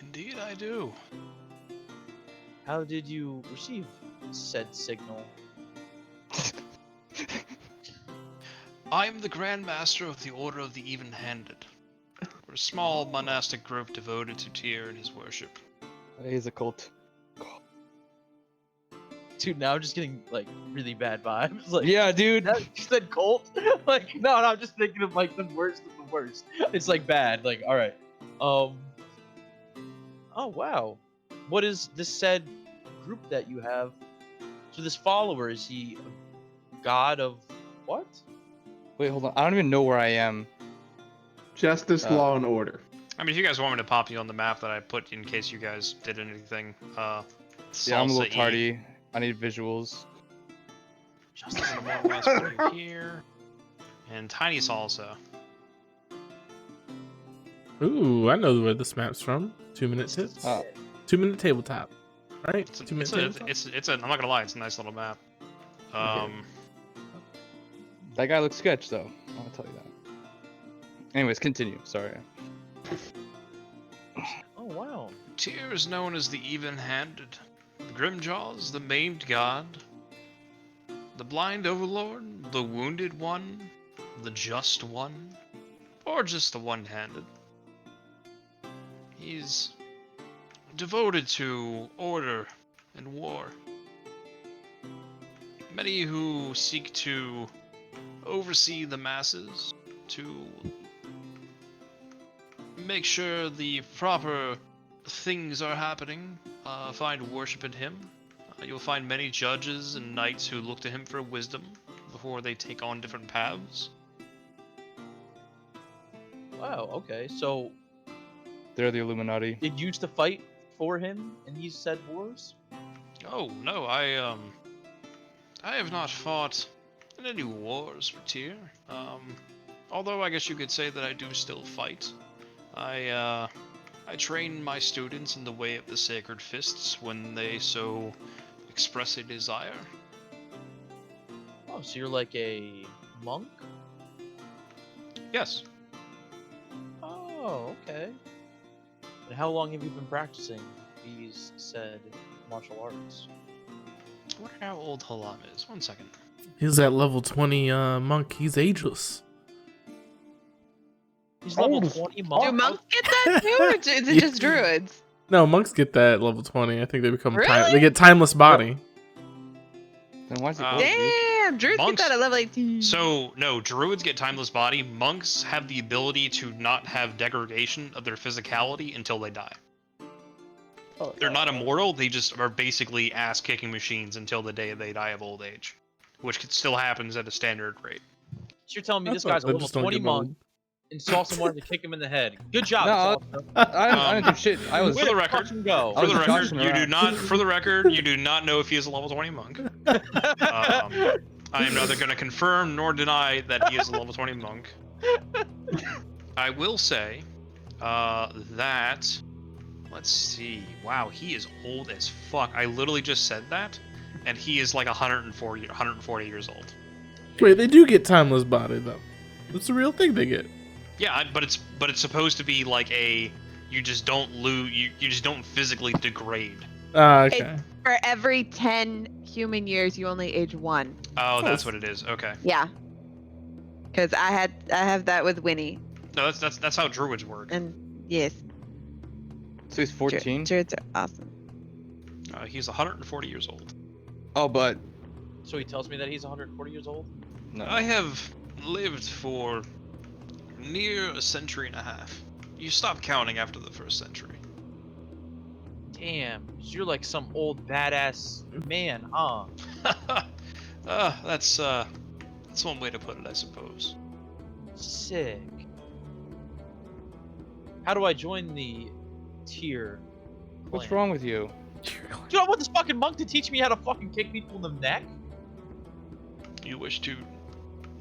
Indeed, I do. How did you receive said signal? I am the Grand Master of the Order of the Even-Handed. We're a small monastic group devoted to Tyr and his worship. He's a cult. Dude, now I'm just getting really bad vibes. Like, Yeah, dude. that, you said cult? No, I'm just thinking of the worst of the worst. It's bad. All right. Oh wow. What is this said group that you have? So this follower, is he a god of what? Wait, hold on. I don't even know where I am. Justice, law, and order. I mean, if you guys want me to pop you on the map that I put in case you guys did anything, Yeah, I'm a little Salsa E. tardy. I need visuals. Justice in the Northwest put you here. And Tiny Salsa. Ooh, I know where this map's from. 2-minute tips. 2-minute tabletop. Right? It's 2-minute tabletop. I'm not gonna lie, it's a nice little map. That guy looks sketch, though. I'll tell you that. Anyways, continue. Sorry. Oh wow. Tyr is known as the Even-Handed, the Grimjaws, the Maimed God, the Blind Overlord, the Wounded One, the Just One, or just the One-Handed. He's devoted to order and war. Many who seek to oversee the masses, to make sure the proper things are happening, find worship in him. You'll find many judges and knights who look to him for wisdom before they take on different paths. Wow, okay. So They're the Illuminati. it used to fight for him in these said wars? Oh, no, I have not fought in any wars for Tyr. Although I guess you could say that I do still fight. I train my students in the way of the sacred fists when they so express a desire. Oh, so you're like a monk? Yes. Oh, okay. And how long have you been practicing these said martial arts? I wonder how old Halam is. 1 second. He's at level 20 monk. He's ageless. He's level Old 20 Do monk. monks get that too, or is it just druids? No, monks get that at level 20. I think they become Really? they get timeless body. Then why is it Uh, gold, dude? Damn, druids monks- get that at level 18. So, no, druids get timeless body. Monks have the ability to not have degradation of their physicality until they die. Oh, They're not immortal, they just are basically ass-kicking machines until the day they die of old age. Which still happens at a standard rate. So you're telling me I this thought guy's a they level just don't 20 get monk old. and Salsa wanted to kick him in the head. Good job, No, Salsa. I didn't do shit. I was. For the Way to record- fucking go. I For was the record, joshing you do around. not. For the record, you do not know if he is a level 20 monk. I am neither going to confirm nor deny that he is a level 20 monk. I will say that. Let's see. Wow, he is old as fuck. I literally just said that, and he is like 140 years old. Wait, they do get timeless body though. That's the real thing they get. Yeah, but it's supposed to be like a you just don't lose. You just don't physically degrade. Okay. For every 10 human years, you only age 1. Oh, that's what it is. Okay. Yeah. Because I have that with Winnie, No, that's how druids work. and yes, So he's 14. druids are awesome. He's 140 years old. Oh, but So he tells me that he's 140 years old? no. I have lived for near a century and a half. You stop counting after the first century. Damn, so you're like some old badass man, huh? That's one way to put it, I suppose. Sick. How do I join the tier? What's clan? wrong with you? Dude, I want this fucking monk to teach me how to fucking kick people in the neck. you wish to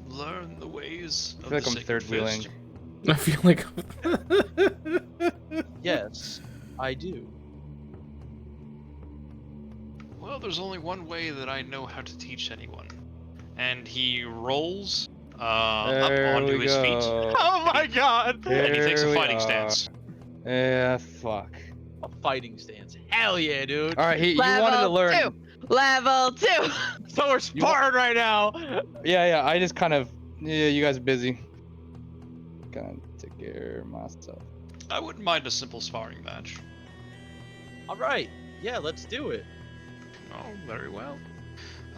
learn the ways I of feel like the I'm Sacred third wheeling. Fist, I feel like. Yes, I do. well, there's only one way that I know how to teach anyone. And he rolls up There onto we his feet. go. Oh my god! And he takes a Here we fighting are. stance. Yeah, fuck. A fighting stance. Hell yeah, dude. All right, you wanted to Level learn. 2. Level 2. So we're sparring right now. Yeah. I just kind of. Yeah, you guys are busy. Gonna take care of myself. I wouldn't mind a simple sparring match. All right. Yeah, let's do it. Oh, very well.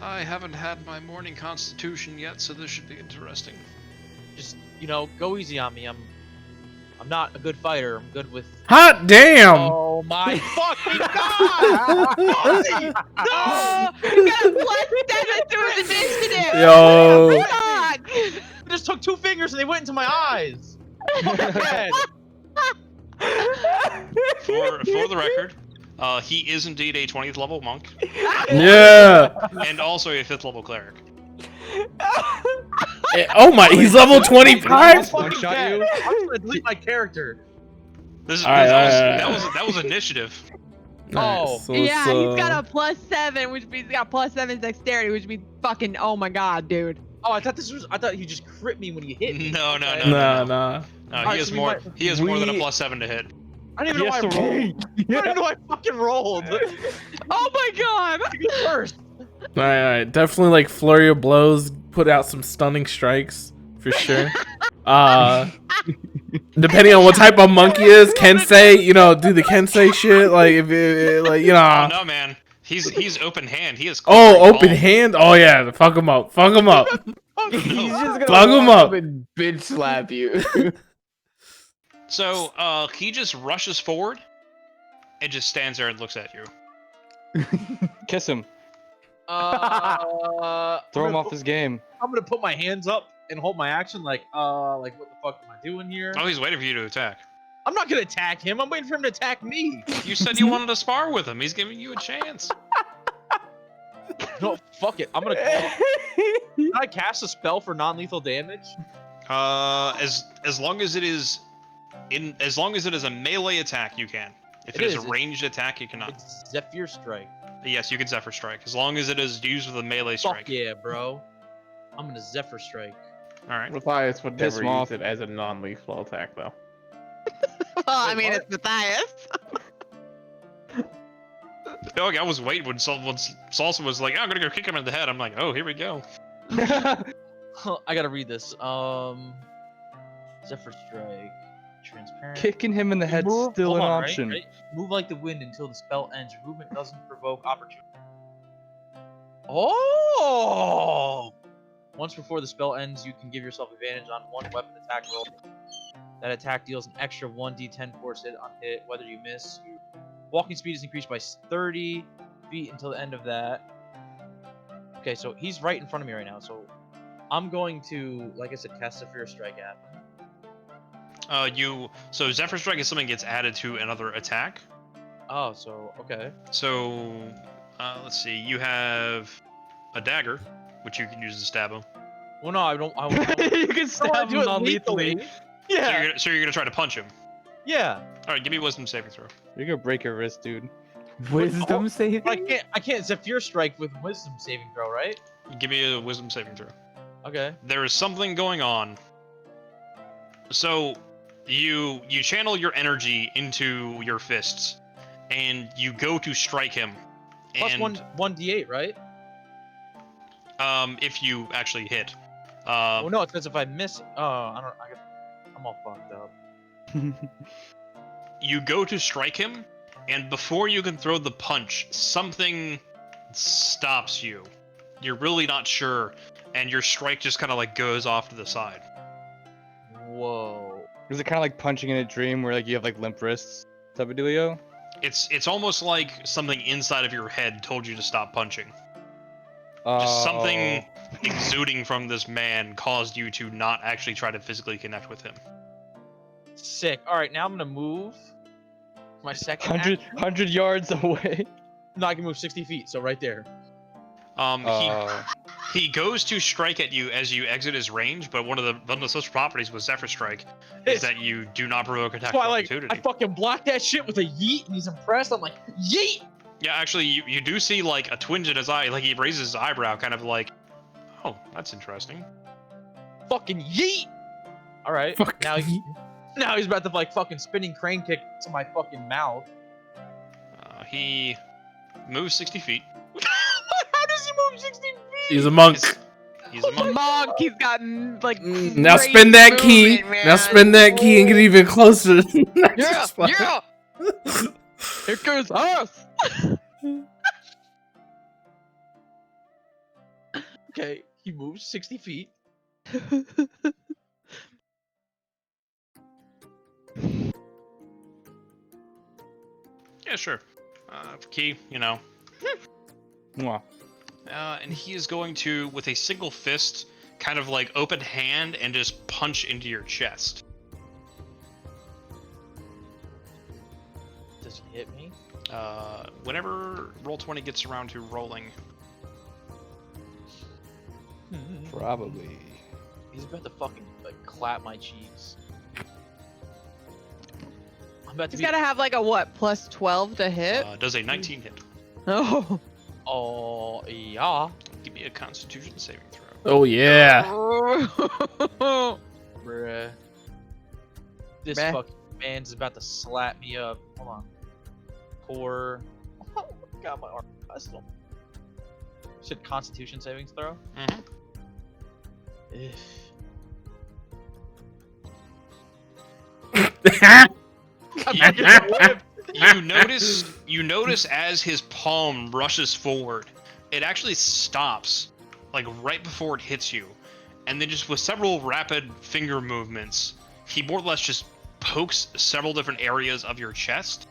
I haven't had my morning constitution yet, so this should be interesting. Just go easy on me. I'm not a good fighter. I'm good with. Hot damn! Oh my fucking god! No! You got a +7 to his initiative! Yo. Oh, fuck! I just took 2 fingers and they went into my eyes. Man. For the record, he is indeed a 20th level monk, Yeah. and also a 5th level cleric. Oh my, he's level 25. One shot you. I'm just gonna delete my character. That was initiative. Oh. So Yeah, it's, he's got a +7, which means he's got +7 dexterity, which means fucking, oh my god, dude. Oh, I thought you just crit me when you hit me. No. Okay. Nah. No, Alright, he has so we more. might- He has more than a we- +7 to hit. I don't even know why I rolled. I don't even know why I fucking rolled. Oh my god! You first. All right. Definitely like flurry of blows. Put out some stunning strikes for sure. Depending on what type of monkey is, Kensei, do the Kensei shit. Like if it, like Oh no, man. He's open hand. He is. Oh, conquering open all. hand. Oh yeah, fuck him up. Fuck him up. He's just gonna Plug him walk up. and bitch slap you. So he just rushes forward, and just stands there and looks at you. Kiss him. I'm Throw him gonna off his game. I'm gonna put my hands up and hold my action like what the fuck am I doing here? Oh, he's waiting for you to attack. I'm not gonna attack him. I'm waiting for him to attack me. You said you wanted to spar with him. He's giving you a chance. No, fuck it. I'm gonna. Can I cast a spell for non-lethal damage? As long as it is a melee attack, you can. If It it is is. a ranged attack, you cannot. It's Zephyr Strike. Yes, you can Zephyr Strike as long as it is used with a melee strike. Fuck yeah, bro. I'm gonna Zephyr Strike. All right. Matthias would Piss never him use off. it as a non-lethal attack, though. Well, I mean, what? it's Matthias. Dog, I was waiting when Salsa was like, "Oh, I'm gonna go kick him in the head." I'm like, "Oh, here we go." I gotta read this. Zephyr Strike. Transparent. Kicking him in the head Move- still hold an on, right? option. Right? Move like the wind until the spell ends. Your movement doesn't provoke opportunity. Oh! Once before the spell ends, you can give yourself advantage on one weapon attack roll. That attack deals an extra 1d10 force hit on hit. Whether you miss, your walking speed is increased by 30 feet until the end of that. Okay, so he's right in front of me right now. So I'm going to, like I said, cast Zephyr Strike at him. So Zephyr Strike is something that gets added to another attack. Oh, so okay. So, let's see. You have a dagger, which you can use to stab him. Well, no, I don't. I You can don't stab want to him do it non-lethally. lethally. Yeah. So you're gonna try to punch him. Yeah. All right, give me a wisdom saving throw. You're gonna break your wrist, dude. Wisdom saving. I can't Zephyr Strike with wisdom saving throw, right? Give me a wisdom saving throw. Okay. There is something going on. So, you channel your energy into your fists, and you go to strike him. Plus And one d8, right? if you actually hit. Oh no, it's because if I miss, I'm all fucked up. You go to strike him, and before you can throw the punch, something stops you. You're really not sure, and your strike just kind of like goes off to the side. Whoa. Is it kind of like punching in a dream where like you have like limp wrists type of dealio? It's almost like something inside of your head told you to stop punching. Just something exuding from this man caused you to not actually try to physically connect with him. Sick. All right, now I'm gonna move. My second 100 yards away. No, I can move 60 feet, so right there. He goes to strike at you as you exit his range, but one of the social properties with Zephyr Strike is that you do not provoke attack That's why, of like, opportunity. I fucking blocked that shit with a yeet, and he's impressed. I'm like, yeet! Yeah, actually, you do see like a twinge in his eye, like he raises his eyebrow, kind of like, oh, that's interesting. Fucking yeet! All right, Fuck. now he's about to like fucking spinning crane kick to my fucking mouth. He moves 60 feet. How does he move 60 feet? He's a monk. He's a monk. Monk, he's got like. Now great spin that key. movement, man. Now spin that key and get even closer. Yeah, yeah. Here goes us. Okay, he moves 60 feet. Yeah, sure. Key, you know. Mwah. And he is going to, with a single fist, kind of like open hand and just punch into your chest. Does he hit me? Whenever Roll20 gets around to rolling, Probably. He's about to fucking like clap my cheeks. I'm about to He's be. gotta have like a what, plus 12 to hit? does a 19 hit. Oh. Oh yeah. Give me a Constitution saving throw. Oh yeah. Bruh. This Bruh. fucking man's about to slap me up. Hold on. Poor. Oh my god, my arm. I still. Should Constitution savings throw? Mm-hmm. You notice as his palm rushes forward, it actually stops, like right before it hits you, and then just with several rapid finger movements, he more or less just pokes several different areas of your chest,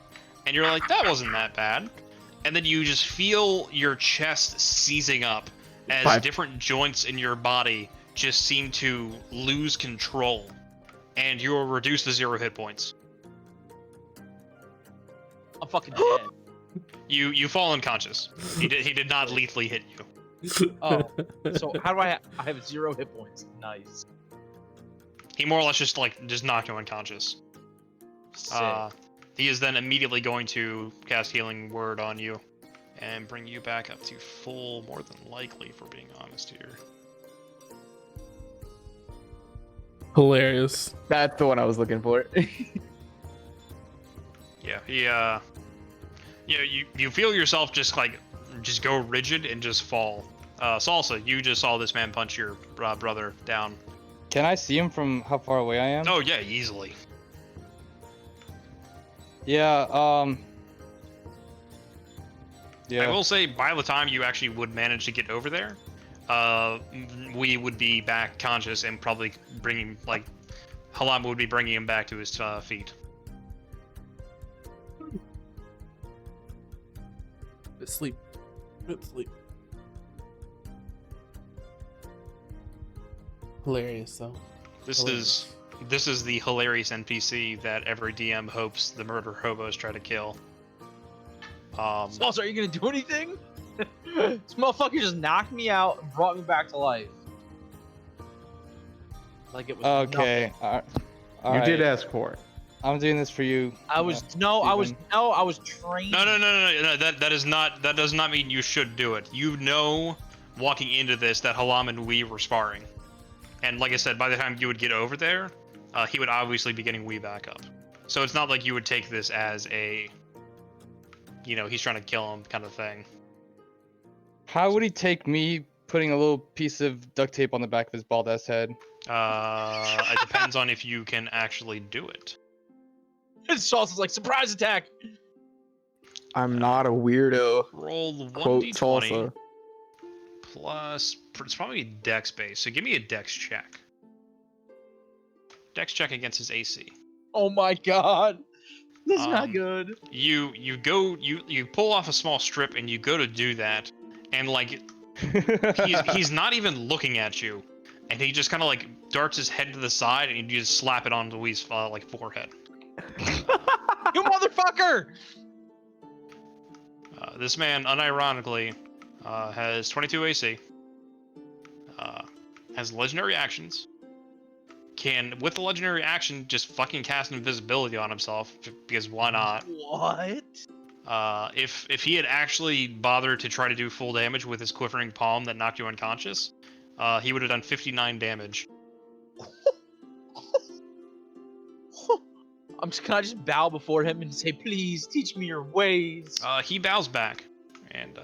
and you're like, that wasn't that bad, and then you just feel your chest seizing up as different joints in your body just seem to lose control, and you are reduced to 0 hit points. I'm fucking dead. You fall unconscious. He did not lethally hit you. Oh, so how do I have 0 hit points? Nice. He more or less just knocked you unconscious. Sick. He is then immediately going to cast Healing Word on you and bring you back up to full, more than likely, for being honest here. Hilarious. That's the one I was looking for. Yeah, he you feel yourself just go rigid and just fall. Salsa, you just saw this man punch your brother down. Can I see him from how far away I am? Oh yeah, easily. Yeah, yeah. I will say, by the time you actually would manage to get over there, we would be back conscious and probably bringing, Halam would be bringing him back to his feet. Sleep. Good sleep. Hilarious though. This is the hilarious NPC that every DM hopes the murder hobos try to kill. Smalls, are you gonna do anything? This motherfucker just knocked me out and brought me back to life. Like it was okay. nothing. You did ask for it. I'm doing this for you. I was trained. No. That does not mean you should do it. You know, walking into this, that Halam and we were sparring, and like I said, by the time you would get over there, he would obviously be getting we back up. So it's not like you would take this as a, he's trying to kill him kind of thing. How would he take me putting a little piece of duct tape on the back of his bald ass head? It depends on if you can actually do it. Sauce is like surprise attack. I'm not a weirdo. Roll Quote 1d20 Tulsa. plus, it's probably dex based, so give me a dex check. Dex check against his AC. Oh my god. That's not good. You pull off a small strip and you go to do that, and he's not even looking at you, and he just kind of darts his head to the side and you just slap it on Louise's forehead. You motherfucker! This man, unironically, has 22 AC. has legendary actions, can, with the legendary action, just fucking cast invisibility on himself, because why not? What? If he had actually bothered to try to do full damage with his quivering palm that knocked you unconscious, he would have done 59 damage. Can I just bow before him and say, please teach me your ways? He bows back, and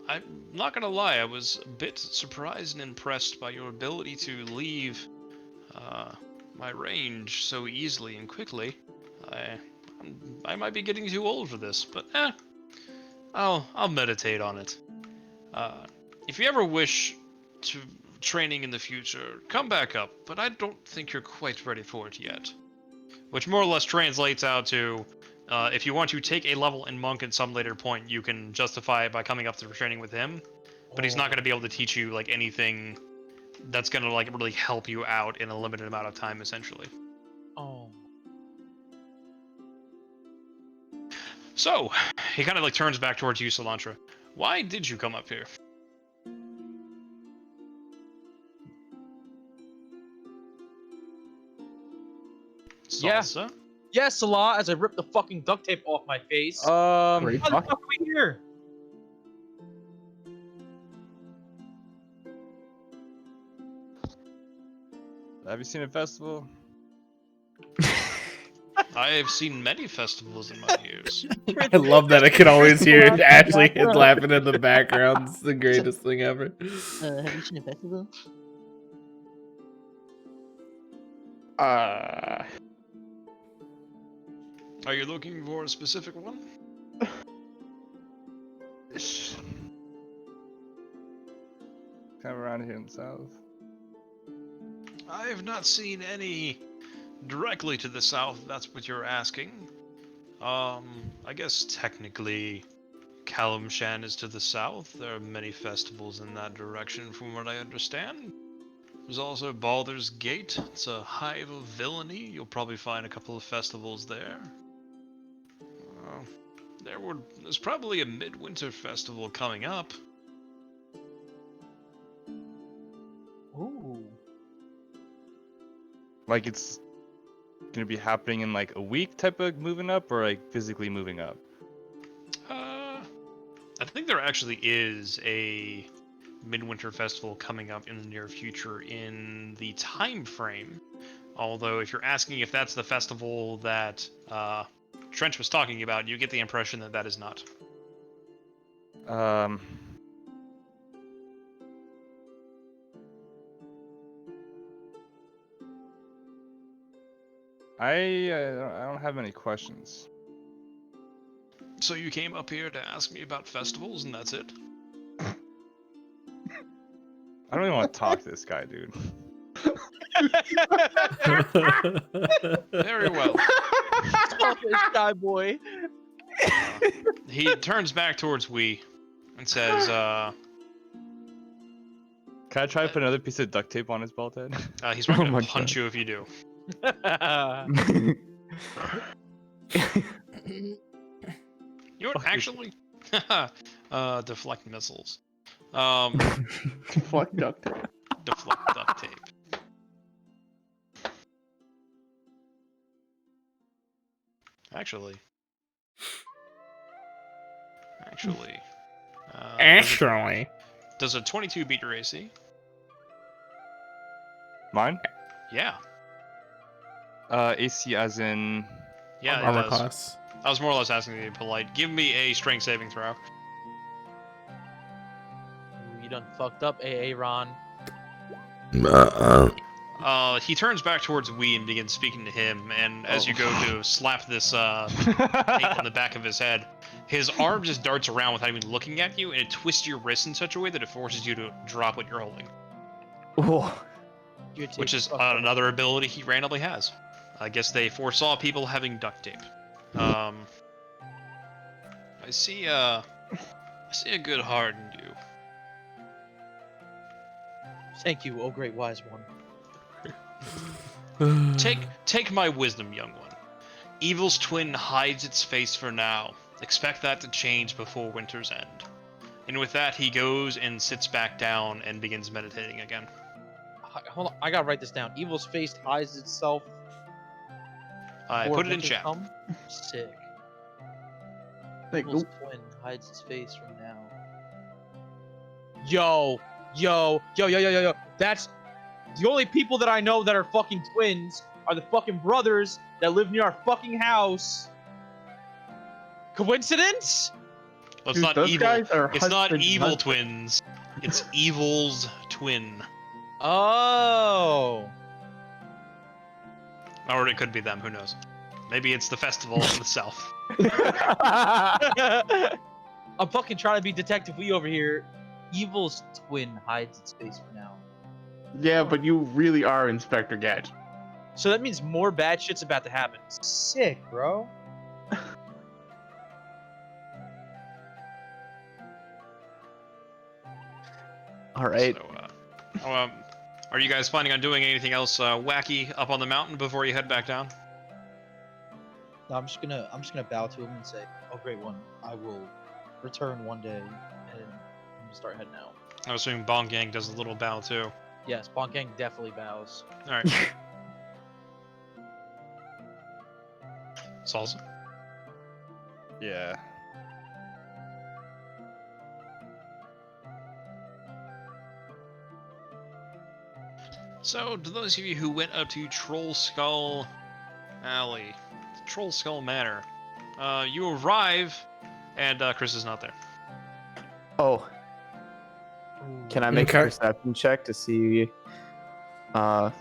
I'm not gonna lie, I was a bit surprised and impressed by your ability to leave my range so easily and quickly. I might be getting too old for this, but I'll meditate on it. If you ever wish to training in the future, come back up, but I don't think you're quite ready for it yet. Which more or less translates out to, if you want to take a level in Monk at some later point, you can justify it by coming up to training with him, but he's not going to be able to teach you like anything that's going to like really help you out in a limited amount of time, essentially. Oh. So, he kind of like turns back towards you, Solantra. Why did you come up here? Yeah. Salsa? Yes, Salah, as I rip the fucking duct tape off my face. Great How the fuck. fuck are we here? Have you seen a festival? I have seen many festivals in my years. I love that I can always hear Ashley laughing in the background. It's the greatest thing ever. Have you seen a festival? Uh, Are you looking for a specific one? Kind of around here in the south. I have not seen any directly to the south, if that's what you're asking. I guess technically Kalimshan is to the south. There are many festivals in that direction from what I understand. There's also Baldur's Gate. It's a hive of villainy. You'll probably find a couple of festivals there. There's probably a midwinter festival coming up. Ooh. Like it's gonna be happening in like a week type of moving up, or like physically moving up? I think there actually is a midwinter festival coming up in the near future in the time frame. Although if you're asking if that's the festival that Trench was talking about, you get the impression that that is not. I don't have any questions. So you came up here to ask me about festivals, and that's it? I don't even want to talk to this guy, dude. Very well. Selfish guy boy. He turns back towards we and says, Can I try to put another piece of duct tape on his bald head? he's probably Oh gonna my punch God. you if you do. You know what, actually? Deflect missiles. deflect duct tape. Deflect duct tape. Actually. Actually. Does a 22 beat your AC? Mine? Yeah. AC as in. Yeah, it Armor does. class. I was more or less asking to be polite. Give me a strength saving throw. You done fucked up, AA Ron. He turns back towards Wee and begins speaking to him, and as you go to slap this tape on the back of his head, his arm just darts around without even looking at you, and it twists your wrist in such a way that it forces you to drop what you're holding. Oh, Your tape Which is fucked up. another ability he randomly has. I guess they foresaw people having duct tape. I see a good heart in you. Thank you, oh great wise one. Take my wisdom, young one. Evil's twin hides its face for now. Expect that to change before winter's end. And with that, he goes and sits back down and begins meditating again. Hold on, I gotta write this down. Evil's face hides itself. I before put it in winters chat. come? Sick. Like, Evil's twin hides its face from now. Yo. That's the only people that I know that are fucking twins are the fucking brothers that live near our fucking house. Coincidence? Well, it's dude, not those evil. guys are It's not husband- evil husband. twins. It's evil's twin. Oh. Or it could be them. Who knows? Maybe it's the festival in the south. I'm fucking trying to be Detective Lee over here. Evil's twin hides its face for now. Yeah, but you really are Inspector Gadget. So that means more bad shit's about to happen. Sick, bro. All right. So, are you guys planning on doing anything else wacky up on the mountain before you head back down? No, I'm just gonna bow to him and say, "Oh, great one. I will return one day, and I'm gonna start heading out." I'm assuming Bong Gang does a little bow too. Yes, Bonkang definitely bows. All right. Salsa. Yeah. So, to those of you who went up to Troll Skull Alley, Troll Skull Manor, you arrive, and Chris is not there. Oh, can I make Okay. a perception check to see if I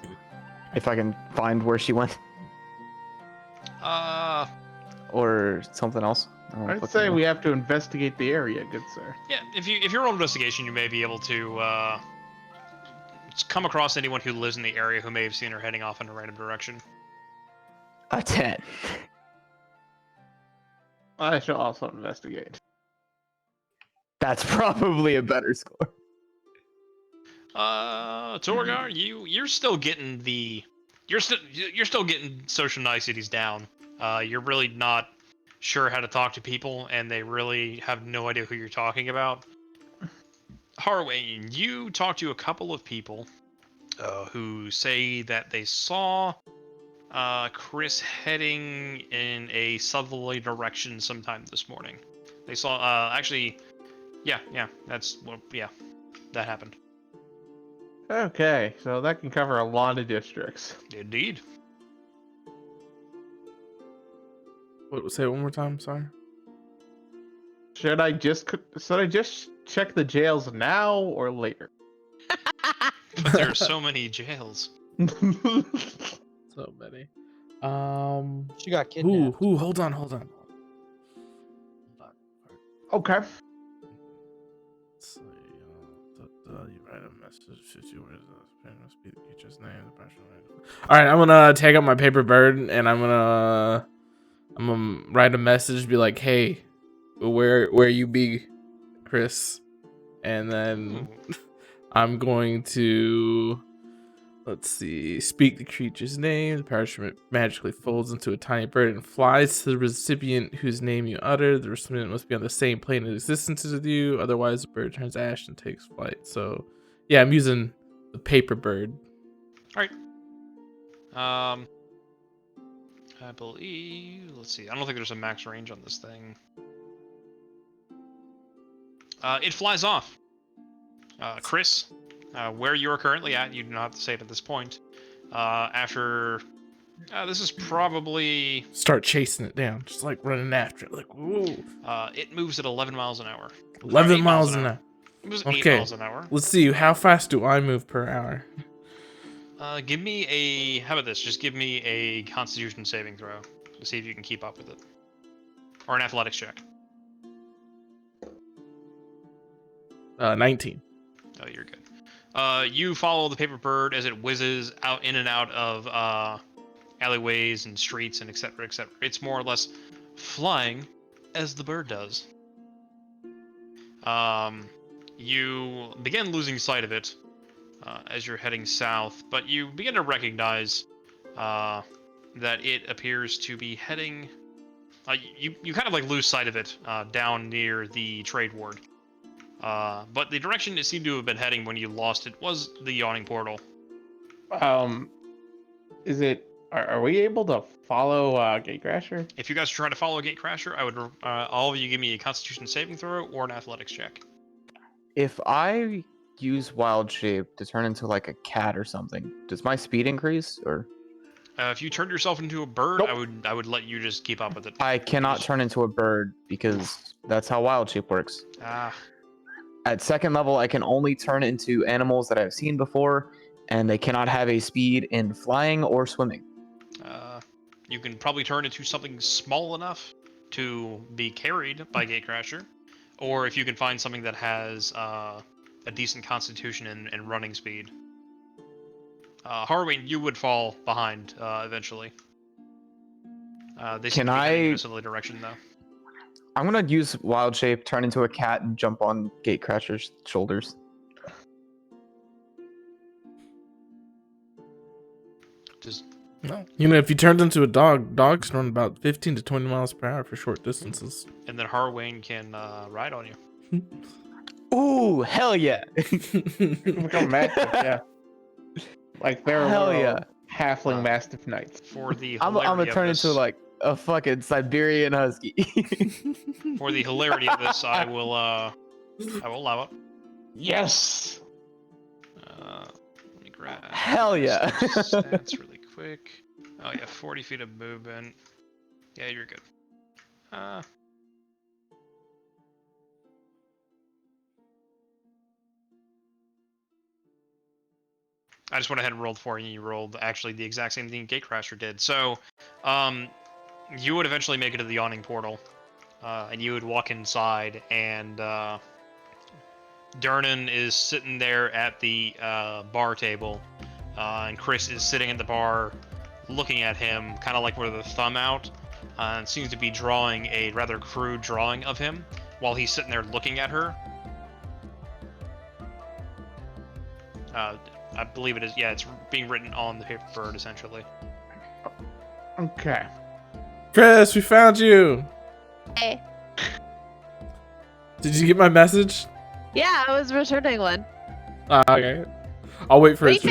can find where she went or something else? I don't wanna I'd put say them we in. have to investigate the area, good sir. Yeah, if you roll investigation, you may be able to come across anyone who lives in the area who may have seen her heading off in a random direction. A 10. I shall also investigate. That's probably a better score. Torgar, you're still getting you're still getting social niceties down. You're really not sure how to talk to people, and they really have no idea who you're talking about. Harwain, you talk to a couple of people who say that they saw Chris heading in a southerly direction sometime this morning. They saw, actually, yeah, that happened. Okay, so that can cover a lot of districts. Indeed. Say it one more time. Sorry. Should I just check the jails now or later? But there are so many jails. So many. She got kidnapped. Hold on. Okay. Let's see, you write a message, 50 words, speak the creature's name, the person. All right, I'm gonna take out my paper bird and I'm gonna write a message, be like, "Hey, where you be, Chris?" And then I'm going to, let's see, speak the creature's name. The parachute magically folds into a tiny bird and flies to the recipient whose name you utter. The recipient must be on the same plane of existence as you, otherwise the bird turns ash and takes flight. So, yeah, I'm using the paper bird. All right. I believe. Let's see. I don't think there's a max range on this thing. It flies off. Chris, where you are currently at, you do not have to say it at this point. After this is probably Start chasing it down, just like running after it, like whoa. it moves at 11 miles an hour. 11 8 miles an hour. It was Okay. 8 miles an hour. Let's see, how fast do I move per hour? Give me a. How about this? Just give me a Constitution saving throw to see if you can keep up with it, or an athletics check. 19. Oh, you're good. You follow the paper bird as it whizzes out in and out of alleyways and streets and etc. etc. It's more or less flying as the bird does. You begin losing sight of it as you're heading south, but you begin to recognize that it appears to be heading. You kind of like lose sight of it down near the trade ward. But the direction it seemed to have been heading when you lost it was the yawning portal. Is it? Are we able to follow Gatecrasher? If you guys are trying to follow Gatecrasher, I would all of you give me a Constitution saving throw or an Athletics check. If I use wild shape to turn into like a cat or something, does my speed increase or? If you turned yourself into a bird, Nope. I would let you just keep up with it. I cannot turn into a bird because that's how wild shape works. Ah, At second level, I can only turn into animals that I've seen before, and they cannot have a speed in flying or swimming. you can probably turn into something small enough to be carried by Gatecrasher, or if you can find something that has a decent constitution and running speed. Harwin, you would fall behind eventually. They seem Can to be heading in I- a similar direction, though. I'm gonna use wild shape, turn into a cat, and jump on Gatecrasher's shoulders. Just No. If you turned into a dog, dogs run about 15 to 20 miles per hour for short distances. and then Harwin can ride on you. Ooh, hell yeah! Become massive, yeah. Like they're Hell little yeah. halfling mastiff knights. For the I'm hilarity gonna of turn this, into like a fucking Siberian husky. for the hilarity of this, I will allow it. Yes. Let me grab Hell yeah. stats really quick. Oh yeah, 40 feet of movement. Yeah, you're good. I just went ahead and rolled for you. You rolled actually the exact same thing Gatecrasher did. So, you would eventually make it to the yawning portal, and you would walk inside, and Durnan is sitting there at the bar table, and Chris is sitting at the bar, looking at him, kind of like with a thumb out, and seems to be drawing a rather crude drawing of him while he's sitting there looking at her. I believe it is. Yeah, it's being written on the paper essentially. Okay. Chris, we found you. Hey. Did you get my message? Yeah, I was returning one. Okay. I'll wait for What its do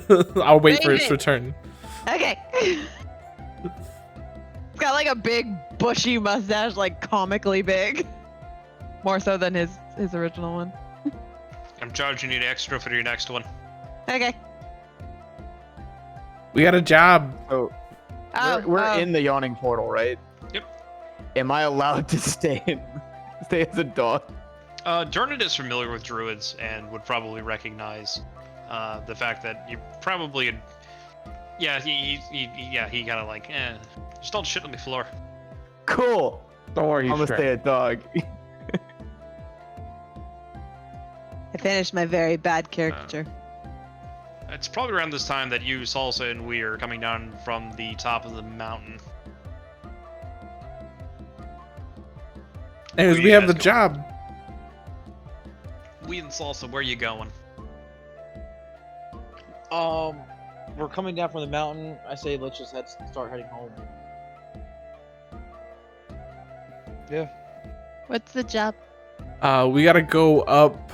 you I'll wait What for do you its think? return. Okay. It's got like a big bushy mustache, like comically big. More so than his original one. I'm charging you extra for your next one. Okay. We got a job. So Oh, we're in the yawning portal, right? Yep. Am I allowed to stay as a dog? Durnan is familiar with druids and would probably recognize the fact that you probably, yeah, he kind of like, just don't shit on the floor. Cool. Don't worry, I'm he's gonna stay a dog. I finished my very bad caricature. It's probably around this time that you, Salsa, and we are coming down from the top of the mountain. Anyways, Where we you have the guys going? job. We and Salsa, where you going? We're coming down from the mountain. I say let's just start heading home. What's the job? We gotta go up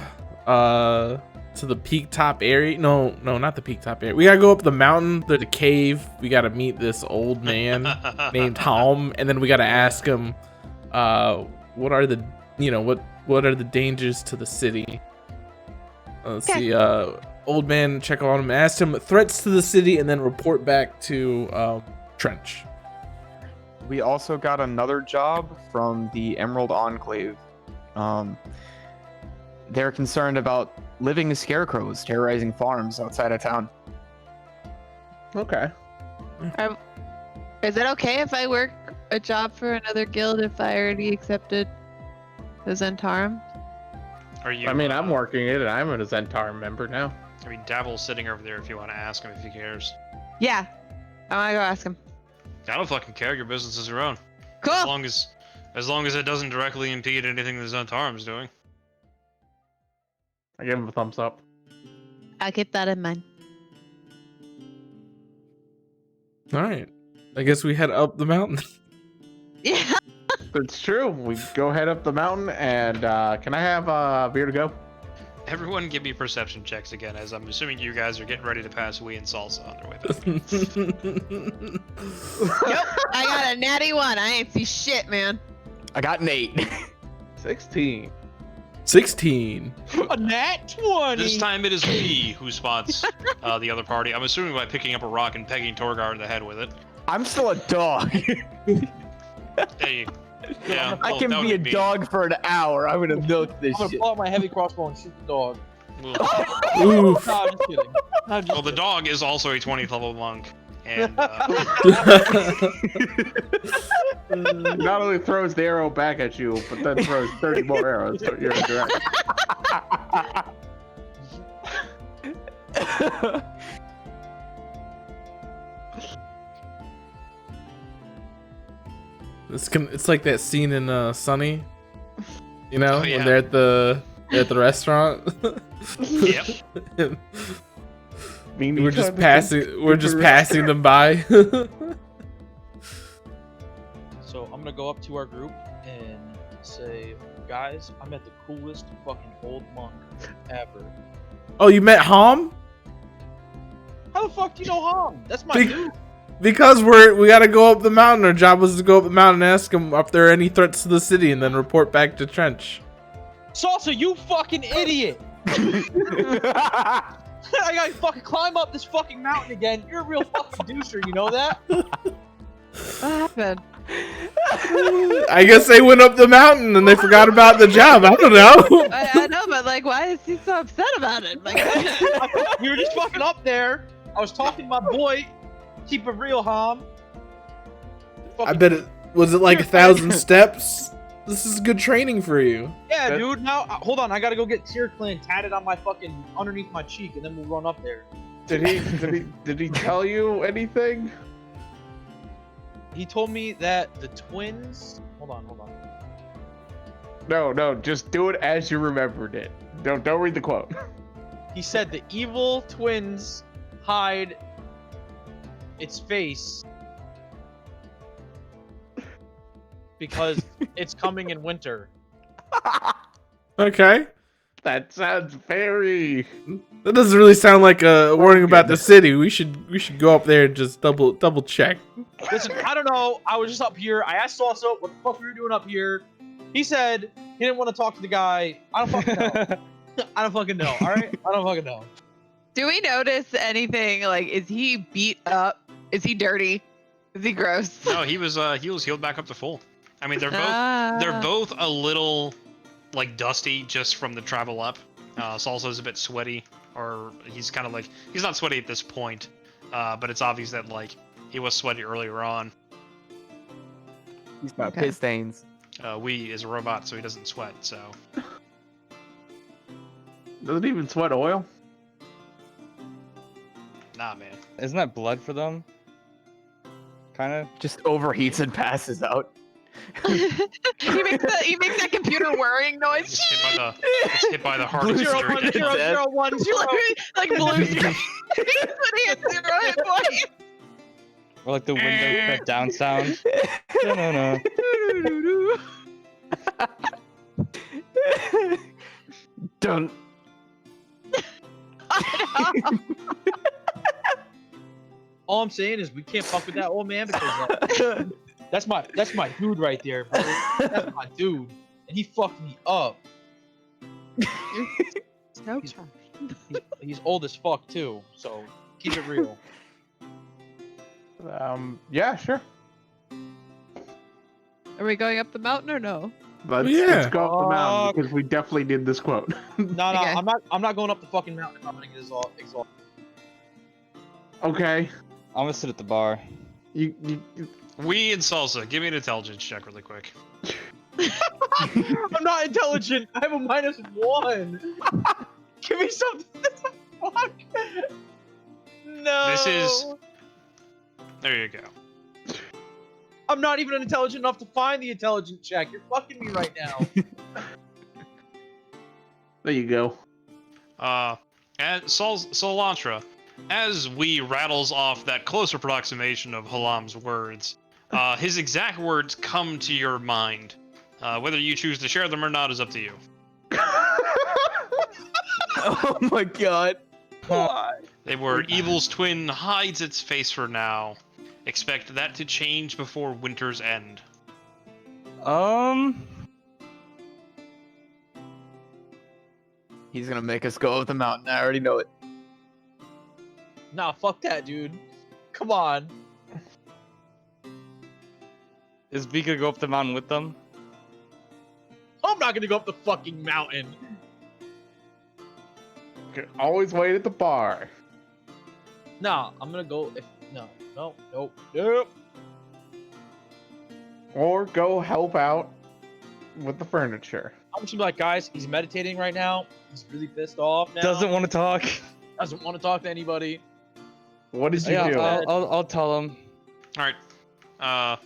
to the peak top area. No, not the peak top area. We gotta go up the mountain to the cave. We gotta meet this old man named Halm, and then we gotta ask him what are the what are the dangers to the city. Let's see, old man, check on him, ask him threats to the city, and then report back to Trench. We also got another job from the Emerald Enclave. They're concerned about living scarecrows terrorizing farms outside of town. Okay. Is it okay if I work a job for another guild if I already accepted the Zhentarim? Are you? I mean, I'm working it, and I'm a Zhentarim member now. I mean, Davil's sitting over there if you want to ask him if he cares. Yeah. I want to go ask him. I don't fucking care. Your business is your own. Cool. As long as it doesn't directly impede anything the Zhentarim's doing. I give him a thumbs up. I'll keep that in mind. All right, I guess we head up the mountain. Yeah. It's true. We go head up the mountain, and can I have beer to go? Everyone give me perception checks again, as I'm assuming you guys are getting ready to pass Wee and Salsa on their way back. Nope, I got a natty 1. I ain't see shit, man. I got an 8. 16. 16. A nat 20. This time it is Wee who spots the other party. I'm assuming by picking up a rock and pegging Torgar in the head with it. I'm still a dog. Hey, yeah, I well, can that be a would be dog for an hour. I'm gonna milk this I'm gonna shit. pull out my heavy crossbow and shoot the dog. Oof. No, I'm just kidding. I'm just Well, the dog is also a 20th level monk, and Not only throws the arrow back at you, but then throws 30 more arrows so you're direct. It's like that scene in Sunny, you know, Oh, yeah. when they're at the restaurant. yep. We're just passing them by. So I'm gonna go up to our group and say, guys, I met the coolest fucking old monk ever. Oh, you met Hom? How the fuck do you know Ham? That's my Be- dude. Because we gotta go up the mountain. Our job was to go up the mountain and ask him if there are any threats to the city, and then report back to Trench. Salsa, you fucking idiot! I gotta fucking climb up this fucking mountain again. You're a real fucking doucher, you know that? What happened? I guess they went up the mountain and they forgot about the job. I don't know. I know, but like, why is he so upset about it? Like, We were just fucking up there. I was talking to my boy. Keep it real, Ham. I bet it was like 1,000 steps. This is good training for you. Yeah, dude. Now, hold on. I gotta go get Tear Clan tatted on my fucking underneath my cheek, and then we'll run up there. Did he tell you anything? He told me that the twins. Hold on. No, just do it as you remembered it. Don't read the quote. He said the evil twins hide its face because it's coming in winter. Okay. That sounds very. That doesn't really sound like a warning about the city. We should go up there and just double check. Listen, I don't know. I was just up here. I asked Salsa what the fuck we were doing up here. He said he didn't want to talk to the guy. I don't fucking know. I don't fucking know. All right, I don't fucking know. do we notice anything? Like, is he beat up? Is he dirty? Is he gross? No, he was healed back up to full. I mean, they're both a little like dusty just from the travel up. Salsa's a bit sweaty, or he's kind of like he's not sweaty at this point, but it's obvious that like he was sweaty earlier on. He's got Okay. piss stains. Wee is a robot, so he doesn't sweat. So Doesn't even sweat oil. nah, man. Isn't that blood for them? Kind of. Just overheats and passes out. he makes that computer whirring noise. It's hit by the heart of Zero, surgery. one, zero, zero, one, zero. like blue screen. When he hits 0 hit points. Or like the window shut down sound. No. Don't. All I'm saying is we can't fuck with that old man because that's my dude right there, bro. That's my dude, and he fucked me up. No He's- He's old as fuck too, so keep it real. Yeah, sure. Are we going up the mountain or no? Let's go up the mountain because we definitely need this quote. No, Okay. I'm not going up the fucking mountain if I'm gonna get exhausted. Okay. I'm gonna sit at the bar. You Wee and Salsa, give me an intelligence check really quick. I'm not intelligent. I have a -1. Give me something. Fuck. No. This is. There you go. I'm not even intelligent enough to find the intelligent check. You're fucking me right now. there you go. And Solantra, as we rattles off that close approximation of Halam's words, His exact words come to your mind. Whether you choose to share them or not is up to you. Oh my god. They were evil's twin hides its face for now. Expect that to change before winter's end. He's gonna make us go up the mountain. I already know it. Nah, fuck that, dude. Come on. Is V gonna go up the mountain with them? I'm not gonna go up the fucking mountain. Always wait at the bar. Nah, I'm gonna go. Nope. Or go help out with the furniture. I'm just gonna be like, guys, he's meditating right now. He's really pissed off now. Doesn't want to talk. Doesn't want to talk to anybody. What did you Yeah, do? I'll tell him. All right.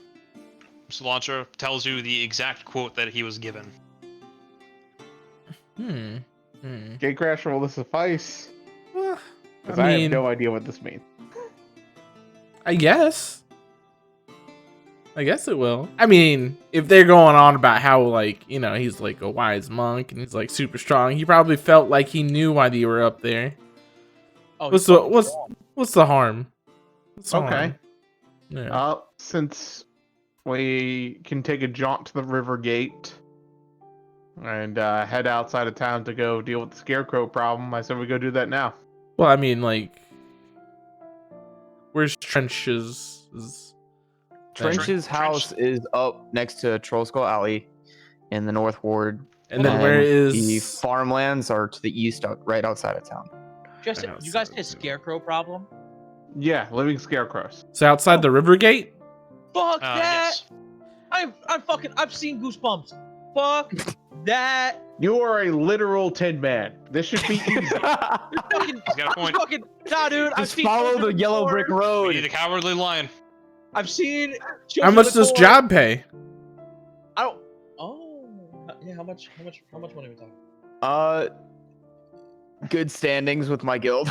Cilantro tells you the exact quote that he was given. Gatecrash will suffice. Well, Because I I mean, have no idea what this means. I guess it will. I mean, if they're going on about how, like, you know, he's like a wise monk and he's like super strong, he probably felt like he knew why they were up there. Oh, What's he's the fucking what's wrong. what's the harm? What's the Okay. harm? Yeah. Since we can take a jaunt to the river gate and head outside of town to go deal with the scarecrow problem, I said we go do that now. Well, I mean, like, where's Trench's? Trench's house is up next to Troll Skull Alley in the North Ward. And then where is the farmlands are to the east, right outside of town. Just, I know, you guys so- had scarecrow problem? Yeah, living scarecrows. So outside the river gate? Fuck that! Yes. I've seen Goosebumps. Fuck that. You are a literal tin man. This should be easy. Fucking, He's got a point. fucking, nah, dude. I've Just seen follow Children the of yellow Corn. brick We road. need a cowardly lion. I've seen. How Children much of does Corn. job pay? I don't. Oh, yeah. How much money are we talking? Good standings with my guild.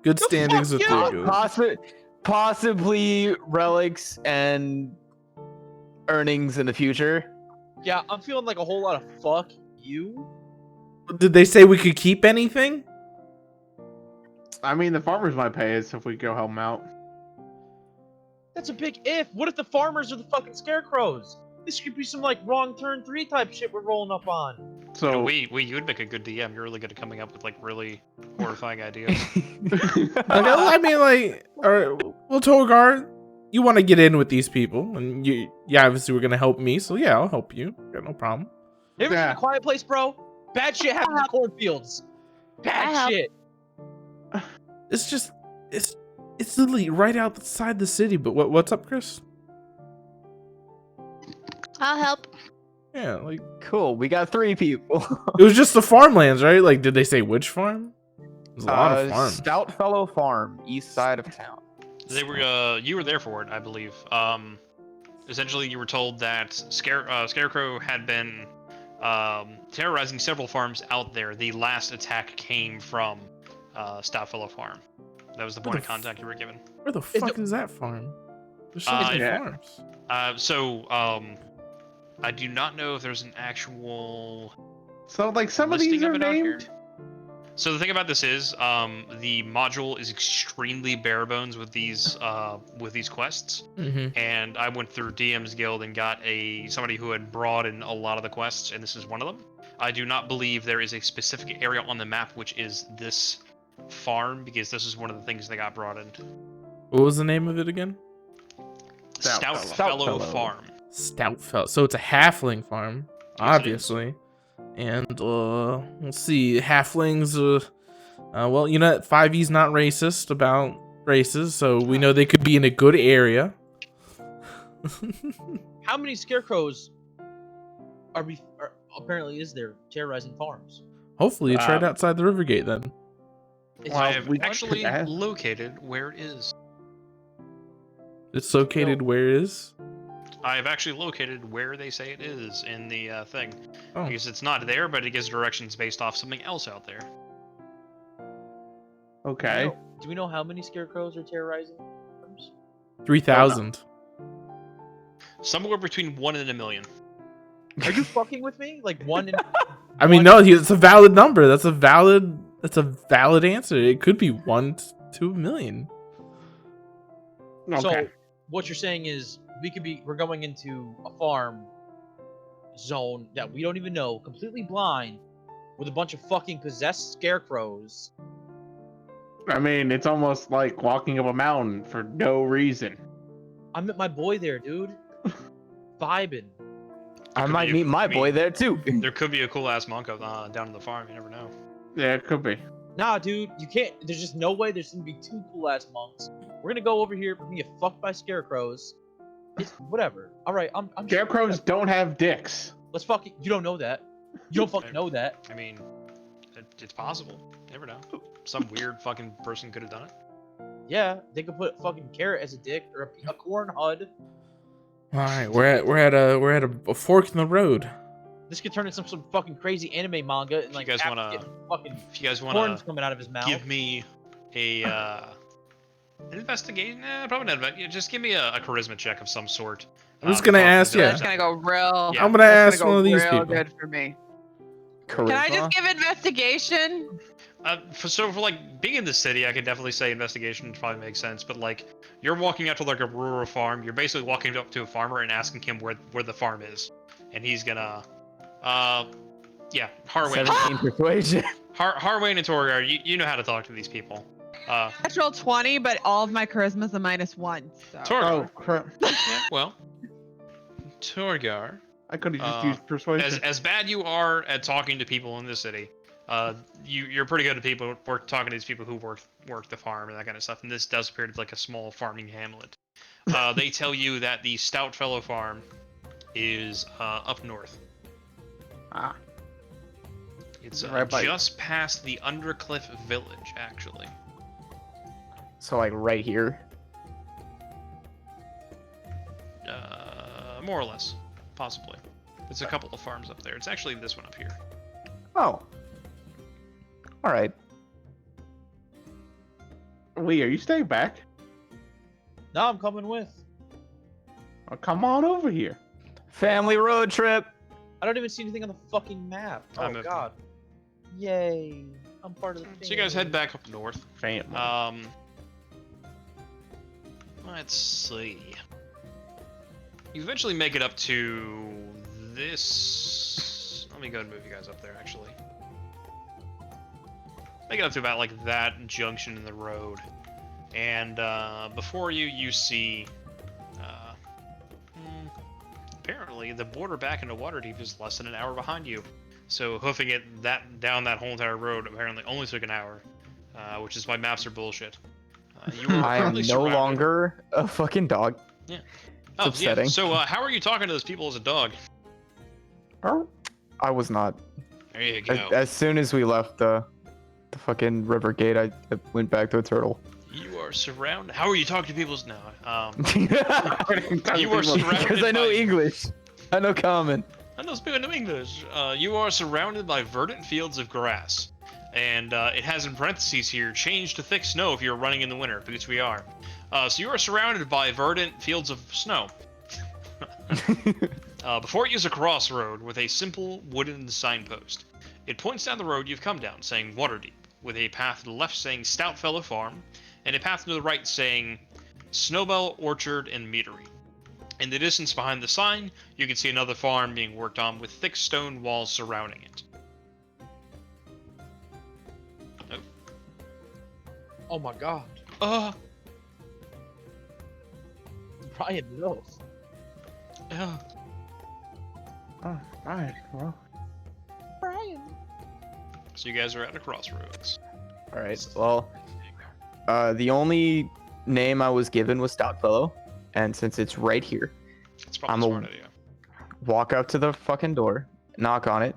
Good standings with fuck the you! guild. Possibly relics and earnings in the future. Yeah, I'm feeling like a whole lot of fuck you. Did they say we could keep anything? I mean, the farmers might pay us if we go help them out. That's a big if. What if the farmers are the fucking scarecrows? This could be some like wrong turn 3 type shit we're rolling up on. So You would make a good DM. You're really good at coming up with like really horrifying ideas. I mean, like, all right, well, Togar, you want to get in with these people, and you obviously were gonna help me, so yeah, I'll help you. Got no problem. You ever Yeah. seen A Quiet Place, bro? Bad shit happens in cornfields. Bad help. shit. It's just, it's literally right outside the city. But what's up, Chris? I'll help. Yeah, like Cool. We got 3 people. it was just the farmlands, right? Like, did they say which farm? There's a lot of farms. Stoutfellow Farm, east side of town. They were you were there for it, I believe. Essentially, you were told that Scarecrow had been terrorizing several farms out there. The last attack came from Stoutfellow Farm. That was the point of contact you were given. Where the fuck is that farm? There's so many yeah. farms. I do not know if there's an actual So, like, some of listing these are it out here. named. So the thing about this is, the module is extremely bare bones with these quests. Mm-hmm. And I went through DM's Guild and got somebody who had brought in a lot of the quests, and this is one of them. I do not believe there is a specific area on the map which is this farm, because this is one of the things that got brought in. What was the name of it again? Stoutfellow Farm. Stoutfellow. So it's a halfling farm, Yes, it is. obviously. And let's see, halflings. Well, you know, 5e's not racist about races, so we know they could be in a good area. How many scarecrows are apparently is there terrorizing farms? Hopefully, it's right outside the river gate then. Is I it have one? actually ask. located where it is. It's located where it is. I have actually located where they say it is in the thing. Oh. Because it's not there, but it gives directions based off something else out there. Okay. Do we know how many scarecrows are terrorizing farms? 3,000. Somewhere between 1 and a million. Are you fucking with me? Like one in. I mean, no, it's a valid number. That's a valid answer. It could be 1 to a million. Okay. So what you're saying is we're going into a farm zone that we don't even know, completely blind, with a bunch of fucking possessed scarecrows. I mean, it's almost like walking up a mountain for no reason. I met my boy there, dude. Vibing. I might meet my boy there too. There could be a cool ass monk down in the farm. You never know. Yeah, it could be. Nah, dude, you can't. There's just no way there's gonna be 2 cool ass monks. We're gonna go over here. We're gonna get fucked by scarecrows. It's whatever. All right, I'm. Scarecrows don't have dicks. Let's fucking. You don't know that. You don't fucking know that. I mean, it's possible. Never know. Some weird fucking person could have done it. Yeah, they could put fucking carrot as a dick or a corn hud. All right, we're at a fork in the road. This could turn into some fucking crazy anime manga and If like you guys Cap's wanna- getting fucking If you guys horns want to coming out of his mouth. give me a an investigation, probably not. Just give me a charisma check of some sort. I'm just gonna ask you. That's gonna go real. Yeah. I'm gonna that's ask gonna one go of these real people. good for me. Charisma? Can I just give investigation? So for like being in the city, I could definitely say investigation probably makes sense. But like, you're walking out to like a rural farm. You're basically walking up to a farmer and asking him where the farm is, and he's gonna, yeah, Harwain. 17 persuasion. Harwain and Torgar, you know how to talk to these people. Natural 20, but all of my charisma's a -1. So. Torgar. Oh crap! Yeah, well, Torgar. I could have just used persuasion. As bad you are at talking to people in the city, you're pretty good at talking to these people who work the farm and that kind of stuff. And this does appear to be like a small farming hamlet. They tell you that the Stout Fellow farm is up north. Ah. It's Right by- just past the Undercliff village, actually. So like right here. More or less, possibly. There's a couple of farms up there. It's actually this one up here. Oh. All right. Lee, are you staying back? No, I'm coming with. Oh, come on over here. Family road trip. I don't even see anything on the fucking map. I Oh moved god. Yay. I'm part of the So you guys head back up north. Family. Let's see. You eventually make it up to this. Let me go and move you guys up there, actually. Make it up to about like that junction in the road, and before you see. Apparently, the border back into Waterdeep is less than an hour behind you. So hoofing it down that whole entire road apparently only took an hour, which is why maps are bullshit. You are I am currently no surrounded- longer a fucking dog. Yeah. It's upsetting. Yeah. So how are you talking to those people as a dog? I was not. There you go. As soon as we left the fucking river gate, I went back to a turtle. You are surrounded. How are you talking to people's? No. Because You are surrounded I know by- English. I know common. I know speaking of English. You are surrounded by verdant fields of grass, and it has in parentheses here, change to thick snow if you're running in the winter, because we are. So you are surrounded by verdant fields of snow. Before you is a crossroad with a simple wooden signpost. It points down the road you've come down, saying Waterdeep, with a path to the left saying Stout Fellow Farm, and a path to the right saying Snowbell Orchard and Meadery. In the distance behind the sign, you can see another farm being worked on with thick stone walls surrounding it. Oh my god. Brian, no. Oh, alright, well. Brian. So you guys are at a crossroads. All right. Well, the only name I was given was Stoutfellow, and since it's right here, It's probably I'm a a- smart idea. walk up to the fucking door, knock on it,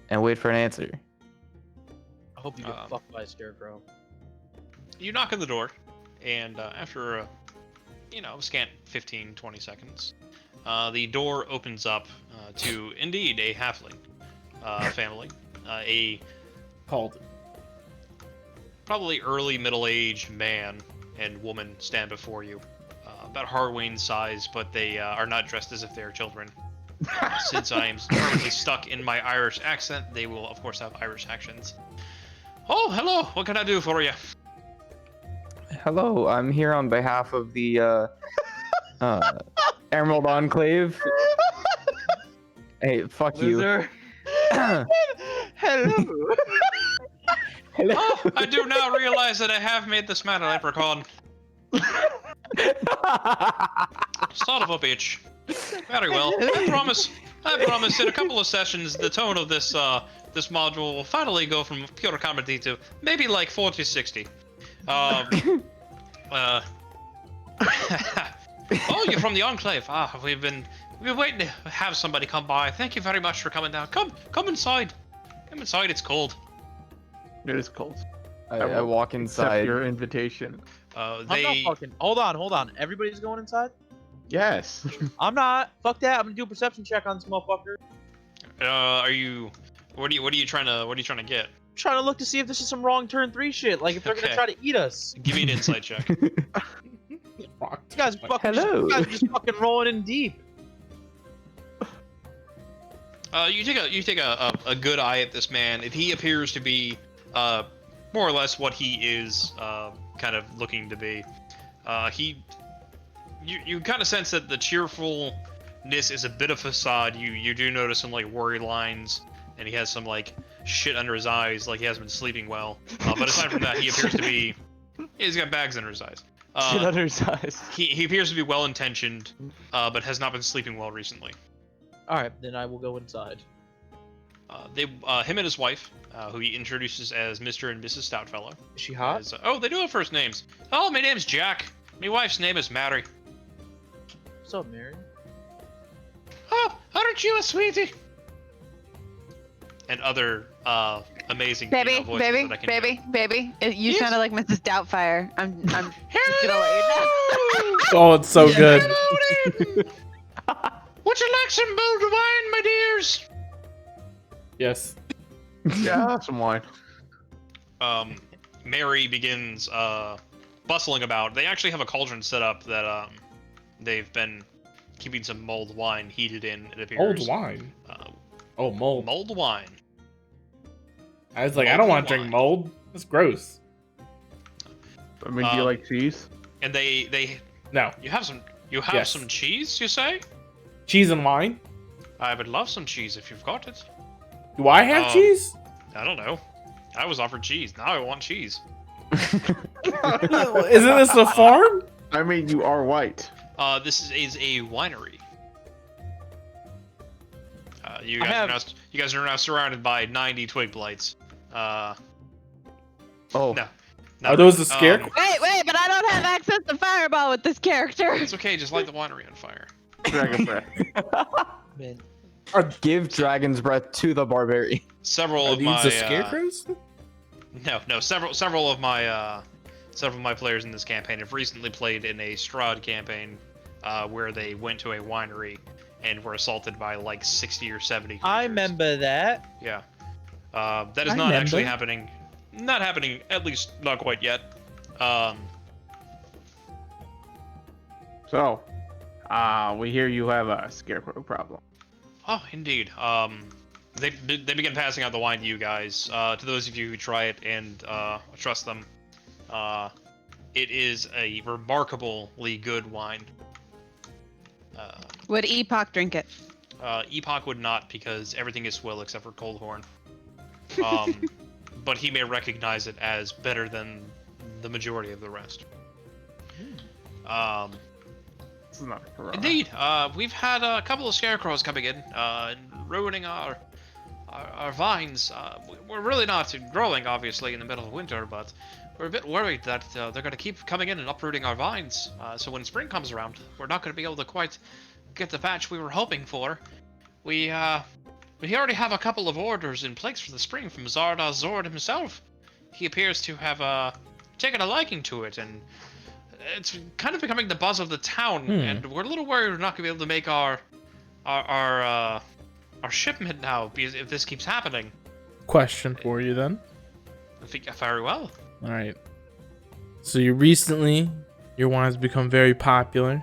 and wait for an answer. I hope you get fucked by a scarecrow. You knock on the door, and after a, scant 15-20 seconds, the door opens up to, indeed, a halfling family. A Called. probably early middle-aged man and woman stand before you. about Harwayne's size, but they are not dressed as if they are children. Since I am currently stuck in my Irish accent, they will of course have Irish accents. Oh, hello. What can I do for you? Hello, I'm here on behalf of the Emerald Enclave. Hey, fuck you. Loser. Hello. Hello. Oh, I do now realize that I have made this man a leprechaun. Son of a bitch. Very well. I promise in a couple of sessions the tone of this this module will finally go from pure comedy to maybe like 40-60. Oh, you're from the Enclave. Ah, we've been waiting to have somebody come by. Thank you very much for coming down. Come inside. Come inside, it's cold. It is cold. I walk Accept inside. your invitation. I'm not They fucking. Hold on. Everybody's going inside? Yes. I'm not. Fuck that. I'm gonna do a perception check on this motherfucker. are you what are you trying to get? Trying to look to see if this is some wrong turn 3 shit. Like if they're Okay. gonna try to eat us. Give me an insight check. You guys fucking. Hello. You guys are just fucking rolling in deep. You take a good eye at this man. If he appears to be more or less what he is kind of looking to be, you kind of sense that the cheerfulness is a bit of facade. You do notice some like worry lines, and he has some like shit under his eyes, like he hasn't been sleeping well. But aside from that, he appears to be he's got bags under his eyes. Shit under his eyes. He appears to be well intentioned, but has not been sleeping well recently. All right, then I will go inside. Him and his wife, who he introduces as Mr. and Mrs. Stoutfellow. Is she hot? Oh, they do have first names. Oh, my name's Jack. My wife's name is Mary. What's up, Mary? Oh, aren't you a sweetie? And other amazing female voices that I can do. baby. You Yes? sounded like Mrs. Doubtfire. I'm just gonna let you know. Oh, it's so good. Hello, would you like some mulled wine, my dears? Yes. Yeah, some wine. Mary begins bustling about. They actually have a cauldron set up that they've been keeping some mulled wine heated in, it appears. Old wine. Oh, mold. Mulled wine. I was like, I don't want to drink mold. That's gross. I mean, do you like cheese? And they No. you have some Yes. some cheese, you say? Cheese and wine? I would love some cheese if you've got it. Do I have cheese? I don't know. I was offered cheese. Now I want cheese. Isn't this a farm? I mean, you are white. This is a winery. You guys are now surrounded by 90 twig blights. Oh. No. Are those the scarecrows? Wait, but I don't have access to Fireball with this character. It's okay. Just light the winery on fire. Dragon breath. Man. Give Dragon's Breath to the barbarian. Several Are of these my the scarecrows? no. Several of my players in this campaign have recently played in a Strahd campaign, where they went to a winery and were assaulted by like 60 or 70 creatures. I remember that. Yeah. That is not actually happening. Not happening, at least not quite yet. So, we hear you have a scarecrow problem. Oh, indeed. They begin passing out the wine to you guys. To those of you who try it and trust them, it is a remarkably good wine. Would Epoch drink it? Epoch would not, because everything is swill except for Coldhorn. But he may recognize it as better than the majority of the rest. This is not a Corona. Indeed, we've had a couple of scarecrows coming in, and ruining our vines. We're really not growing, obviously, in the middle of winter, but we're a bit worried that they're going to keep coming in and uprooting our vines. So when spring comes around, we're not going to be able to quite get the batch we were hoping for. We already have a couple of orders in place for the spring from Zarda Zord himself. He appears to have taken a liking to it, and it's kind of becoming the buzz of the town. And we're a little worried we're not going to be able to make our shipment now, because if this keeps happening. Question for you then. I think very well. All right. So you recently Your wine's become very popular,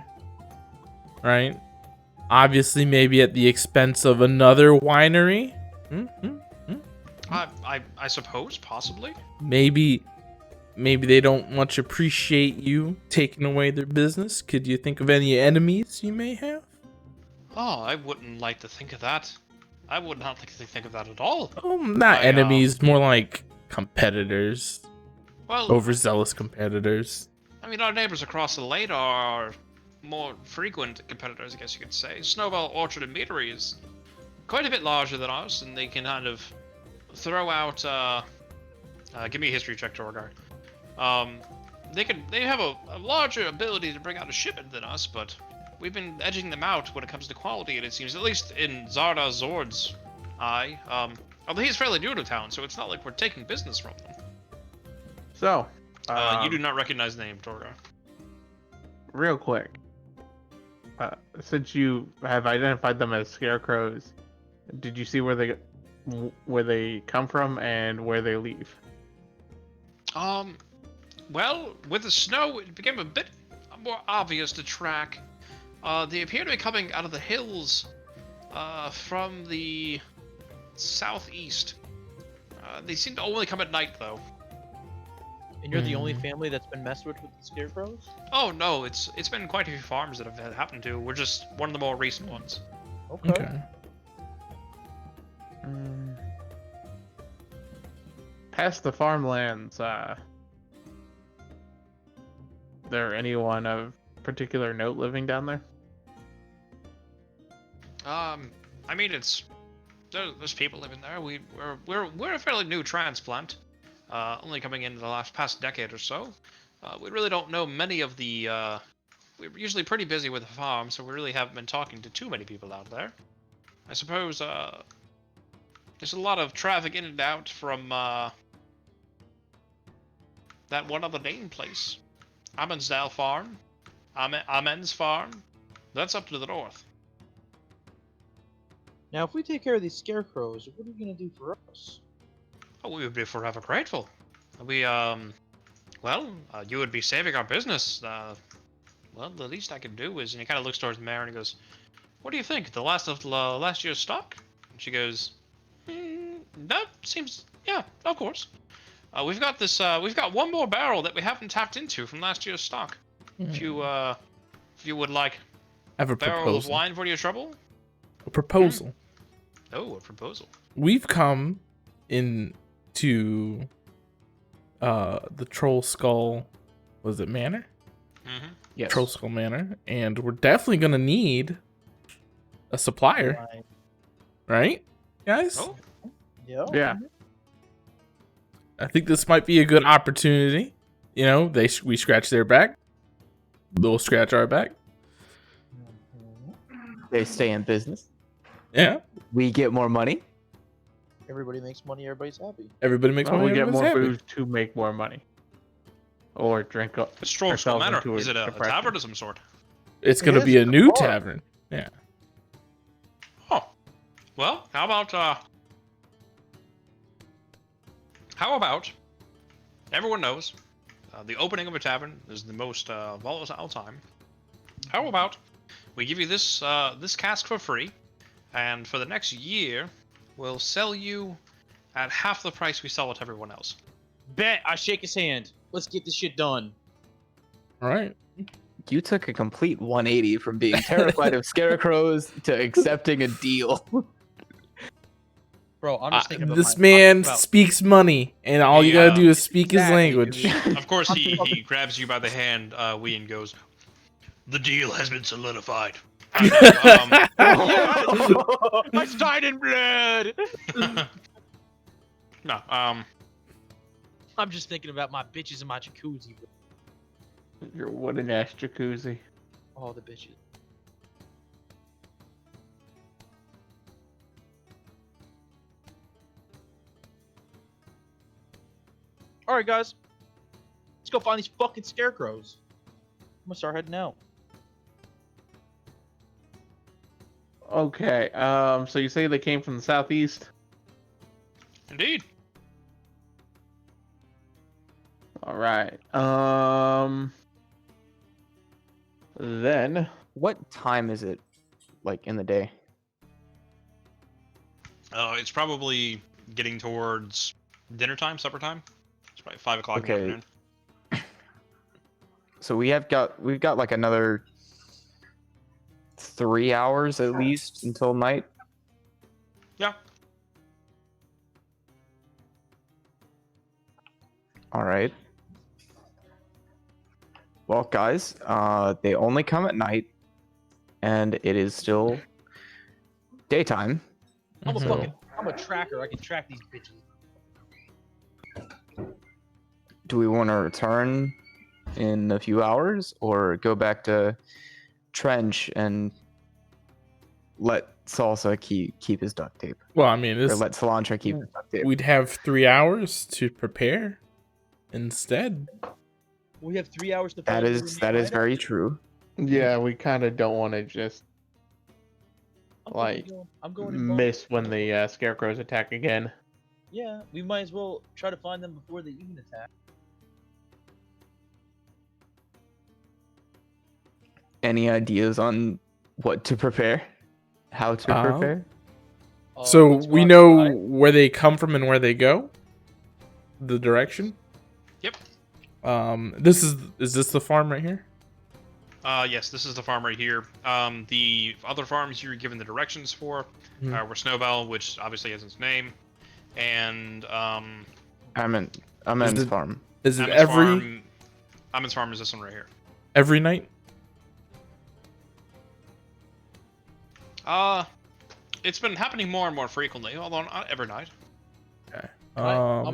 right? Obviously, maybe at the expense of another winery. I suppose, possibly. Maybe they don't much appreciate you taking away their business. Could you think of any enemies you may have? Oh, I wouldn't like to think of that. I would not like to think of that at all. Oh, not enemies, more like competitors. Well, Overzealous competitors. I mean, our neighbors across the lake are more frequent competitors, I guess you could say. Snowball Orchard and Meadery is quite a bit larger than us, and they can kind of throw out. Give me a history check, Torgar. They have a larger ability to bring out a shipment than us, but we've been edging them out when it comes to quality, and it seems, at least in Zarda Zord's eye. Although he's fairly new to town, so it's not like we're taking business from them. So, You do not recognize the name, Torgar. real quick, since you have identified them as scarecrows, did you see where they come from and where they leave? Well, with the snow, it became a bit more obvious to track. They appear to be coming out of the hills, from the southeast. They seem to only come at night, though. And you're the only family that's been messed with the scarecrows? Oh no, it's been quite a few farms that have happened to. We're just one of the more recent ones. Okay. Past the farmlands, there anyone of particular note living down there? I mean, there's people living there. We're a fairly new transplant, only coming in the past decade or so. We really don't know many of the. We're usually pretty busy with the farm, so we really haven't been talking to too many people out there. I suppose there's a lot of traffic in and out from that one other name place, Amensdale Farm, Amens Farm. That's up to the north. Now, if we take care of these scarecrows, what are you gonna do for us? Oh, we would be forever grateful. We, well, you would be saving our business. Well, the least I can do is, and he kind of looks towards the mayor and he goes, "What do you think? The last of last year's stock?" And she goes, "That seems, yeah, of course. We've got this. We've got one more barrel that we haven't tapped into from last year's stock. If you would like I have a barrel proposal. of wine for your trouble." A proposal. Oh, a proposal. We've come into the Troll Skull, was it Manor? Mm-hmm. Yes. Troll Skull Manor, and we're definitely gonna need a supplier, right, guys? Oh, Yeah. I think this might be a good opportunity. You know, we scratch their back, they'll scratch our back. They stay in business. Yeah, We get more money. Everybody makes money, everybody's happy. everybody makes Well, money. we get everyone's more happy. booze to make more money, or drink up. it's Troll Skull ourselves Manor. into Is it a depression. tavern of some sort? It's gonna It be a is new a bar. tavern. Yeah. Oh, well, how about everyone knows the opening of a tavern is the most volatile time. How about we give you this this cask for free, and for the next year, we'll sell you at half the price we sell it to everyone else. Bet! I shake his hand. Let's get this shit done. All right. You took a complete 180 from being terrified of scarecrows to accepting a deal. Bro, I'm just thinking about This my- man about- speaks money, and all you Yeah, gotta do is speak his exactly, language. dude. Of course, he grabs you by the hand, Wee, and goes, "The deal has been solidified." I died in blood. No, I'm just thinking about my bitches in my jacuzzi. Bro. Your wooden ass jacuzzi. Oh, the bitches. All right, guys. Let's go find these fucking scarecrows. I'm gonna start heading out. Okay. So you say they came from the southeast? indeed. All right. Then What time is it, like in the day? It's probably getting towards dinner time, supper time. It's probably 5 o'clock in the Okay. afternoon. So we've got like another 3 hours at least until night. Yeah. All right. Well, guys, they only come at night, and it is still daytime. Mhm. I'm a tracker. I can track these bitches. Do we want to return in a few hours, or go back to Trench and let Salsa keep his duct tape, Well, I mean, or let Cilantro keep Mm. his duct tape? we'd have 3 hours to prepare instead. We have 3 hours to. That find is very true. yeah, we kind of don't want to just like I'm going in miss when the scarecrows attack again. Yeah, we might as well try to find them before they even attack. Any ideas on what to prepare? How to prepare? So Let's go we know outside. where they come from and where they go. The direction. Yep. Is this the farm right here? Yes, this is the farm right here. The other farms you're given the directions for Mhm. were Snowbell, which obviously has its name, and Amen's farm. Is it Ammon's farm. Ammon's farm is this one right here. every night? It's been happening more and more frequently, although not every night. Okay. I'm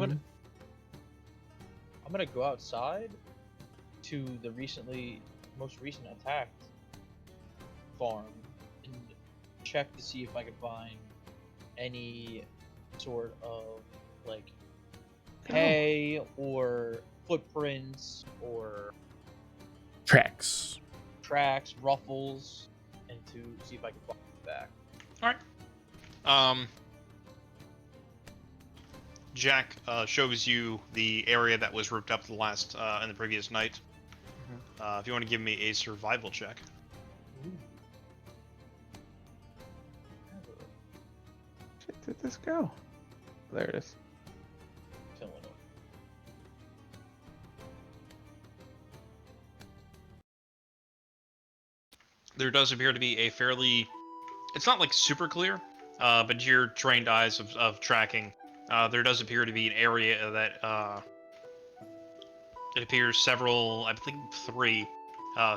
gonna go outside to the most recent attacked farm and check to see if I can find any sort of like hay or footprints or Tracks. tracks, ruffles, and to see if I can find them back. Jack shows you the area that was ripped up in the previous night. If you want to give me a survival check. Shit, did this go? There it is. Killing them. There does appear to be a fairly... It's not like super clear, but your trained eyes of tracking, there does appear to be an area that it appears several, I think 3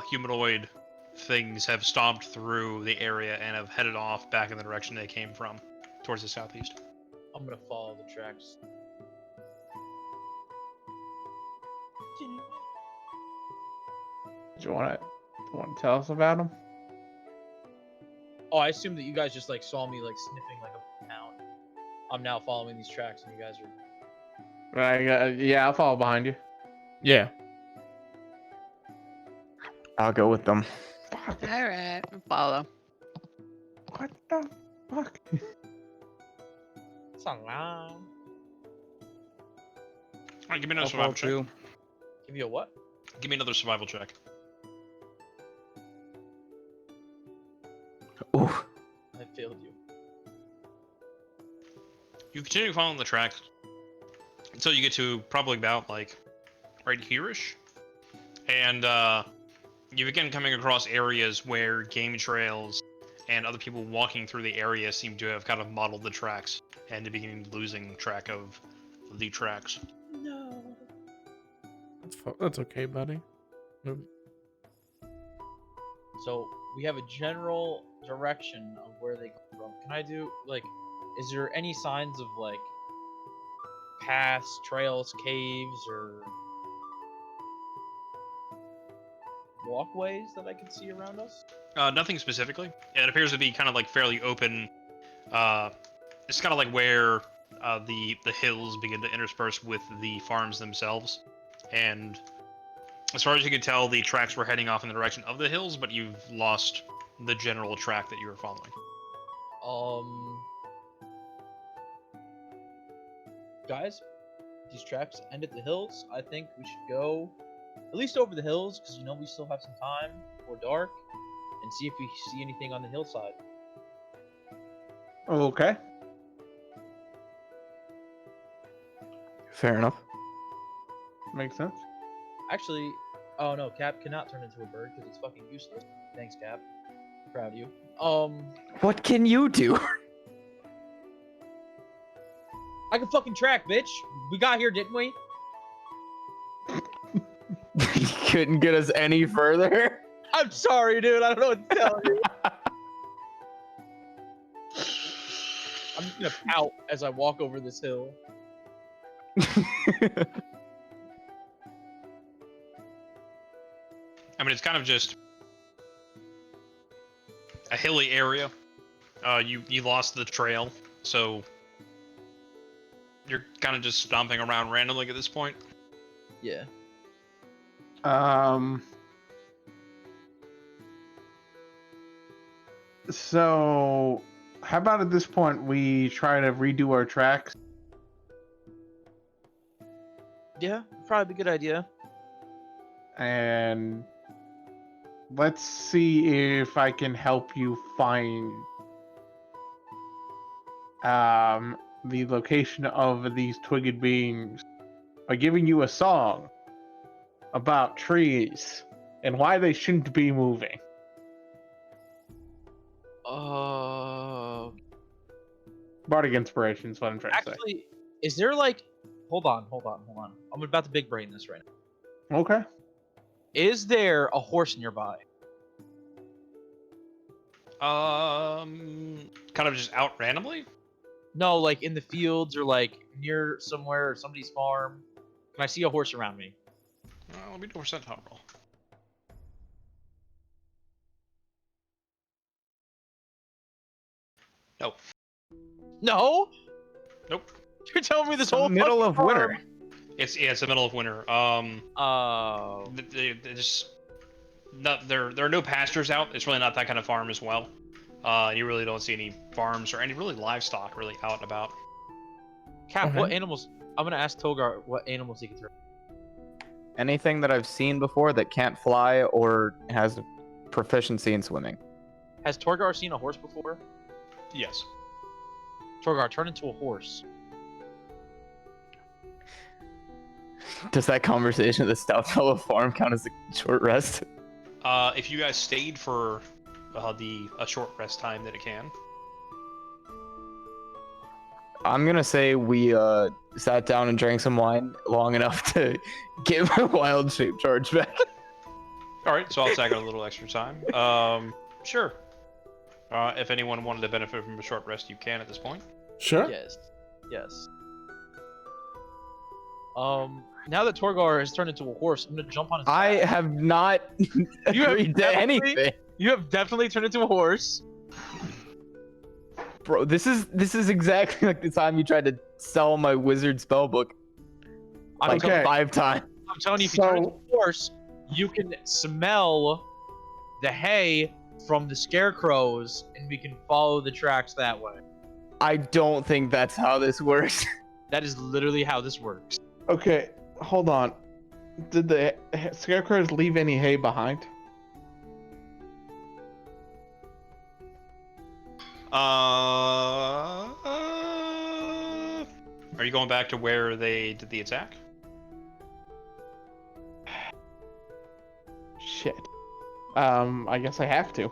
humanoid things have stomped through the area and have headed off back in the direction they came from, towards the southeast. I'm gonna follow the tracks. Do you want to tell us about them? Oh, I assume that you guys just like saw me like sniffing like a pound. I'm now following these tracks, and you guys are. Right. Yeah, I'll follow behind you. Yeah. I'll go with them. All right, follow. What the fuck? Alright, give me another I'll survival follow check. too. Give me a what? Give me another survival check. Ooh. I failed you. You continue following the tracks until you get to probably about like right here-ish, and you begin coming across areas where game trails and other people walking through the area seem to have kind of modeled the tracks and to begin losing track of the tracks. No. That's okay, buddy. So we have a general direction of where they come from. Can I do like? Is there any signs of like paths, trails, caves, or walkways that I can see around us? Nothing specifically. It appears to be kind of like fairly open. It's kind of like where the hills begin to intersperse with the farms themselves, and as far as you can tell, the tracks were heading off in the direction of the hills, but you've lost the general track that you were following. Guys, these tracks end at the hills. I think we should go at least over the hills because we still have some time. before dark and see if we see anything on the hillside. Okay. Fair enough. Makes sense. Actually, oh no, Cap cannot turn into a bird because it's fucking useless. Thanks, Cap. Proud of you. What can you do? I can fucking track, bitch. We got here, didn't we? You couldn't get us any further. I'm sorry, dude. I don't know what to tell you. I'm just gonna pout as I walk over this hill. I mean, it's kind of just a hilly area. You lost the trail, so you're kind of just stomping around randomly at this point. Yeah. So, how about at this point we try to redo our tracks? Yeah, probably a good idea. And let's see if I can help you find the location of these twigged beings by giving you a song about trees and why they shouldn't be moving. Bardic inspiration is what I'm trying to say. Actually, is there like... Hold on. I'm about to big brain this right now. Okay. Is there a horse nearby? Kind of just out randomly? No, like in the fields or like near somewhere or somebody's farm. Can I see a horse around me? Let me do a percentile roll. Nope. No? Nope. You're telling me this It's the whole middle of fucking winter. farm- It's the middle of winter. Oh. They just there are no pastures out. It's really not that kind of farm as well. You really don't see any farms or any really livestock really out and about. Cap, Okay. what animals? I'm gonna ask Togar what animals he can turn. Anything that I've seen before that can't fly or has proficiency in swimming. Has Torgar seen a horse before? Yes. Torgar, turn into a horse. Does that conversation at the Stout Fellow Farm count as a short rest? If you guys stayed for a short rest time, then it can. I'm gonna say we sat down and drank some wine long enough to get my wild shape charge back. All right, so I'll tag on a little extra time. Sure. If anyone wanted to benefit from a short rest, you can at this point. Sure. Yes. Yes. Now that Torgar has turned into a horse, I'm gonna jump on his I back. have not You have agreed to definitely- anything. You have definitely turned into a horse. Bro, this is exactly like the time you tried to sell my wizard spellbook. Like Okay. 5 times. I'm telling you, if you turn into So- a horse, you can smell the hay from the scarecrows, and we can follow the tracks that way. I don't think that's how this works. That is literally how this works. Okay, hold on. Did the scarecrows leave any hay behind? Are you going back to where they did the attack? Shit. I guess I have to.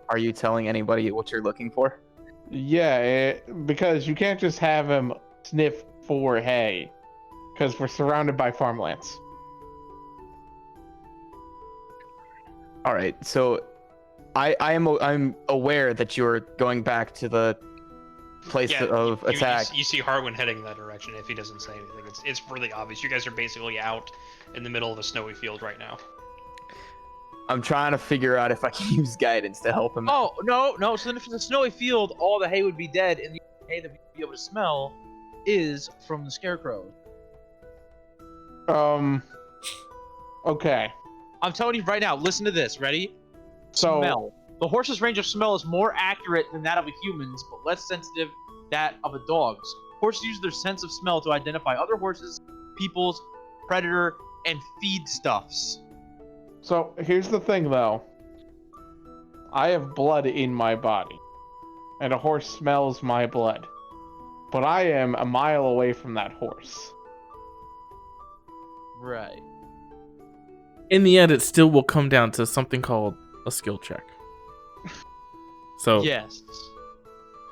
Are you telling anybody what you're looking for? Yeah, because you can't just have him sniff for hay, because we're surrounded by farmlands. All right, so I'm aware that you're going back to the place of attack. You see Harwin heading in that direction. If he doesn't say anything, it's really obvious. You guys are basically out in the middle of a snowy field right now. I'm trying to figure out if I can use guidance to help him. Oh, no. So then if it's a snowy field, all the hay would be dead, and the hay that we'd be able to smell is from the scarecrows. Okay. I'm telling you right now, listen to this. Ready? So, Smell. The horse's range of smell is more accurate than that of a human's, but less sensitive that of a dog's. Horses use their sense of smell to identify other horses, people's, predator, and feed stuffs. So here's the thing, though. I have blood in my body, and a horse smells my blood. But I am a mile away from that horse. Right. In the end, it still will come down to something called a skill check. So Yes.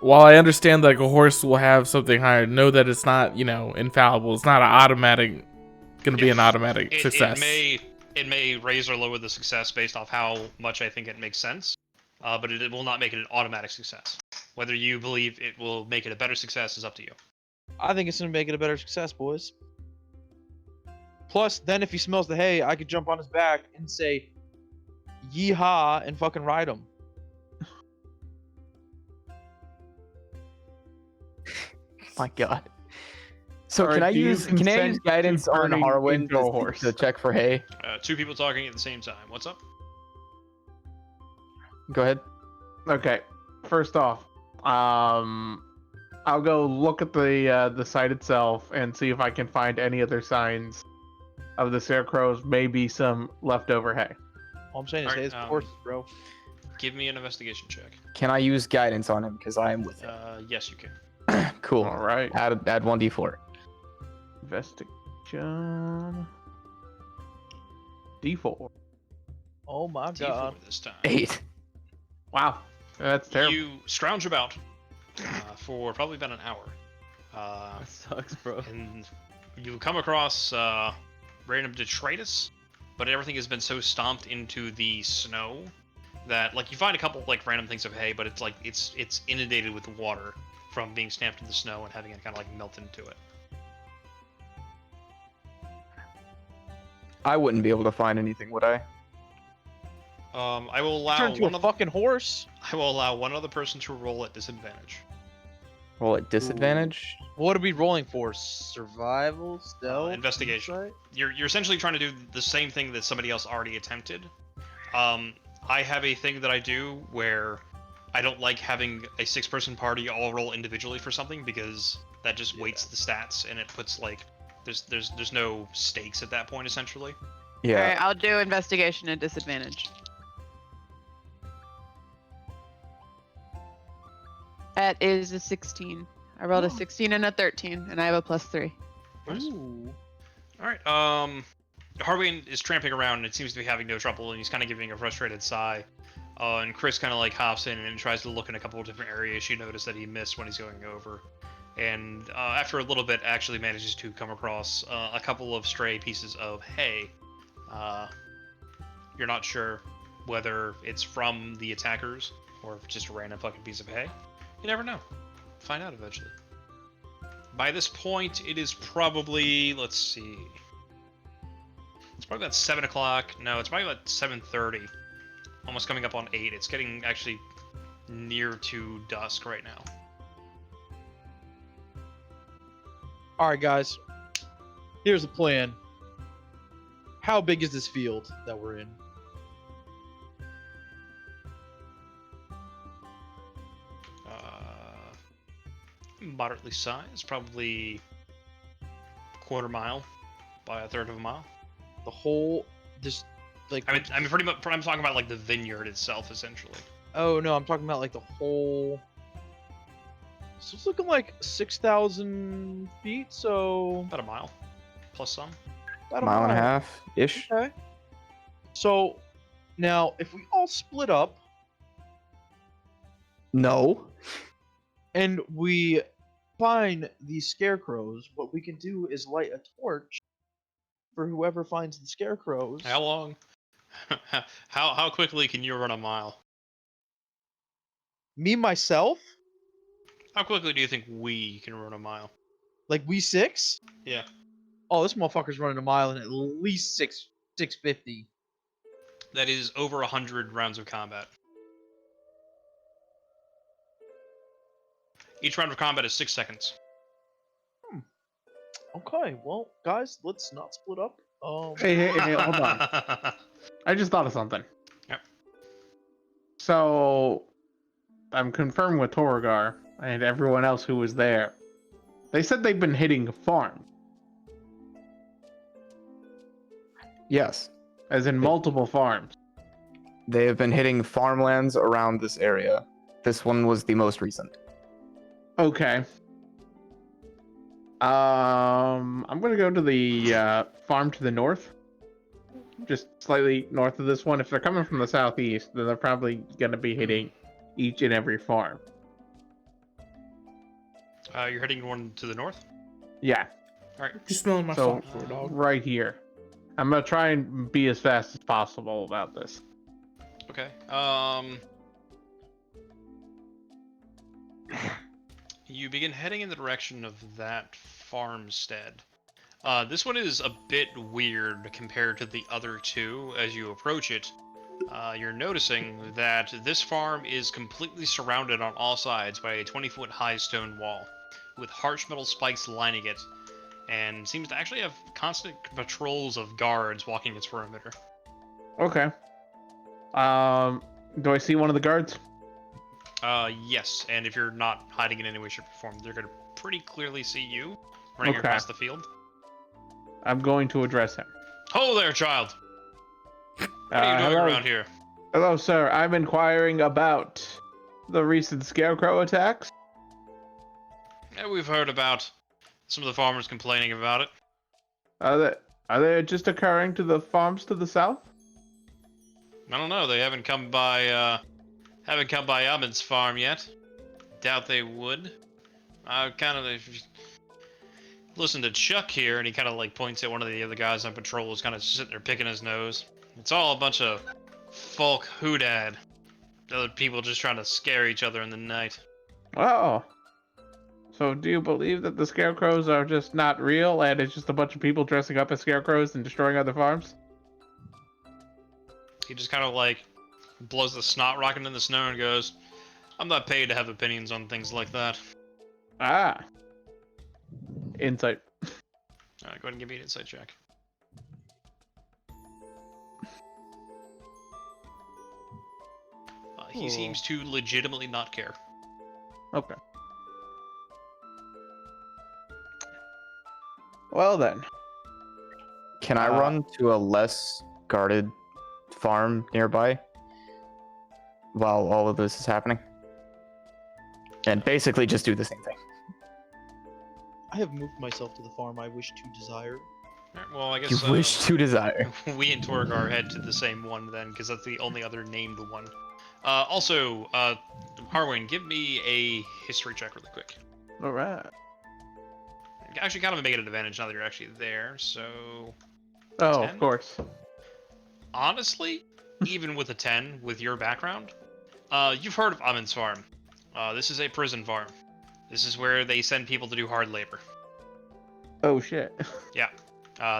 while I understand like a horse will have something higher, know that it's not, infallible. It's not an automatic, going to be an automatic success. It may raise or lower the success based off how much I think it makes sense, but it will not make it an automatic success. Whether you believe it will make it a better success is up to you. I think it's gonna make it a better success, boys. Plus, then if he smells the hay, I could jump on his back and say, "Yeehaw!" and fucking ride him. My God. So Alright, can I do you use consent to guidance on turning Harwin into a horse? to check for hay? Two people talking at the same time. What's up? Go ahead. Okay. First off, I'll go look at the site itself and see if I can find any other signs of the scarecrows. Maybe some leftover hay. All I'm saying is, Alright, hey, it's horses, bro. Give me an investigation check. Can I use guidance on him because I am with him? Yes, you can. Cool. All right. Add 1d4. Investigation. D4. Oh my D4 God. this time. 8. Wow. That's terrible. You scrounge about for probably about an hour. That sucks, bro. And you come across random detritus, but everything has been so stomped into the snow that like you find a couple like random things of hay, but it's like it's inundated with water from being stamped in the snow and having it kind of like melt into it. I wouldn't be able to find anything, would I? I will allow Turn into a fucking horse. I will allow one other person to roll at disadvantage. Roll at disadvantage? What are we rolling for? Survival, stealth, investigation. insight? You're essentially trying to do the same thing that somebody else already attempted. I have a thing that I do where I don't like having a 6-person party all roll individually for something because that just weights the stats and it puts like there's no stakes at that point essentially. Yeah. Alright, I'll do investigation at disadvantage. That is a 16. I rolled a 16 and a 13, and I have a +3. Nice. Ooh. All right. Harwin is tramping around and it seems to be having no trouble, and he's kind of giving a frustrated sigh. And Chris kind of like hops in and tries to look in a couple of different areas you notice that he missed when he's going over. And after a little bit, actually manages to come across a couple of stray pieces of hay. You're not sure whether it's from the attackers or if it's just a random fucking piece of hay. You never know. Find out eventually. By this point, it is probably, let's see. It's probably about 7 o'clock. No, it's probably about 7:30. Almost coming up on 8. It's getting actually near to dusk right now. All right, guys. Here's the plan. How big is this field that we're in? Moderately sized, probably quarter mile by a third of a mile. The whole, just like. I mean, pretty much. I'm talking about like the vineyard itself, essentially. Oh no, I'm talking about like the whole. So it's looking like 6,000 feet. So About a mile, plus some. about Mile and a half ish. Okay. So now, if we all split up No. and we find these scarecrows, what we can do is light a torch for whoever finds the scarecrows. How long? how quickly can you run a mile? Me myself, How quickly do you think we can run a mile? like we 6. Yeah. Oh, this motherfucker's running a mile in at least 650. That is over 100 rounds of combat. Each round of combat is 6 seconds. Okay, well, guys, let's not split up. Hey, hold on. I just thought of something. Yep. So, I'm confirmed with Torgar and everyone else who was there. They said they've been hitting a farm. Yes. As in multiple farms. They have been hitting farmlands around this area. This one was the most recent. Okay. I'm gonna go to the farm to the north. Just slightly north of this one. If they're coming from the southeast, then they're probably gonna be hitting each and every farm. You're heading one to the north? Yeah. Alright. You smelling my So, fart for a dog? right here. I'm gonna try and be as fast as possible about this. Okay. You begin heading in the direction of that farmstead. This one is a bit weird compared to the other two. As you approach it, you're noticing that this farm is completely surrounded on all sides by a 20-foot high stone wall, with harsh metal spikes lining it, and seems to actually have constant patrols of guards walking its perimeter. Okay. Do I see one of the guards? Yes, and if you're not hiding in any way, shape, or form, they're gonna pretty clearly see you running Okay. across the field. I'm going to address him. Ho there, child! What are you doing hello. around here? Hello, sir. I'm inquiring about the recent scarecrow attacks. Yeah, we've heard about some of the farmers complaining about it. Are they just occurring to the farms to the south? I don't know, they haven't come by Ahmed's farm yet. Doubt they would. If you listen to Chuck here, and he kind of like points at one of the other guys on patrol who's kind of sitting there picking his nose. It's all a bunch of folk hoodad. Other people just trying to scare each other in the night. Oh. So do you believe that the scarecrows are just not real and it's just a bunch of people dressing up as scarecrows and destroying other farms? He just kind of like blows the snot rocket in the snow and goes, I'm not paid to have opinions on things like that. Ah. Insight. Alright, go ahead and give me an insight check. He seems to legitimately not care. Okay. Well then. Can I run to a less guarded farm nearby while all of this is happening? And basically just do the same thing. I have moved myself to the farm I wish to desire. Alright, well, I guess You wish to desire. we and Torgar head to the same one then, because that's the only other named one. Harwin, give me a history check really quick. Alright. Actually, kind of make it an advantage now that you're actually there, so... Oh, 10? of course. Honestly, even with a 10, with your background, you've heard of Ahmed's farm. This is a prison farm. This is where they send people to do hard labor. Oh shit. Yeah.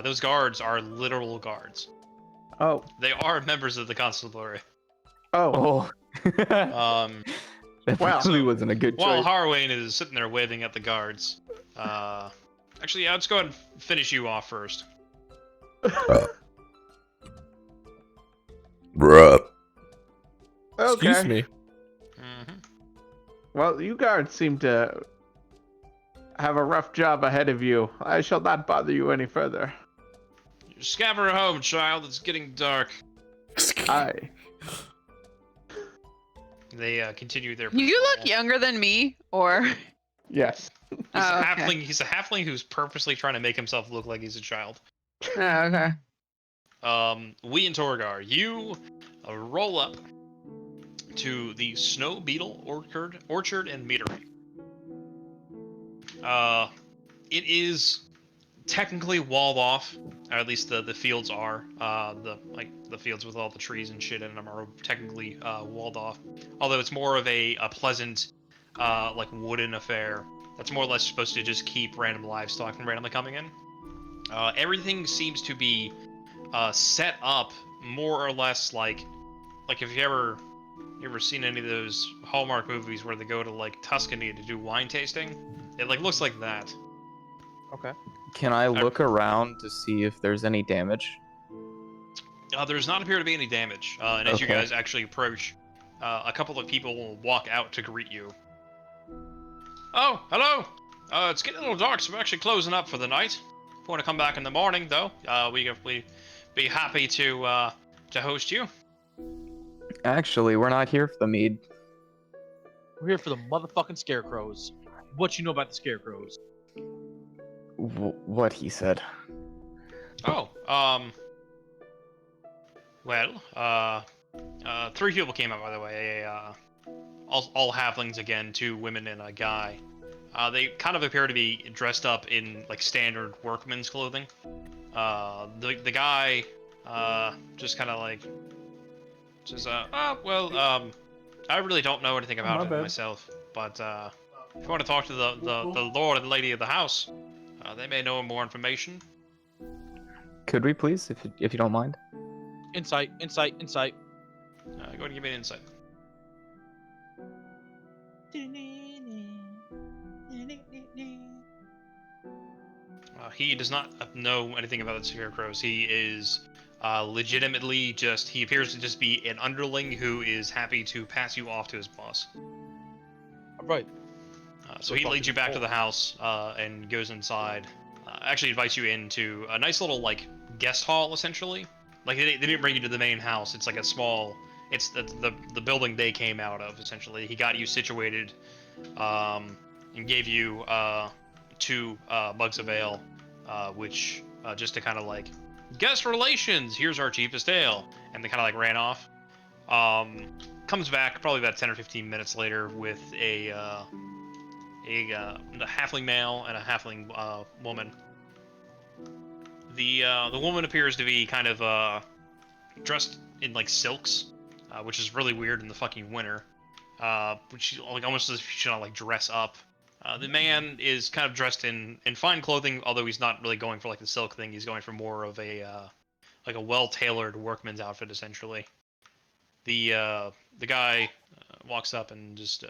Those guards are literal guards. Oh. They are members of the constabulary. Oh. Oh. That Wow. probably wasn't a good While choice. Harwain is sitting there waving at the guards. Actually, yeah, let's go ahead and finish you off first. Bruh. Okay. Excuse me. Mm-hmm. Well, you guards seem to have a rough job ahead of you. I shall not bother you any further. Scamper home, child. It's getting dark. Aye. They continue their. You look patrol. younger than me, or Yes. He's Oh, a okay. halfling. He's a halfling who's purposely trying to make himself look like he's a child. Oh, okay. We and Torgar, you roll up to the Snow Beetle Orchard and Meadery. It is technically walled off, or at least the fields are. The fields with all the trees and shit in them are technically walled off. Although it's more of a pleasant, like wooden affair that's more or less supposed to just keep random livestock from randomly coming in. Everything seems to be set up more or less like if you ever seen any of those Hallmark movies where they go to like Tuscany to do wine tasting? It like looks like that. Okay. Can I look around to see if there's any damage? There does not appear to be any damage, and as you Okay. guys actually approach, a couple of people will walk out to greet you. Oh, hello! It's getting a little dark, so we're actually closing up for the night. If you want to come back in the morning, though, we've be happy to host you. Actually, we're not here for the mead. We're here for the motherfucking scarecrows. What you know about the scarecrows? What he said. Oh, well, 3 people came out, by the way. All halflings again, 2 women and a guy. They kind of appear to be dressed up in like standard workman's clothing. The guy, just kind of like says, I really don't know anything about it myself, but if you want to talk to the lord and lady of the house, they may know more information. Could we please, if you don't mind? Insight. Go ahead and give me an insight. He does not know anything about the scarecrows. He is legitimately he appears to just be an underling who is happy to pass you off to his boss. All right. So he leads you back to the house and goes inside. Actually invites you into a nice little like guest hall, essentially. Like they didn't bring you to the main house. It's like a small. It's the building they came out of, essentially. He got you situated, and gave you 2 mugs of ale, which just to kind of like guest relations. Here's our cheapest ale, and they kind of like ran off. Comes back probably about 10 or 15 minutes later with a halfling male and a halfling woman. The woman appears to be kind of dressed in like silks, which is really weird in the fucking winter. Which like almost as if she should not like dress up. The man is kind of dressed in fine clothing, although he's not really going for like the silk thing. He's going for more of a like a well-tailored workman's outfit, essentially. The guy walks up and just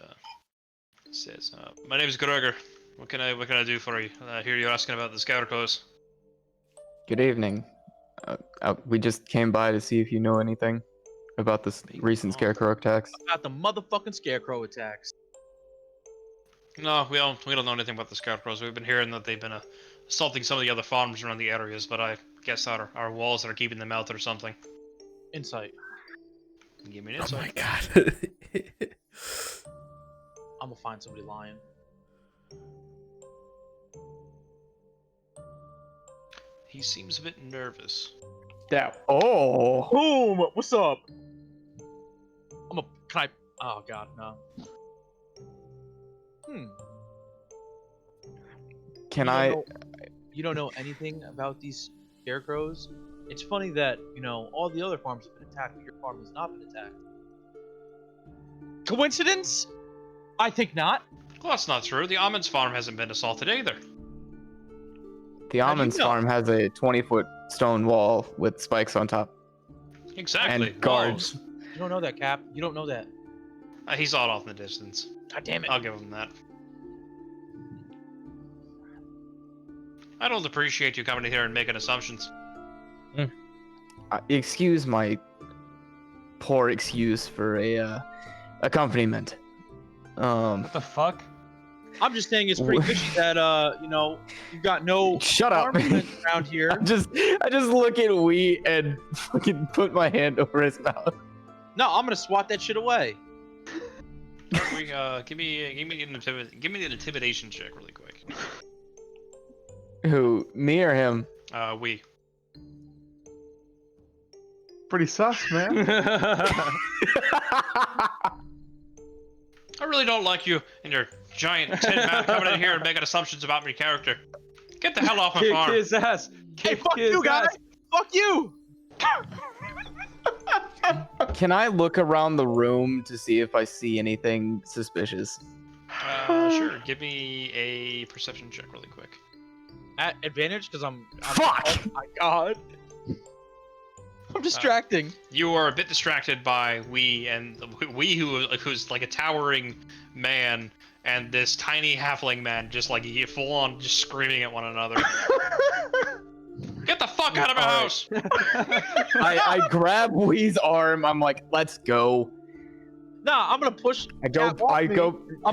says, "My name is Gregor. What can I do for you? I hear you're asking about the scarecrows." Good evening. We just came by to see if you know anything about this recent scarecrow attacks. About the motherfucking scarecrow attacks. No, we don't know anything about the scarecrows. We've been hearing that they've been assaulting some of the other farms around the areas, but I guess our walls are keeping them out or something. Insight. Give me an insight. Oh my god. I'm gonna find somebody lying. He seems a bit nervous. Yeah. Oh! Boom! What's up? Oh god, no. You don't know anything about these scarecrows? It's funny that, all the other farms have been attacked, but your farm has not been attacked. Coincidence? I think not. Well, that's not true. The almonds farm hasn't been assaulted either. The almonds farm has a 20-foot stone wall with spikes on top. Exactly. And guards. Walls. You don't know that, Cap. You don't know that. He saw it off in the distance. God damn it. I'll give him that. I don't appreciate you coming in here and making assumptions. Excuse my poor excuse for a accompaniment. What the fuck? I'm just saying it's pretty fishy that you've got no Shut up. arguments around here. I just look at Wee and fucking put my hand over his mouth. No, I'm gonna swat that shit away. Give me an intimidation check really quick. Who, me or him? We. Pretty sus, man. I really don't like you and your giant tin hat coming in here and making assumptions about my character. Get the hell off my farm. Kick his ass. Hey, fuck you, guys. Fuck you. Can I look around the room to see if I see anything suspicious? Sure. Give me a perception check really quick. At advantage, because I'm. Fuck! Oh my god. I'm distracting. You are a bit distracted by who's like a towering man, and this tiny halfling man just like full on just screaming at one another. Get the fuck out of my house! I grab Wee's arm. I'm like, let's go. Nah, I'm gonna push. I'm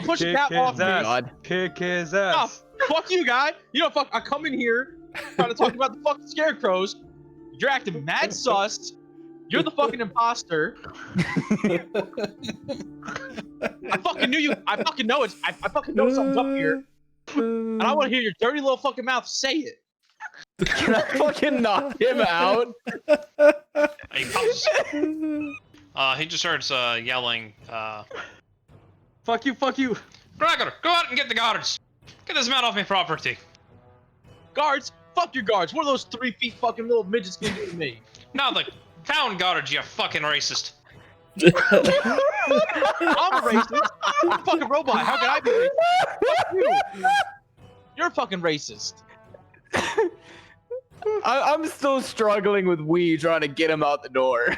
pushing Cap off me. God. Kick his ass. Fuck you, guy. Fuck. I come in here trying to talk about the fucking scarecrows. You're acting mad sus. You're the fucking imposter. I fucking knew you. I fucking know it. I fucking know something's up here. And I want to hear your dirty little fucking mouth say it. Can I fucking knock him out? He pops. He just starts yelling. Fuck you, fuck you. Gregor, go out and get the guards. Get this man off my property. Guards? Fuck your guards. What are those 3 feet fucking little midgets gonna do to me? Now the town guards, you fucking racist. I'm a racist. I'm a fucking robot. How can I be racist? Fuck you. You're a fucking racist. I'm still struggling with Wee trying to get him out the door.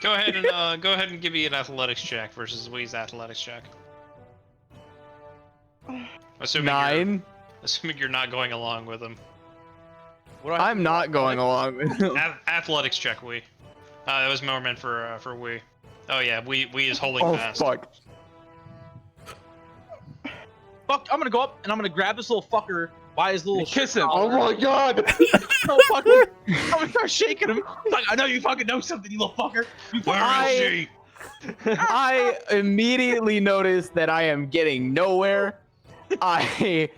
Go ahead and give me an athletics check versus Wee's athletics check. Assuming you're not going along with him. I'm not going along with him. Athletics check, Wee. That was more meant for Wee. Oh yeah, Wee is holding fast. Fuck. Fuck, I'm gonna go up and I'm gonna grab this little fucker by his little Kiss shirt him. collar. Oh my god! No, fucker. I'm gonna start shaking him. Like, I know you fucking know something, you little fucker. You fucking Where is she? I immediately noticed that I am getting nowhere. Can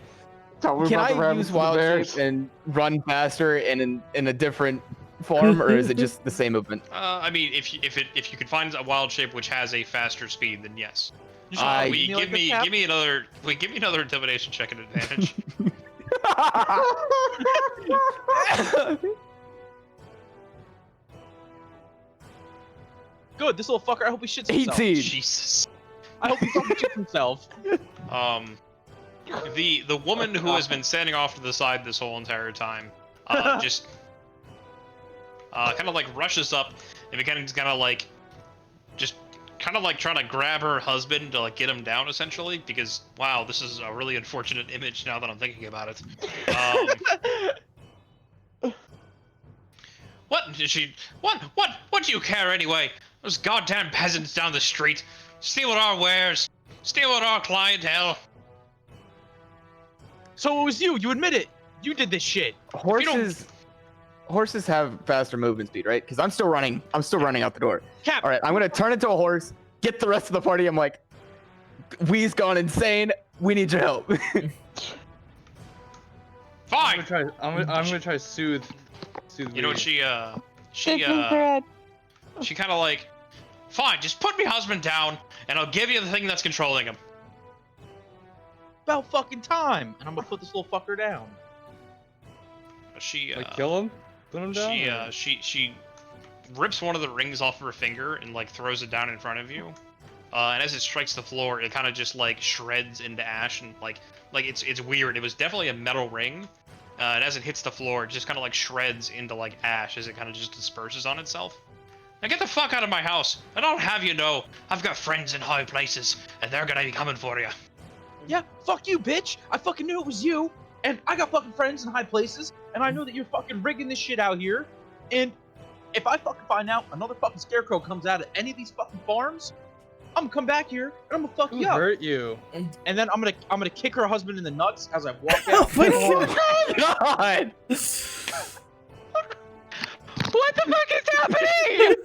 I use wild shape and run faster in a different form, or is it just the same movement? I mean, if you can find a wild shape which has a faster speed, then yes. You Give me another intimidation check at advantage. Good, this little fucker, I hope he shits himself. 18. Jesus. I hope he fucking shits himself. The woman who has been standing off to the side this whole entire time, just kind of like rushes up and begins kind of like trying to grab her husband to like get him down essentially, because wow, this is a really unfortunate image now that I'm thinking about it. What did she? What do you care anyway? Those goddamn peasants down the street, stealing our wares, stealing our clientele. So it was you. You admit it. You did this shit. Horses have faster movement speed, right? Because I'm still running out the door. Cap. All right, I'm gonna turn into a horse, get the rest of the party. I'm like, Wee's gone insane. We need your help. Fine. I'm gonna try to soothe. You know what she kind of like, fine, just put my husband down, and I'll give you the thing that's controlling him. About fucking time. And I'm gonna put this little fucker down. She Like kill him? Put him down? She rips one of the rings off of her finger and like throws it down in front of you. And as it strikes the floor, it kind of just like shreds into ash and like it's weird. It was definitely a metal ring, and as it hits the floor, it just kind of like shreds into like ash as it kind of just disperses on itself. Now get the fuck out of my house! I don't have you know. I've got friends in high places, and they're gonna be coming for you. Yeah, fuck you, bitch. I fucking knew it was you. And I got fucking friends in high places, and I know that you're fucking rigging this shit out here. And if I fucking find out another fucking scarecrow comes out of any of these fucking farms, I'm gonna come back here and I'm gonna fuck Who you up. hurt you? And then I'm gonna kick her husband in the nuts as I walk out. Oh my god! What the fuck is happening?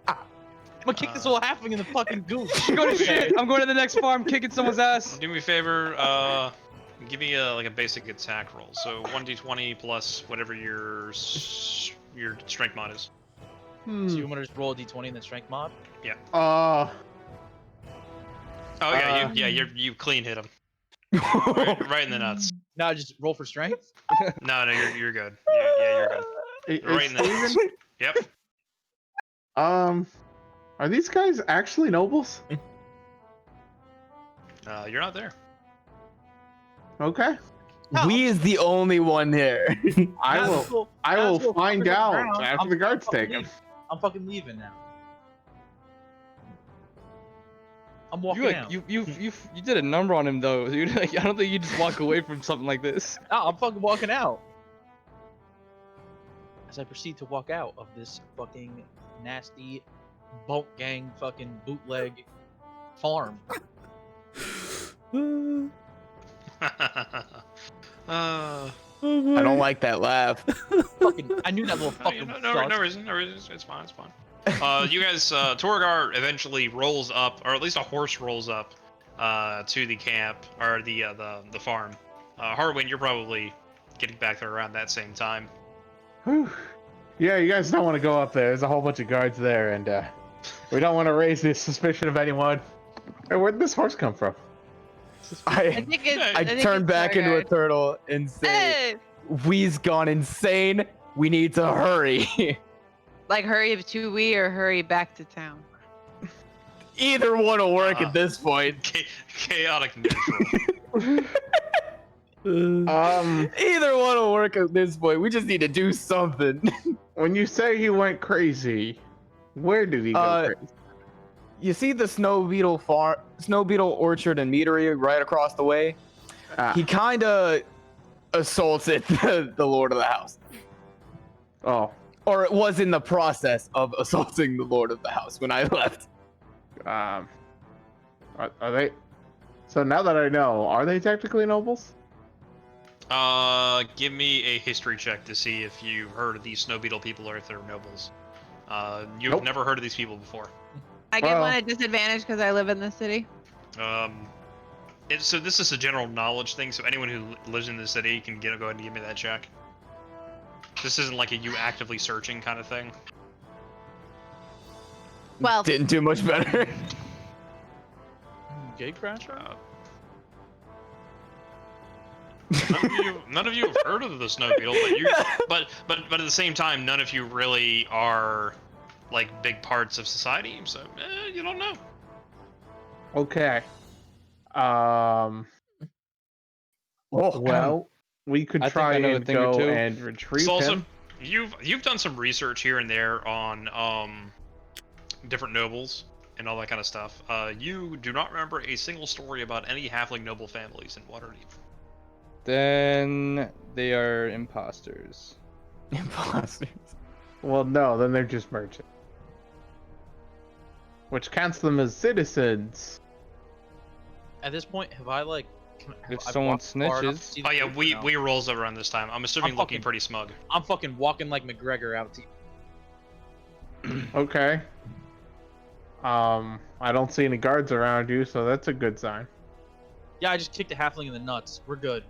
I'm gonna kick this little halfling in the fucking goose. Go to shit! I'm going to the next farm, kicking someone's ass. Do me a favor, give me a basic attack roll. So 1d20 plus whatever your strength mod is. So you want to just roll a d20 and then strength mod? Oh yeah, you clean hit him. Right in the nuts. No, just roll for strength. No, you're good. You're good. Right in the nuts. Yep. Are these guys actually nobles? You're not there. Okay. Wee is the only one here. I will find out after the guards take him. I'm fucking leaving now. I'm walking out. You did a number on him though, dude. Like, I don't think you just walk away from something like this. No, I'm fucking walking out. As I proceed to walk out of this fucking nasty boat gang fucking bootleg farm. Oh, I don't like that laugh. Fucking, I knew that little fucking. No reason. It's fine. You guys, Torgar eventually rolls up, or at least a horse rolls up, to the camp or the farm. Harwin, you're probably getting back there around that same time. Whew. Yeah, you guys don't want to go up there. There's a whole bunch of guards there, and we don't want to raise the suspicion of anyone. Hey, where'd this horse come from? I think it's. I think turn it's back into a Torgar. turtle and say, Hey! "We's gone insane. We need to hurry." Like hurry to we or hurry back to town. Either one will work at this point. Chaotic neutral. Either one will work at this point. We just need to do something. When you say he went crazy, where did he go crazy? You see the snow beetle orchard and meadery right across the way? He kind of assaulted the lord of the house. Oh. Or it was in the process of assaulting the lord of the house when I left. Are they? So now that I know, are they technically nobles? Give me a history check to see if you've heard of these snow beetle people or if they're nobles. You've Nope. never heard of these people before. I get Well- one at disadvantage because I live in the city. So this is a general knowledge thing. So anyone who lives in the city can go ahead and give me that check. This isn't like a you actively searching kind of thing. Well, Didn't do much better. Gatecrasher? None of you have heard of the snow beetle, but at the same time, none of you really are like big parts of society, so you don't know. Okay. Well, we could I think try I know a and thing or go two. and retrieve So also, him. you've done some research here and there on different nobles and all that kind of stuff. You do not remember a single story about any halfling noble families in Waterdeep. Then they are imposters. Imposters. Well, no, then they're just merchants. Which counts them as citizens. At this point, have I like? If I've someone walked far enough to snitches- see the Oh yeah, truth or we no? rolls over on this time. I'm assuming I'm looking fucking- pretty smug. I'm fucking walking like McGregor out to. Okay. I don't see any guards around you, so that's a good sign. Yeah, I just kicked a halfling in the nuts. We're good.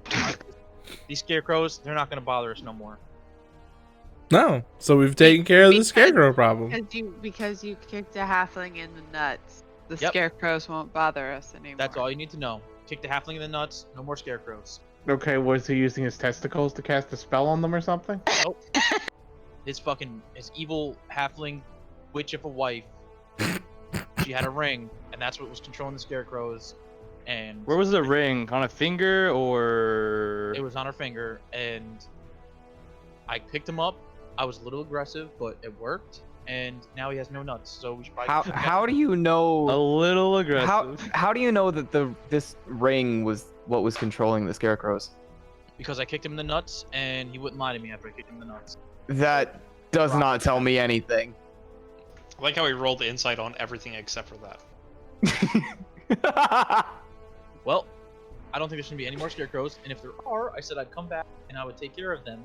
These scarecrows, they're not gonna bother us no more. No, so we've taken care of the Because- scarecrow problem. because you kicked a halfling in the nuts, the Yep. scarecrows won't bother us anymore. That's all you need to know. Kicked a halfling in the nuts. No more scarecrows. Okay, was he using his testicles to cast a spell on them or something? Nope. his evil halfling witch of a wife. She had a ring, and that's what was controlling the scarecrows. And Where was the ring? On a finger or? it was on her finger, and I picked him up. I was a little aggressive, but it worked. And now he has no nuts, so we should probably. How do you know? A little aggressive. How do you know that this ring was what was controlling the scarecrows? Because I kicked him in the nuts, and he wouldn't lie to me after I kicked him in the nuts. That does not tell me anything. I like how he rolled the insight on everything except for that. Well, I don't think there should be any more scarecrows, and if there are, I said I'd come back and I would take care of them.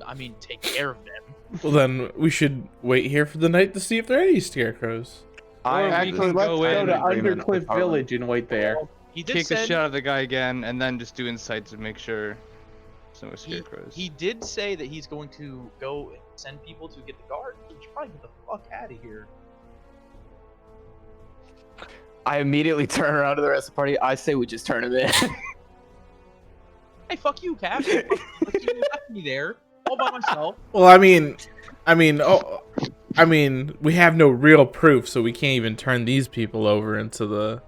I mean, take care of them. Well, then we should wait here for the night to see if there are any scarecrows. Or we Actually, can let's go go in to agreement with Undercliff Harlan. Village and wait there. He did Kick the say shit out of the guy again, and then just do insight to make sure. Some of scarecrows. he did say that he's going to go and send people to get the guard. So we should probably get the fuck out of here. I immediately turn around to the rest of the party. I say we just turn him in. Hey, fuck you, Cap. You left me there all by myself. Well, we have no real proof, so we can't even turn these people over into the.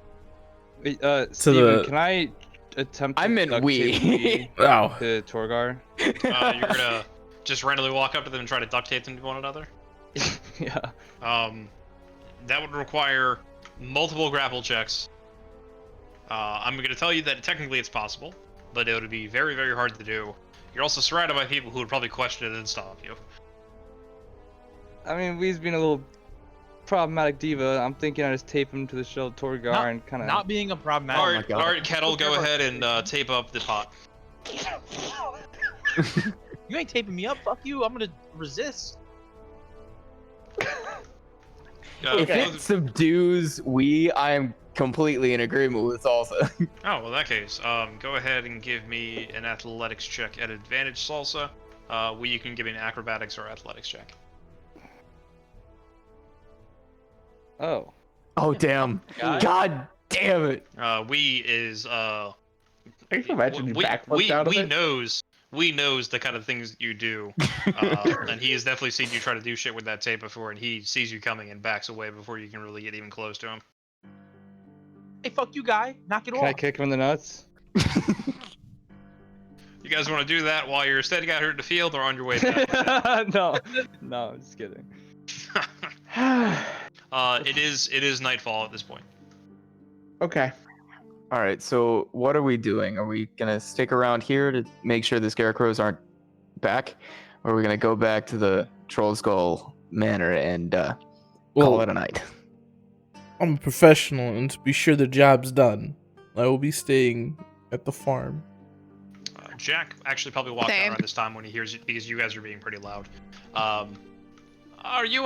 Steven, the- can I attempt? I to meant duct we. tape Oh, the Torgar. You're gonna just randomly walk up to them and try to duct tape them to one another. Yeah. That would require multiple grapple checks. I'm gonna tell you that technically it's possible, but it would be very, very hard to do. You're also surrounded by people who would probably question it and stop you. I mean, we've been a little problematic diva, I'm thinking I just tape him to the shell Torgar and kind of. Not being a problematic. All my right, God. all right, Kettle, go ahead and tape up the pot. You ain't taping me up. Fuck you. I'm gonna resist. If it subdues I am completely in agreement with Salsa. Oh, well, in that case, go ahead and give me an athletics check at advantage, Salsa. You can give me an acrobatics or athletics check. Oh. Oh, damn. God damn it. Is I can imagine you backflipped out of it. We knows the kind of things you do, and he has definitely seen you try to do shit with that tape before, and he sees you coming and backs away before you can really get even close to him. Hey, fuck you, guy. Knock it Can I off. kick him in the nuts? You guys want to do that while you're standing out here in the field or on your way back? No, I'm just kidding. It is nightfall at this point. Okay. All right, so what are we doing? Are we gonna stick around here to make sure the scarecrows aren't back, or are we gonna go back to the Troll Skull Manor and call it a night? I'm a professional, and to be sure the job's done, I will be staying at the farm. Jack actually probably walked out Same. around this time when he hears it because you guys are being pretty loud. Are you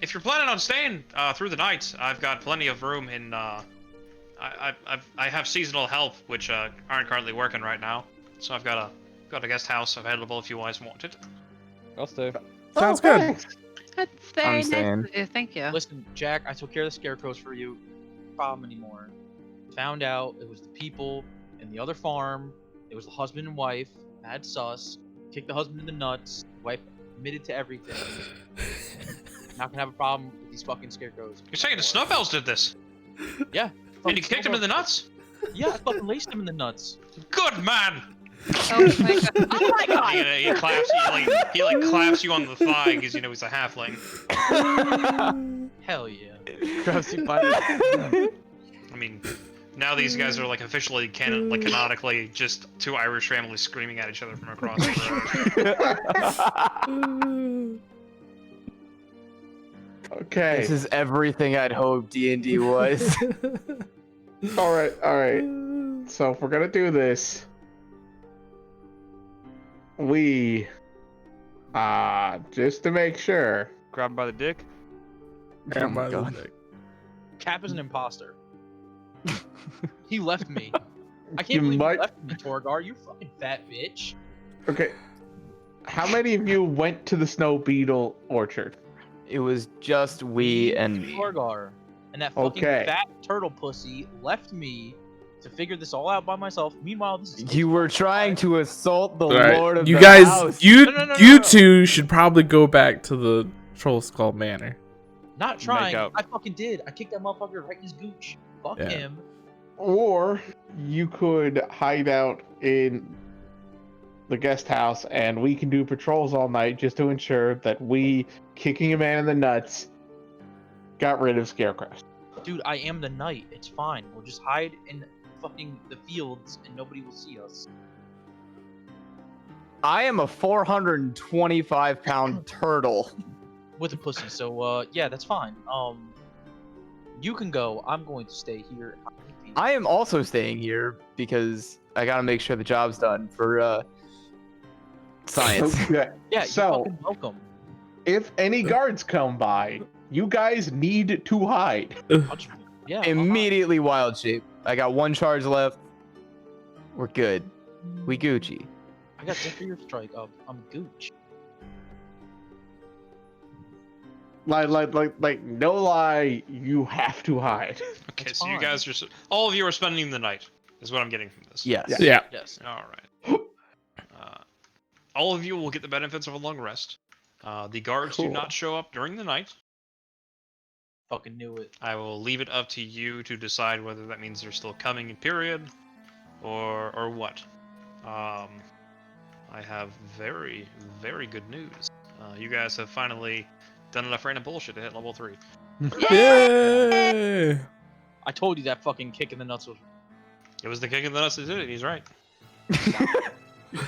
if you're planning on staying through the night, I've got plenty of room in I have seasonal help which aren't currently working right now, so I've got a guest house available if you guys want it. I'll stay. Sounds good. Thanks. That's very nice staying. of you. Thank you. Listen, Jack, I took care of the scarecrows for you. No problem anymore. Found out it was the people in the other farm. It was the husband and wife. Bad sus. Kicked the husband in the nuts. Wife admitted to everything. Not gonna have a problem with these fucking scarecrows. You're saying the Snowbells did this? Yeah. And you kicked him in the nuts? Yeah, I fucking laced him in the nuts. Good man. Oh my god. Oh my god! He claps you like claps you on the thigh because you know he's a halfling. Hell yeah. Grabs you by the- I mean, now these guys are like officially canonically just two Irish families screaming at each other from across the road. Okay. This is everything I'd hoped D&D was. All right. So if we're gonna do this, we just to make sure. Grab him by the dick. Oh my God. Cap is an imposter. He left me. I You can't believe might- you left me, Torgar. You fucking fat bitch. Okay. How many of you went to the Snow Beetle Orchard? It was just we and Torgar. And that fucking fat turtle pussy left me to figure this all out by myself. Meanwhile, this is you were trying to assault the Alright, Lord of you the guys, House. you two should probably go back to the Troll Skull Manor. not trying. out. I fucking did. I kicked that motherfucker right in his gooch. Fuck Yeah. him. Or you could hide out in the guest house and we can do patrols all night just to ensure that we, kicking a man in the nuts, got rid of scarecrows. Dude, I am the knight. It's fine. We'll just hide in fucking the fields and nobody will see us. I am a 425-pound turtle. With a pussy, so yeah, that's fine. You can go. I'm going to stay here. I am also staying here because I gotta make sure the job's done for science. Okay. Yeah, So- you're fucking welcome. If any guards come by, you guys need to hide. I'll just, yeah, I'll hide. Immediately wild shape. I got one charge left. We're good. We Gucci. I got Zephyr Strike up. I'm gooch. Like, no lie, you have to hide. Okay, That's so you fine. guys are all of you are spending the night. Is what I'm getting from this. Yes. Yeah. Yes. All right. All of you will get the benefits of a long rest. The guards do Cool. not show up during the night. Fucking knew it. I will leave it up to you to decide whether that means they're still coming in period, or what. I have very, very good news. You guys have finally done enough random bullshit to hit level 3. Yay! I told you that fucking kick in the nuts was. It was the kick in the nuts that did it. He's right.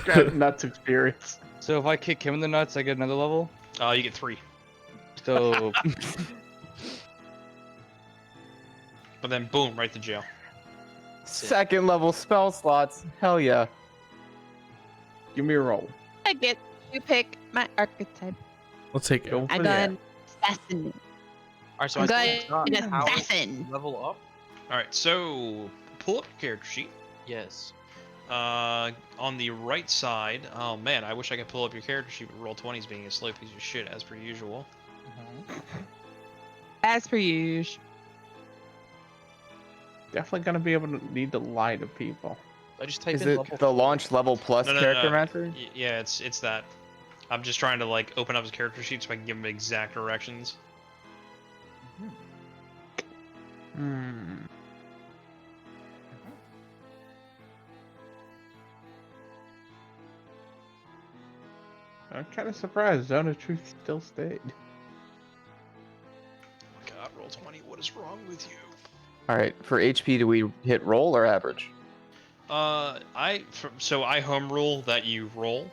Got nuts experience. So if I kick him in the nuts, I get another level. You get 3. So But then boom, right to jail. Second level spell slots. Hell yeah. Give me a roll. I get to pick my archetype. We'll take it. Go I for got that. an assassin. Alright, so I'm I going still got an how assassin. level up. All right, so pull up your character sheet. Yes. On the right side. Oh man, I wish I could pull up your character sheet. But Roll20's being a slow piece of shit as per usual. As per usual. Definitely gonna be able to need to lie to people. I just type Is in it level. the launch level plus No, no, character no. master? Yeah, it's that. I'm just trying to like open up his character sheet so I can give him exact directions. Hmm. I'm kind of surprised Zone of Truth still stayed. God, Roll20, what is wrong with you? All right. For HP, do we hit roll or average? So I home rule that you roll,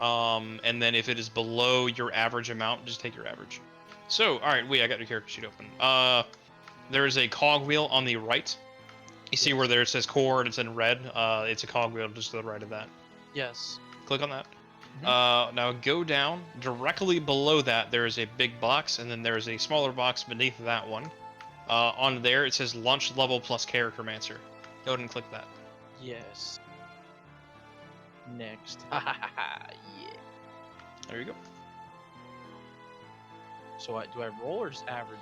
and then if it is below your average amount, just take your average. So, all right, I got your character sheet open. There is a cogwheel on the right. You see where there it says core and it's in red. It's a cogwheel just to the right of that. Yes. Click on that. Now go down. Directly below that, there is a big box, and then there is a smaller box beneath that one. On there, it says launch level plus character mancer. Go ahead and click that. Yes. Next. Yeah. There you go. So do I roll or just average?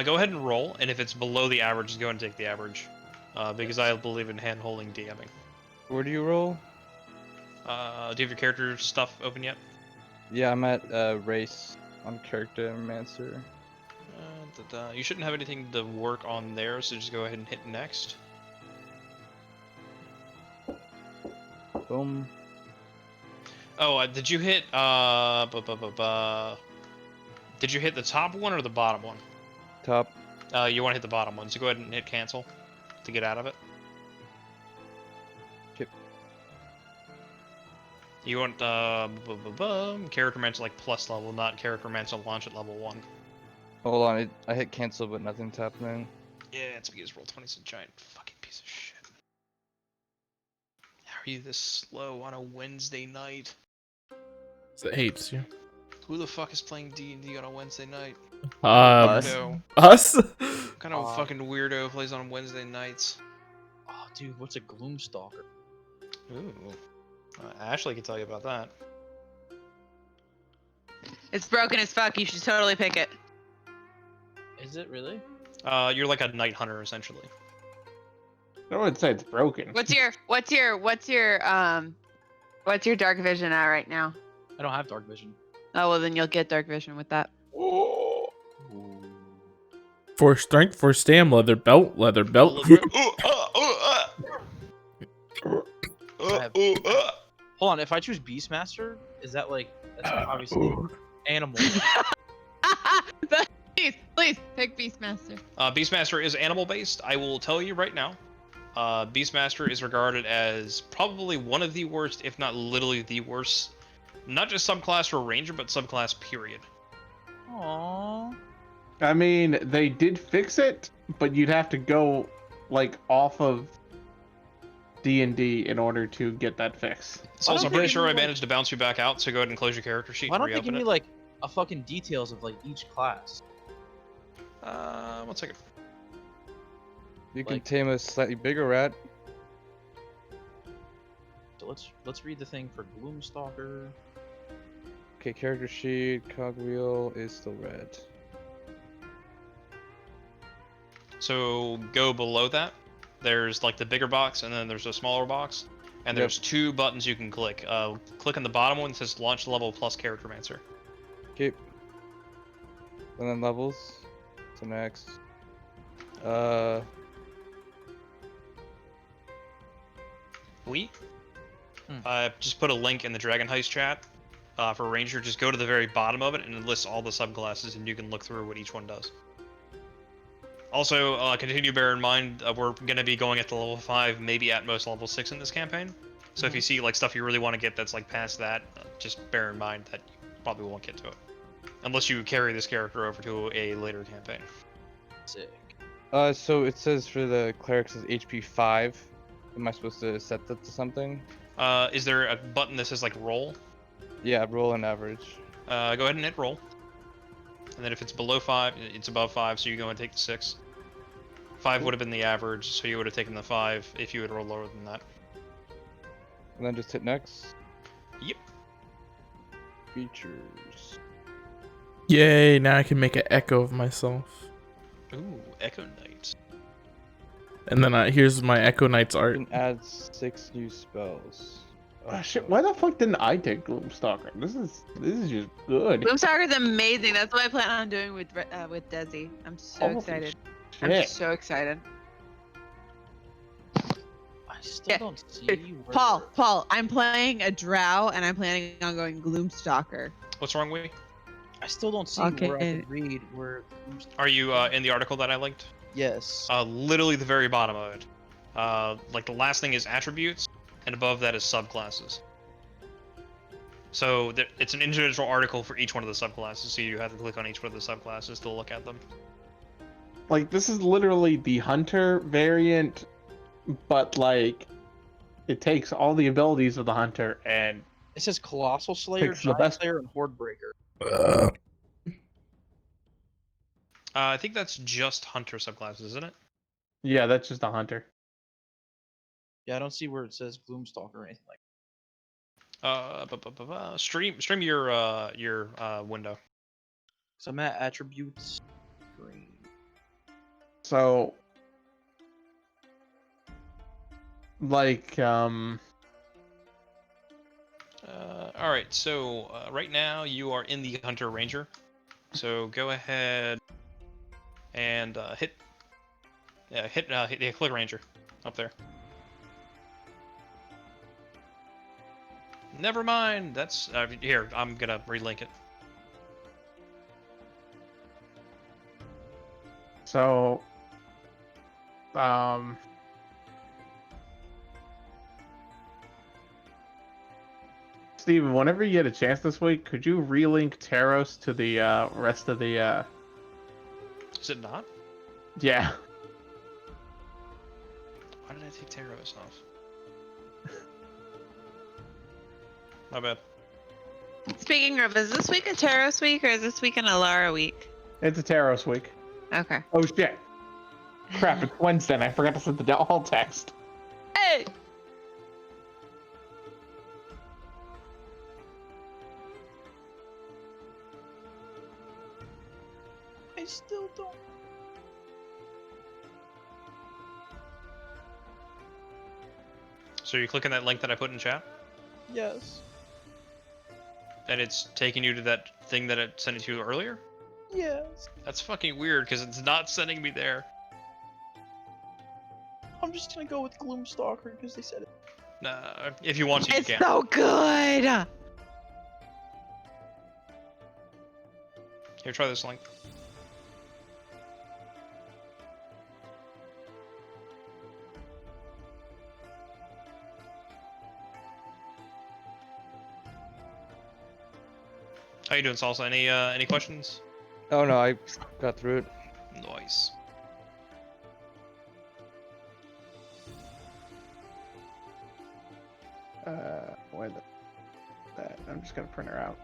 Go ahead and roll, and if it's below the average, just go ahead and take the average. Because I believe in hand-holding DMing. Where do you roll? Do you have your character stuff open yet? Yeah, I'm at race on character mancer. You shouldn't have anything to work on there, so just go ahead and hit next. Boom. Oh, did you hit did you hit the top one or the bottom one? Top. You want to hit the bottom one, so go ahead and hit cancel to get out of it. Yep. You want character mancer like plus level, not character mancer launch at level 1. Hold on, I hit cancel, but nothing's happening. Yeah, it's because Roll20's a giant fucking piece of shit. How are you this slow on a Wednesday night? It hates you. Who the fuck is playing D&D on a Wednesday night? Us. No. Us? What kind of fucking weirdo plays on Wednesday nights? Oh, dude, what's a Gloomstalker? Ooh. Ashley can tell you about that. It's broken as fuck. You should totally pick it. Is it really? You're like a night hunter essentially. I wouldn't say it's broken. What's your dark vision at right now? I don't have dark vision. Oh well, then you'll get dark vision with that. Oh. For strength, for stam, leather belt. Hold on, if I choose Beastmaster, is that like that's obviously animal? Please pick Beastmaster. Beastmaster is animal based. I will tell you right now. Beastmaster is regarded as probably one of the worst, if not literally the worst, not just subclass for ranger, but subclass period. Aww. I mean, they did fix it, but you'd have to go like off of D&D in order to get that fix. So also, I'm pretty sure I managed to bounce you back out, so go ahead and close your character sheet Why and don't they give reopen me it. like a fucking details of like each class? 1 second. You can Like- tame a slightly bigger rat. So let's read the thing for Gloomstalker. Okay, character sheet, cogwheel is still red. So go below that. There's like the bigger box, and then there's a smaller box, and Yep. there's 2 buttons you can click. Click on the bottom one that says launch level plus character mancer. Okay. And then levels. So next. Just put a link in the Dragon Heist chat for Ranger. Just go to the very bottom of it and it lists all the subclasses, and you can look through what each one does. Also, continue to bear in mind we're going to be going at the level 5, maybe at most level 6 in this campaign. So if you see like stuff you really want to get that's like past that, just bear in mind that you probably won't get to it. Unless you carry this character over to a later campaign. Sick. So it says for the clerics is HP 5. Am I supposed to set that to something? Is there a button that says like roll? Yeah, roll an average. Go ahead and hit roll. And then if it's below 5, it's above 5, so you go and take the 6. 5 would have been the average, so you would have taken the 5 if you had rolled lower than that. And then just hit next. Yep. Features. Yay! Now I can make an echo of myself. Ooh, Echo Knight. And then here's my Echo Knight's You art. can add 6 new spells. Oh, shit, why the fuck didn't I take Gloomstalker? This is just good. Gloomstalker is amazing. That's what I plan on doing with Desi. I'm so Holy excited. I'm Shit. so excited. I still Yeah. don't see where... Paul, I'm playing a drow and I'm planning on going Gloomstalker. What's wrong with me? I still don't see Okay. where I can read where. Are you in the article that I linked? Yes. Literally the very bottom of it. Like the last thing is attributes, and above that is subclasses. So it's an individual article for each one of the subclasses, so you have to click on each one of the subclasses to look at them. Like, this is literally the hunter variant, but like, it takes all the abilities of the hunter and It says Colossal Slayer, Picks the Giant best- Slayer, and Horde Breaker. I think that's just hunter subclasses, isn't it? yeah, that's just a hunter. Yeah, I don't see where it says Gloomstalker or anything like Stream your window. So I'm at attributes. Green. So, like, All right, so right now you are in the hunter ranger. So go ahead and hit click ranger up there. Never mind. That's here. I'm gonna relink it. so, Steven, whenever you get a chance this week, could you relink Taros to the rest of the Is it not? yeah. Why did I take Taros off? My bad. Speaking of, is this week a Taros week or is this week an Alara week? It's a Taros week. Okay. Oh shit. Crap, it's Wednesday and I forgot to set the all text. Hey! I still don't. So you're clicking that link that I put in chat, Yes. and it's taking you to that thing that it sent it to you earlier? Yes. That's fucking weird because it's not sending me there. I'm just gonna go with Gloomstalker because they said it. Nah, if you want to, you It's can. so good. Here, try this link. How you doing, Salsa? Any questions? Oh no, I got through it. Nice. Where the that I'm just gonna print her out.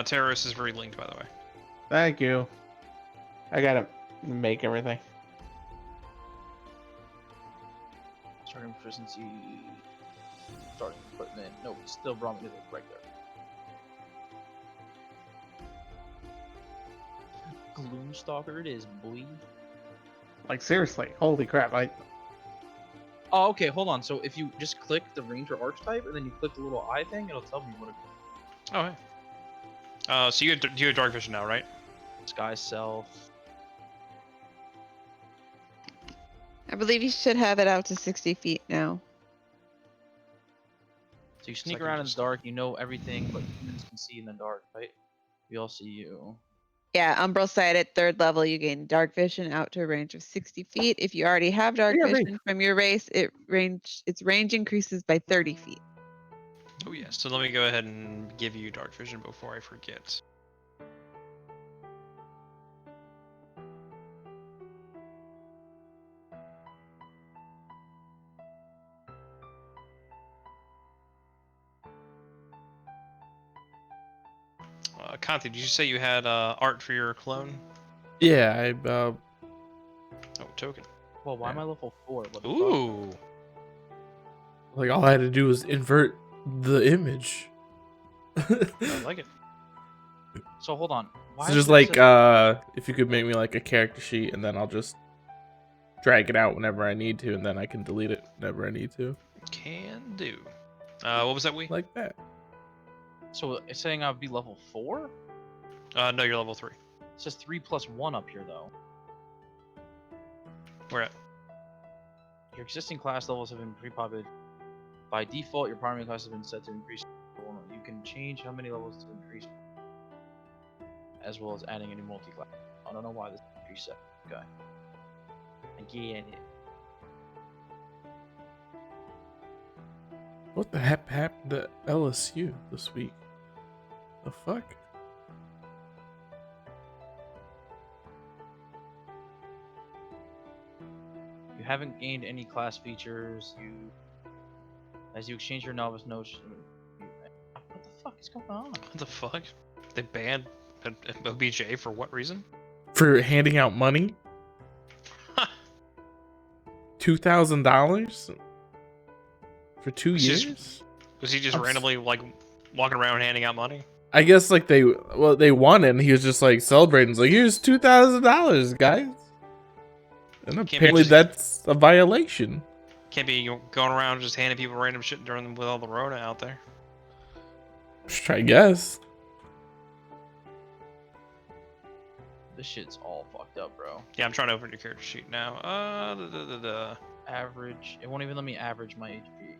Terrorist is very linked, by the way. Thank you. I gotta make everything. Starting proficiency. Starting equipment. No, it's still wrong with it right there. Gloomstalker it is, boy. Like seriously, holy crap! Oh, okay, hold on. So if you just click the ranger archetype and then you click the little eye thing, it'll tell me what it Oh, hey. So you have dark vision now, right? Sky Self. I believe you should have it out to 60 feet now. So you sneak like you around in the just- dark, you know everything, but humans can see in the dark, right? We all see you. Yeah, Umbral Sight at 3rd level, you gain dark vision out to a range of 60 feet. If you already have dark Yeah, me. vision from your race, its range increases by 30 feet. Oh yeah. So let me go ahead and give you dark vision before I forget. Conti, did you say you had art for your clone? Yeah, Oh, token. Well, why am I level 4? What the fuck? Ooh. like all I had to do was invert the image. I like it. So hold on. Why So is just it like such- if you could make me like a character sheet and then I'll just drag it out whenever I need to and then I can delete it whenever I need to. Can do. What was that we? Like that. So it's saying I'd be level 4? No, you're level 3. It says 3 plus 1 up here though. Where at? Your existing class levels have been pre-populated. By default, your primary class has been set to increase. You can change how many levels to increase, as well as adding any multi-class. I don't know why this is preset. Okay. I get it. What the heck happened to LSU this week? The fuck? You haven't gained any class features. As you exchange your novice notes. What the fuck is going on? What the fuck? They banned OBJ for what reason? For handing out money? $2,000 for 2 It's just- years? Was he just I'm s- randomly like walking around handing out money? I guess like they won it and he was just like celebrating. He's like, here's $2,000, guys. And be apparently just- that's a violation. Can't be going around just handing people random shit during with all the Rona out there. I guess. This shit's all fucked up, bro. Yeah, I'm trying to open your character sheet now. Average. It won't even let me average my HP.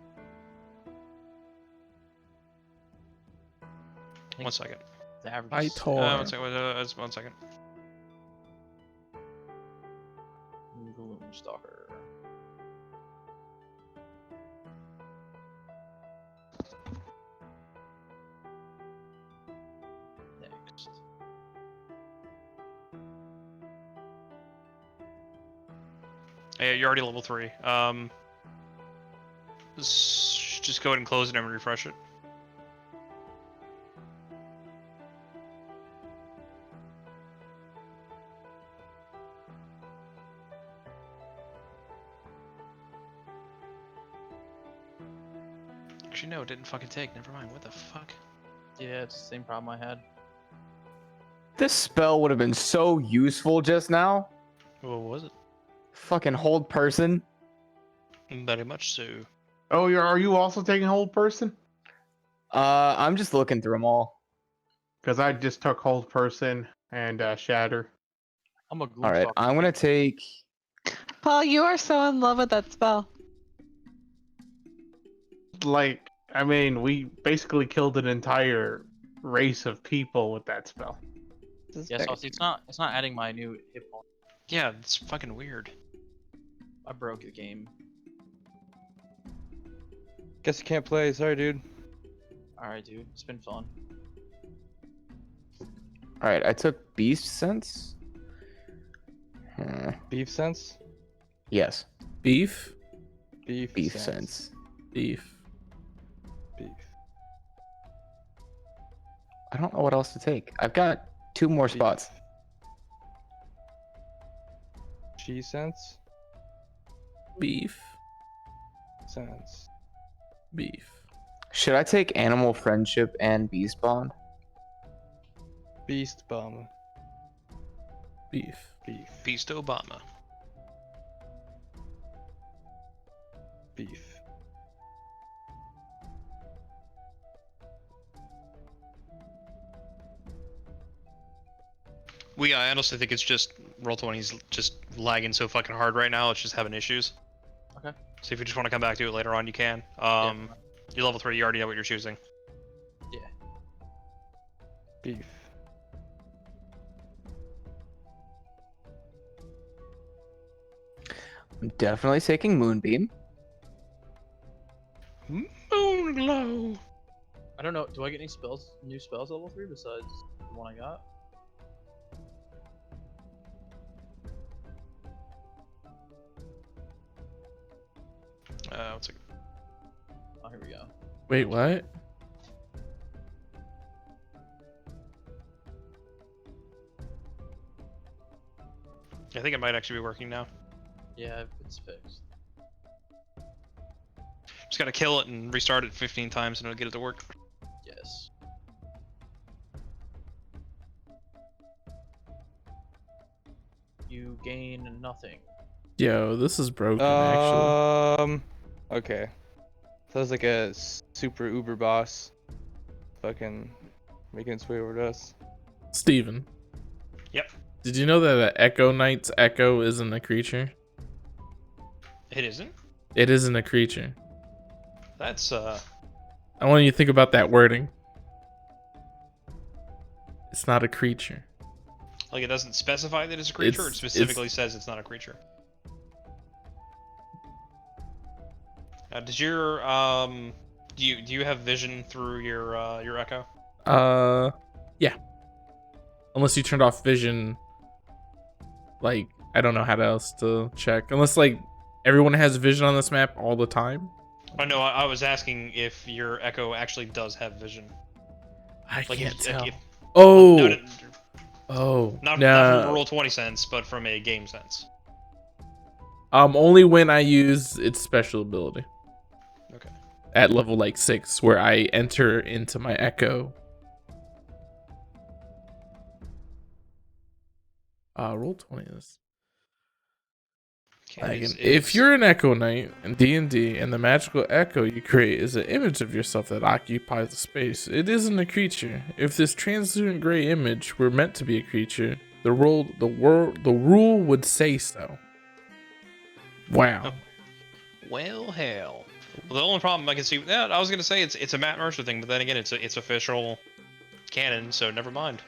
One second. The average. I is- told- One second. Just 1 second. Gloom Stalker. Next. Yeah, you're already level 3. Just go ahead and close it and refresh it. Actually, no, it didn't fucking take. Never mind. What the fuck? Yeah, it's the same problem I had. This spell would have been so useful just now. What was it? Fucking hold person. Very much so. Oh, are you also taking hold person? I'm just looking through them all. Because I just took hold person and shatter. I'm a Gloom All right, Stalker. I'm gonna take. Paul, you are so in love with that spell. Like, I mean, we basically killed an entire race of people with that spell. This is Yeah, very so it's not adding my new hit point. Yeah, it's fucking weird. I broke the game. Guess you can't play. Sorry, dude. Alright, dude. It's been fun. All right, I took beast sense. Beef sense. Yes, Beef? beef sense. Beef. Beef. I don't know what else to take. I've got 2 more Beef. spots. Cheese sense. Beef. Sense. Beef. Should I take animal friendship and beast bond? Beast bum. Beef. Beef. Beast Obama. Beef. I honestly think it's just Roll20's just lagging so fucking hard right now. It's just having issues. Okay. So if you just want to come back to it later on, you can. You're level 3. You already know what you're choosing. Yeah. Beef. I'm definitely taking moonbeam. Moonglow. I don't know. Do I get any new spells level 3 besides the one I got? One second. Oh, here we go. Wait, what? I think it might actually be working now. Yeah, it's fixed. Just gotta kill it and restart it 15 times and it'll get it to work. Yes. You gain nothing. Yo, this is broken, actually. Okay. So it's like a super uber boss. Fucking making its way over to us. Steven. Yep. Did you know that an Echo Knight's echo isn't a creature? It isn't? It isn't a creature. That's, I want you to think about that wording. It's not a creature. like it doesn't specify that it's a creature, or it It's- specifically says it's not a creature. Did your, do you have vision through your echo? Yeah. Unless you turned off vision, like, I don't know how else to check. Unless, like, everyone has vision on this map all the time. Oh no, I was asking if your echo actually does have vision. I Like can't if, tell. if, Oh! no, Oh. not from no. a Roll20 sense, but from a game sense. Only when I use its special ability. Okay. At level, like, 6, where I enter into my echo. Roll20 is. Okay, If you're an Echo Knight in D&D and the magical echo you create is an image of yourself that occupies the space, it isn't a creature. If this translucent gray image were meant to be a creature, the rule would say so. Wow. Well, hell. Well, the only problem I can see, yeah, I was gonna say it's a Matt Mercer thing, but then again, it's official canon, so never mind.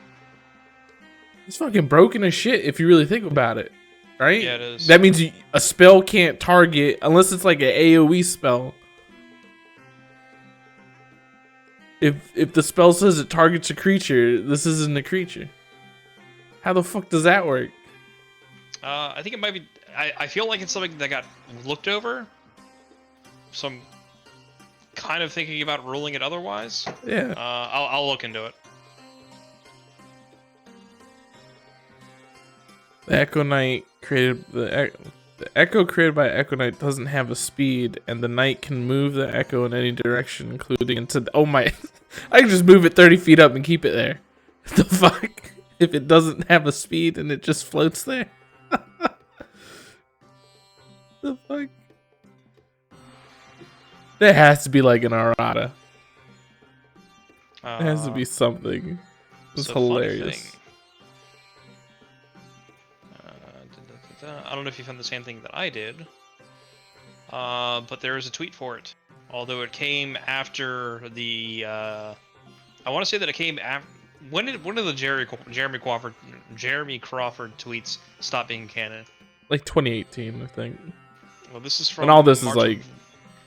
It's fucking broken as shit if you really think about it. Right? Yeah, it is. That means a spell can't target unless it's like an AoE spell. If the spell says it targets a creature, this isn't a creature. How the fuck does that work? I think it might be. I feel like it's something that got looked over. So I'm kind of thinking about ruling it otherwise. Yeah. I'll look into it. The Echo Knight created the Echo created by Echo Knight doesn't have a speed, and the Knight can move the Echo in any direction, including into the, oh my! I can just move it 30 feet up and keep it there. The fuck? If it doesn't have a speed and it just floats there? The fuck? There has to be like an errata. There has to be something. It's so funny hilarious. thing. I don't know if you found the same thing that I did, but there is a tweet for it. Although it came after the, I want to say that it came after. When did the Jeremy Crawford tweets stop being canon? Like 2018, I think. Well, this is from. And all this March is like.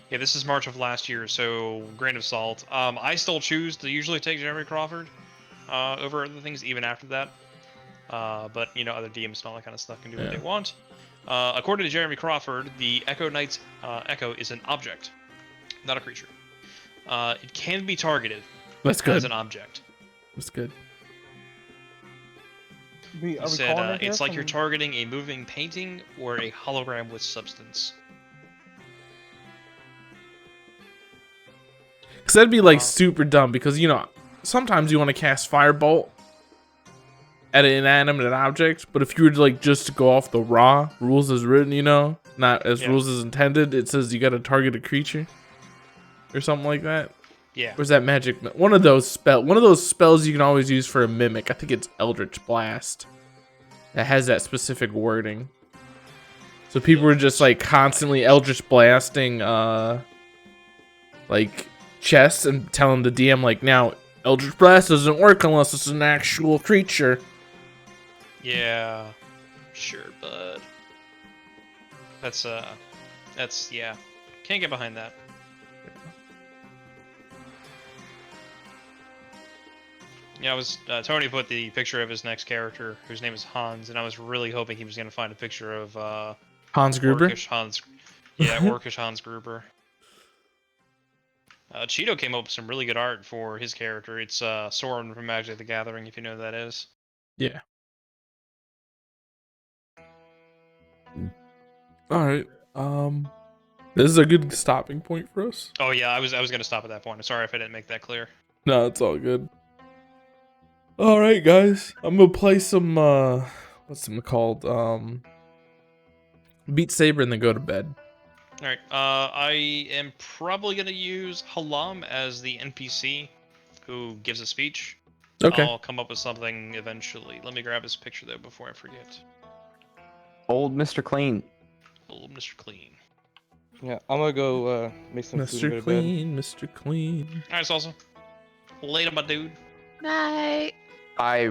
Yeah, this is March of last year, so grain of salt. I still choose to usually take Jeremy Crawford over other things, even after that. But, you know, other DMs and all that kind of stuff can do what they want. According to Jeremy Crawford, the Echo Knight's Echo is an object, not a creature. It can be targeted That's good. as an object. That's good. He said, it's like you're targeting a moving painting or a hologram with substance. Because that'd be like super dumb, because, you know, sometimes you want to cast Firebolt at an inanimate object, but if you were to like just go off the raw rules as written, you know, not as rules as intended, it says you got to target a creature or something like that. Yeah. Where's that magic? One of those spells you can always use for a mimic. I think it's Eldritch Blast. That has that specific wording. So people were just like constantly Eldritch blasting like chests and telling the DM like, now Eldritch Blast doesn't work unless it's an actual creature. Yeah, sure, bud. That's yeah. Can't get behind that. Yeah, I was Tony put the picture of his next character, whose name is Hans, and I was really hoping he was gonna find a picture of Hans Gruber. Orcish Hans Gruber. Cheeto came up with some really good art for his character. It's Soren from Magic the Gathering, if you know who that is. Yeah. All right. This is a good stopping point for us. Oh yeah, I was gonna stop at that point. I'm sorry if I didn't make that clear. No, it's all good. All right, guys. I'm gonna play some what's it called? Beat Saber and then go to bed. All right. I am probably gonna use Halam as the NPC who gives a speech. Okay. I'll come up with something eventually. Let me grab his picture though before I forget. Old Mr. Clean. Old Mr. Clean. Yeah, I'm gonna go make some food and go Mr. to bed. Clean, Mr. Clean. All right, Salsa. Later, my dude. Night. I